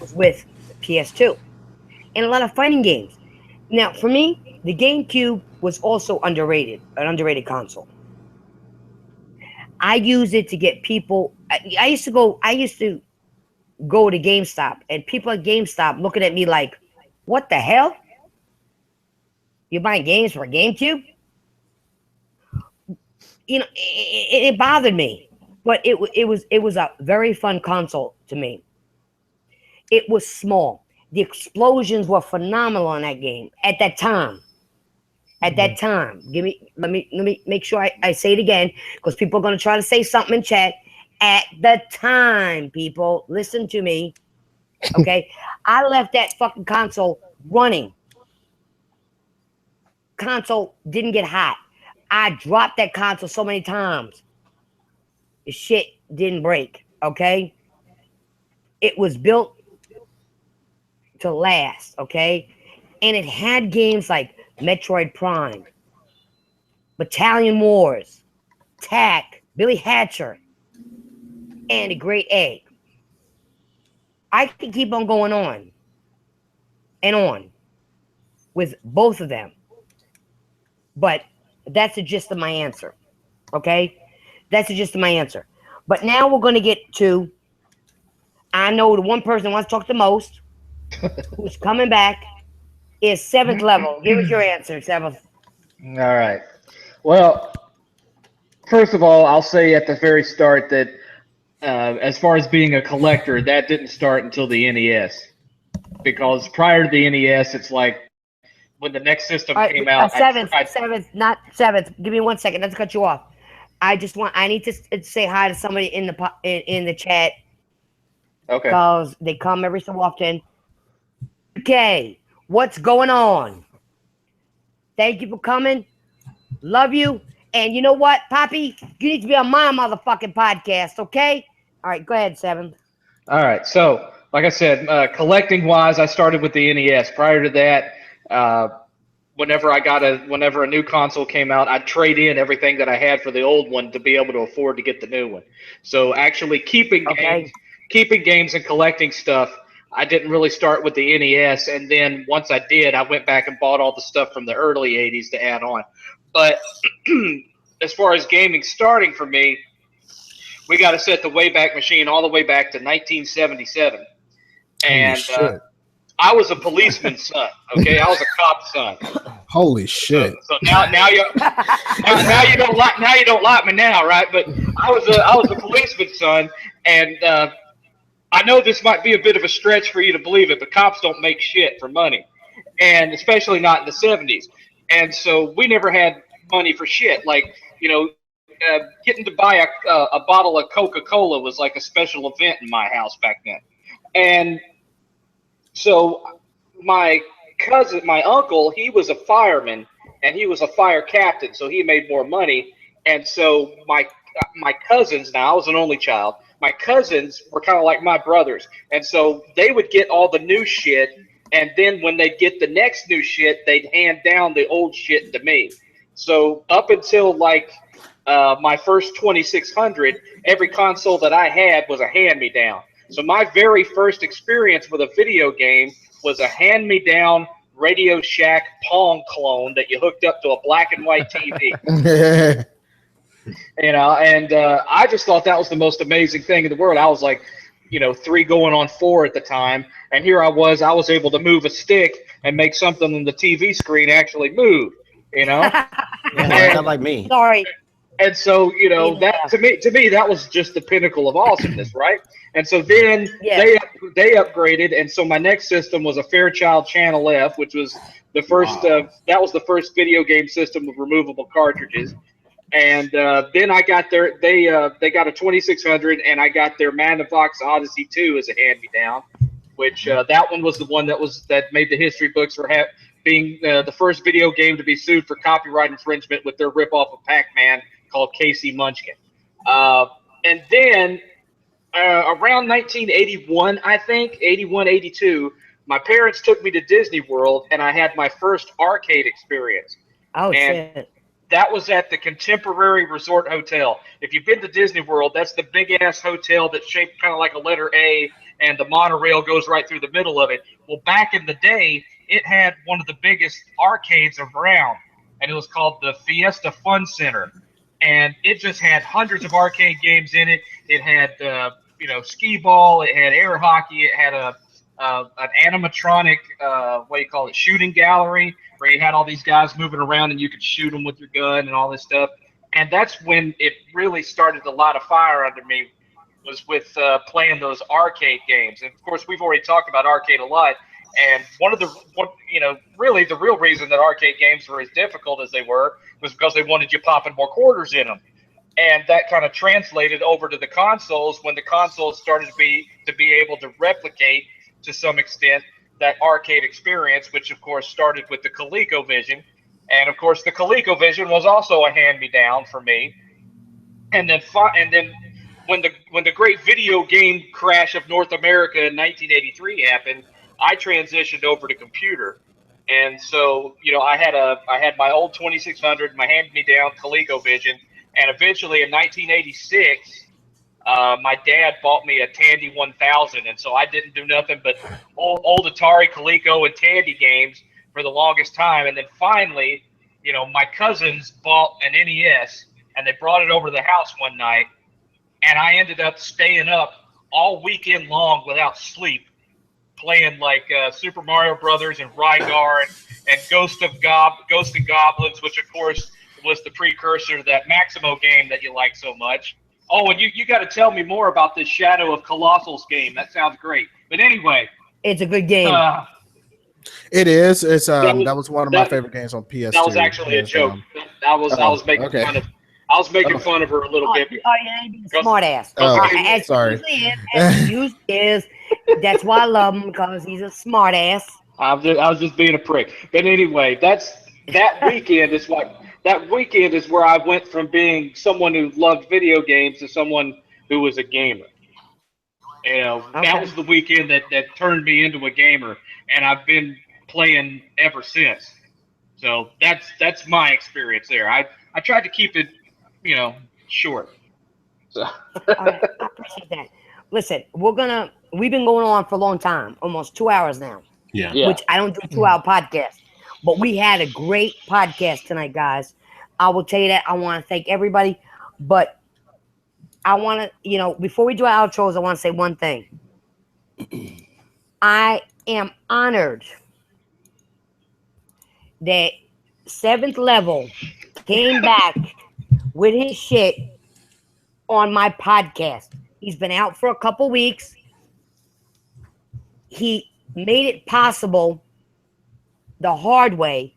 was with the PS2, and a lot of fighting games. Now, for me, the GameCube was also an underrated console. I used it to get people. I used to go to GameStop, and people at GameStop looking at me like, "What the hell? You're buying games for a GameCube?" It bothered me, but it was a very fun console to me. It was small. The explosions were phenomenal in that game at that time. At that time, let me make sure I say it again, because people are going to try to say something in chat. At the time, people, listen to me. Okay, I left that fucking console running. Console didn't get hot. I dropped that console so many times. The shit didn't break, okay? It was built to last, okay? And it had games like Metroid Prime, Battalion Wars, TAC, Billy Hatcher, and The Great Egg. I can keep on going on and on with both of them. But that's the gist of my answer. Okay? That's the gist of my answer. But now we're going to get to, I know the one person who wants to talk the most, who's coming back, is 7th Level. Give us your answer, 7th. All right. Well, first of all, I'll say at the very start that as far as being a collector, that didn't start until the NES. Because prior to the NES, it's like when the next system came out. 7th, not 7th. Give me 1 second. Not to cut you off. I need to say hi to somebody in the chat. Okay. Because they come every so often. Okay, what's going on? Thank you for coming. Love you. And you know what, Poppy? You need to be on my motherfucking podcast, okay? All right, go ahead, 7th. All right. So, like I said, collecting wise, I started with the NES. Prior to that, whenever a new console came out, I'd trade in everything that I had for the old one to be able to afford to get the new one. So actually keeping games and collecting stuff, I didn't really start with the NES, and then once I did, I went back and bought all the stuff from the early 80s to add on. But as far as gaming starting for me, we got to set the Wayback Machine all the way back to 1977. And I was a policeman's son, okay? I was a cop's son. Holy shit! So now you don't like me now, right? But I was a policeman's son, and I know this might be a bit of a stretch for you to believe it, but cops don't make shit for money, and especially not in the 70s. And so we never had money for shit. Like, you know, getting to buy a bottle of Coca-Cola was like a special event in my house back then. And so my uncle, he was a fireman, and he was a fire captain, so he made more money. And so my cousins, now I was an only child, my cousins were kind of like my brothers. And so they would get all the new shit, and then when they'd get the next new shit, they'd hand down the old shit to me. So up until like my first 2600, every console that I had was a hand-me-down. So my very first experience with a video game was a hand-me-down Radio Shack Pong clone that you hooked up to a black and white TV. You know, and I just thought that was the most amazing thing in the world. I was like, you know, 3 going on 4 at the time, and here I was able to move a stick and make something on the TV screen actually move, you know? Not like me. Sorry. And so, you know, that to me that was just the pinnacle of awesomeness, right? And so then they upgraded, and so my next system was a Fairchild Channel F, which was the first that was the first video game system with removable cartridges. And then I got they got a 2600, and I got their Magnavox Odyssey 2 as a hand-me-down, which that one was the one that made the history books for being the first video game to be sued for copyright infringement with their ripoff of Pac-Man called Casey Munchkin. And then around 1981, I think, 81, 82, my parents took me to Disney World, and I had my first arcade experience. Oh, shit. That was at the Contemporary Resort Hotel. If you've been to Disney World, that's the big-ass hotel that's shaped kind of like a letter A, and the monorail goes right through the middle of it. Well, back in the day, it had one of the biggest arcades around, and it was called the Fiesta Fun Center. And it just had hundreds of arcade games in it. It had, you know, skee ball. It had air hockey. It had an animatronic, shooting gallery, where you had all these guys moving around and you could shoot them with your gun and all this stuff. And that's when it really started to light a fire under me, was with playing those arcade games. And of course, we've already talked about arcade a lot. And really the real reason that arcade games were as difficult as they were was because they wanted you popping more quarters in them. And that kind of translated over to the consoles when the consoles started to be able to replicate to some extent that arcade experience, which of course started with the ColecoVision. And of course the ColecoVision was also a hand-me-down for me. And then when the great video game crash of North America in 1983 happened, I transitioned over to computer. And so, I had my old 2600, my hand-me-down ColecoVision, and eventually in 1986, my dad bought me a Tandy 1000, and so I didn't do nothing but old Atari, Coleco, and Tandy games for the longest time. And then finally, my cousins bought an NES, and they brought it over to the house one night, and I ended up staying up all weekend long without sleep, playing like Super Mario Brothers and Rygar and Ghost and Goblins, which of course was the precursor to that Maximo game that you like so much. Oh, and you got to tell me more about this Shadow of Colossus game. That sounds great. But anyway, it's a good game. It is. It's that was one of my favorite games on PS2. That was actually a joke. I was making fun of. I was making fun of her a little bit. Oh, yeah, being smart ass. Sorry. As he is. That's why I love him, because he's a smart ass. I was just being a prick. But anyway, that weekend is where I went from being someone who loved video games to someone who was a gamer. That was the weekend that turned me into a gamer, and I've been playing ever since. So that's my experience there. I tried to keep it, short. So. I appreciate that. Listen, we've been going on for a long time, almost 2 hours now. Yeah. Which I don't do 2-hour podcasts. But we had a great podcast tonight, guys. I will tell you that. I want to thank everybody. But I want to, before we do our outros, I want to say one thing. I am honored that 7th Level came back with his shit on my podcast. He's been out for a couple weeks. He made it possible the hard way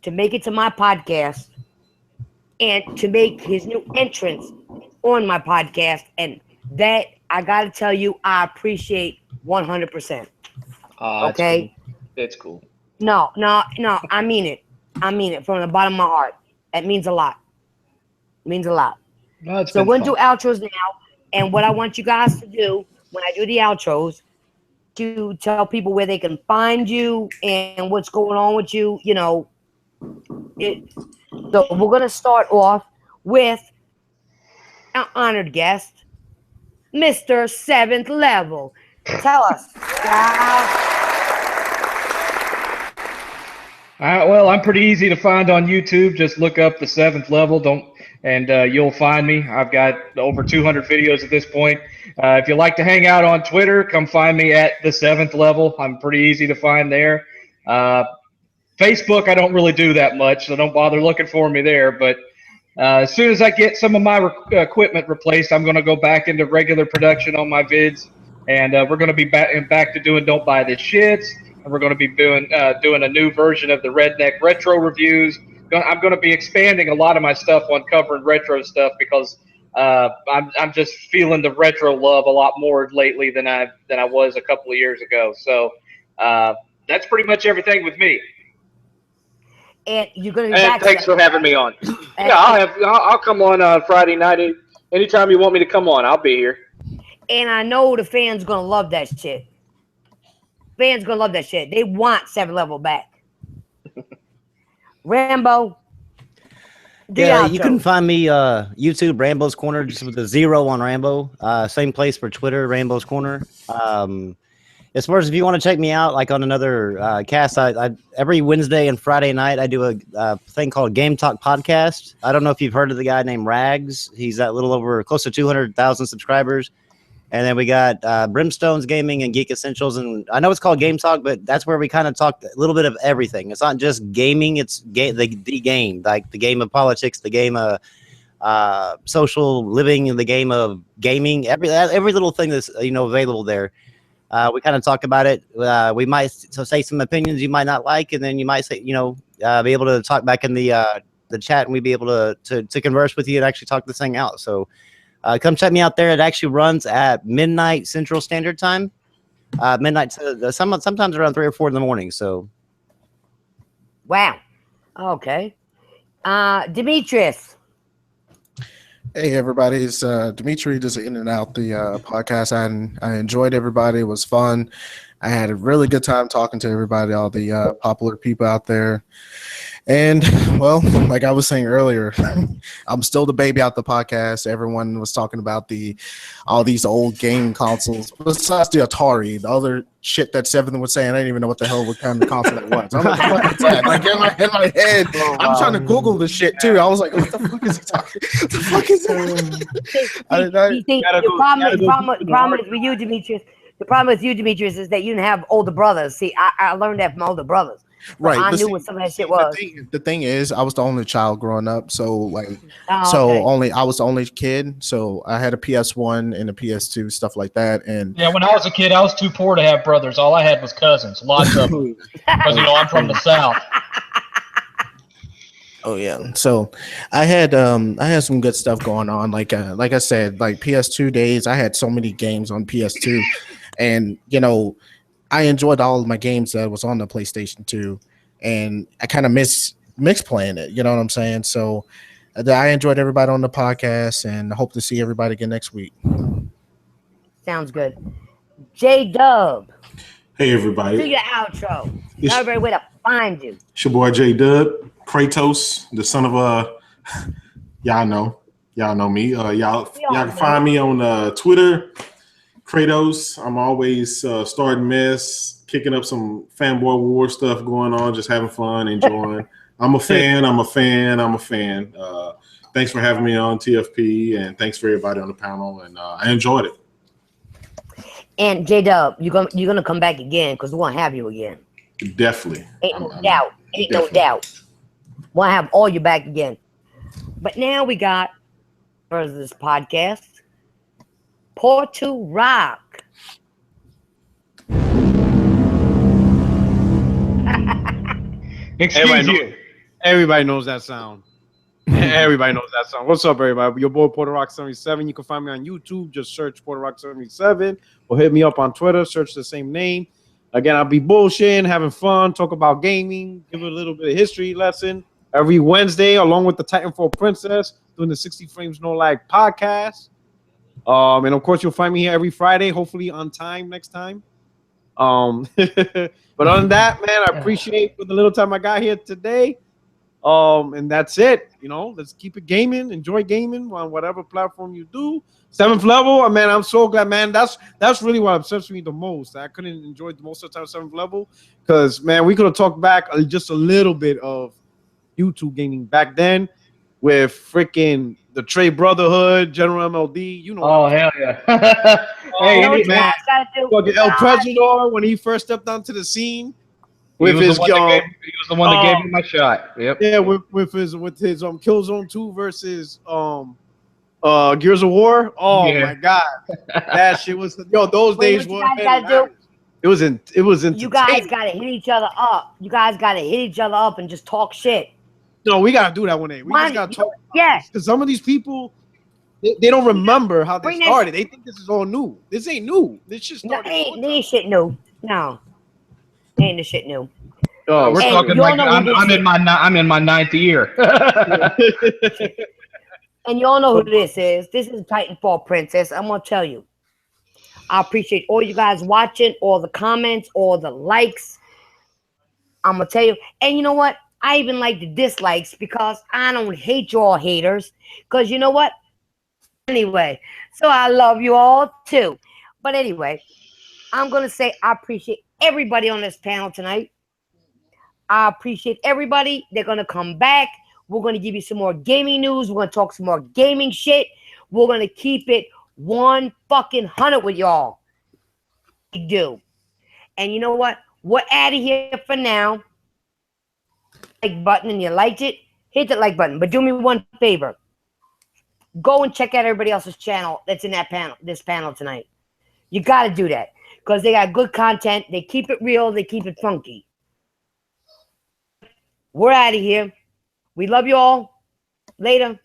to make it to my podcast and to make his new entrance on my podcast. And that, I got to tell you, I appreciate 100%. Okay? Cool. That's cool. No, I mean it. I mean it from the bottom of my heart. That means a lot. It means a lot. No, so we're going to do outros now. And what I want you guys to do when I do the outros, to tell people where they can find you and what's going on with you, So we're going to start off with our honored guest, Mr. 7th Level. Tell us. Well, I'm pretty easy to find on YouTube. Just look up The 7th Level. You'll find me. I've got over 200 videos at this point. If you like to hang out on Twitter, come find me at The 7th Level. I'm pretty easy to find there. Facebook, I don't really do that much, so don't bother looking for me there. But as soon as I get some of my equipment replaced, I'm going to go back into regular production on my vids. And we're going to be back to doing Don't Buy This Shits. And we're going to be doing a new version of the Redneck Retro reviews. I'm going to be expanding a lot of my stuff on covering retro stuff because I'm just feeling the retro love a lot more lately than I was a couple of years ago. So that's pretty much everything with me. And you're going to be back. Thanks for having me on. Yeah, I'll come on Friday night. Anytime you want me to come on, I'll be here. And I know the fans going to love that shit. Fans going to love that shit. They want 7th Level back. Rambo. You can find me YouTube Rambo's Corner, just with a 0 on Rambo. Same place for Twitter, Rambo's Corner. As far as if you want to check me out, like on another cast, I every Wednesday and Friday night I do a thing called Game Talk Podcast. I don't know if you've heard of the guy named Rags. He's at a little over close to 200,000 subscribers. And then we got Brimstone's Gaming and Geek Essentials. And I know it's called Game Talk, but that's where we kind of talk a little bit of everything. It's not just gaming. It's the game, like the game of politics, the game of social living, and the game of gaming. Every little thing that's available there. We kind of talk about it. We might say some opinions you might not like, and then you might say, be able to talk back in the chat, and we'd be able to converse with you and actually talk this thing out. So come check me out there. It actually runs at midnight Central Standard Time. Midnight, sometimes around 3 or 4 in the morning. So, wow. Okay. Demetrius. Hey everybody, it's Dimitri, just in and out the podcast. I enjoyed everybody. It was fun. I had a really good time talking to everybody, all the popular people out there. And well, like I was saying earlier, I'm still the baby out the podcast. Everyone was talking about all these old game consoles, besides the Atari, the other shit that Seven was saying. I didn't even know what the hell what kind of console that was. I'm like, what the fuck is that? Like in my head, I'm trying to Google this shit too. I was like, what the fuck is he talking? What the fuck is that? The problem is with you, Demetrius. The problem with you, Demetrius, is that you didn't have older brothers. See, I learned that from older brothers. Right, I knew what some of that shit was. The thing is, I was the only child growing up, so like, I was the only kid, so I had a PS1 and a PS2, stuff like that. And yeah, when I was a kid, I was too poor to have brothers. All I had was cousins, lots of them, because I'm from the South. Oh yeah, so I had some good stuff going on. Like I said, like PS2 days, I had so many games on PS2, and I enjoyed all of my games that was on the PlayStation 2, and I kind of miss playing it. You know what I'm saying? So I enjoyed everybody on the podcast, and hope to see everybody again next week. Sounds good. J-Dub. Hey, everybody. Do your outro. Tell everybody where to find you. It's your boy J-Dub, Kratos, the son of y'all know me. Y'all can find me on Twitter. Kratos, I'm always starting mess, kicking up some fanboy war stuff going on, just having fun, enjoying. I'm a fan. Thanks for having me on TFP, and thanks for everybody on the panel, and I enjoyed it. And J-Dub, you're gonna come back again, because we want to have you again. Definitely. Ain't no doubt. We'll have all you back again. But now we got, for this podcast, Porto Rock. Everybody knows that sound. Everybody knows that sound. What's up, everybody? Your boy Porto Rock 77. You can find me on YouTube. Just search Porto Rock 77, or hit me up on Twitter. Search the same name. Again, I'll be bullshitting, having fun, talk about gaming, give a little bit of history lesson every Wednesday, along with the TitanFallPrincess, doing the 60 Frames No Lag podcast. And of course, you'll find me here every Friday, hopefully on time next time. But other than that, man, I appreciate the little time I got here today. And that's it. Let's keep it gaming, enjoy gaming on whatever platform you do. 7th level, man, I'm so glad, man. That's really what obsessed me the most. I couldn't enjoy the most of the time 7th level because, man, we could have talked back just a little bit of YouTube gaming back then with freaking the Trey Brotherhood, General MLD. Oh, hell yeah. Hey, man, El Presidor, when he first stepped onto the scene. He was the one that gave me my shot. Yep. Yeah, with his Killzone 2 versus Gears of War. Oh my God, that shit was those days were. It was in. You guys gotta hit each other up. You guys gotta hit each other up and just talk shit. No, we gotta do that one day. We just gotta talk. Yeah, because some of these people. They don't remember how they started. They think this is all new. This ain't new. This just started. They ain't shit new. No. Ain't the shit new. Oh, we're talking like I'm in my 9th year. And y'all know who this is. This is TitanFallPrincess. I'm gonna tell you. I appreciate all you guys watching, all the comments, all the likes. I'm gonna tell you. And you know what? I even like the dislikes because I don't hate y'all haters. Because you know what? Anyway, so I love you all too. But anyway, I'm gonna say I appreciate everybody on this panel tonight. I appreciate everybody. They're going to come back. We're going to give you some more gaming news. We're going to talk some more gaming shit. We're going to keep it 100 with y'all. We do. And you know what? We're out of here for now. Like button, and you liked it, hit that like button. But do me one favor. Go and check out everybody else's channel that's in this panel tonight. You got to do that. Because they got good content. They keep it real. They keep it funky. We're out of here. We love you all. Later.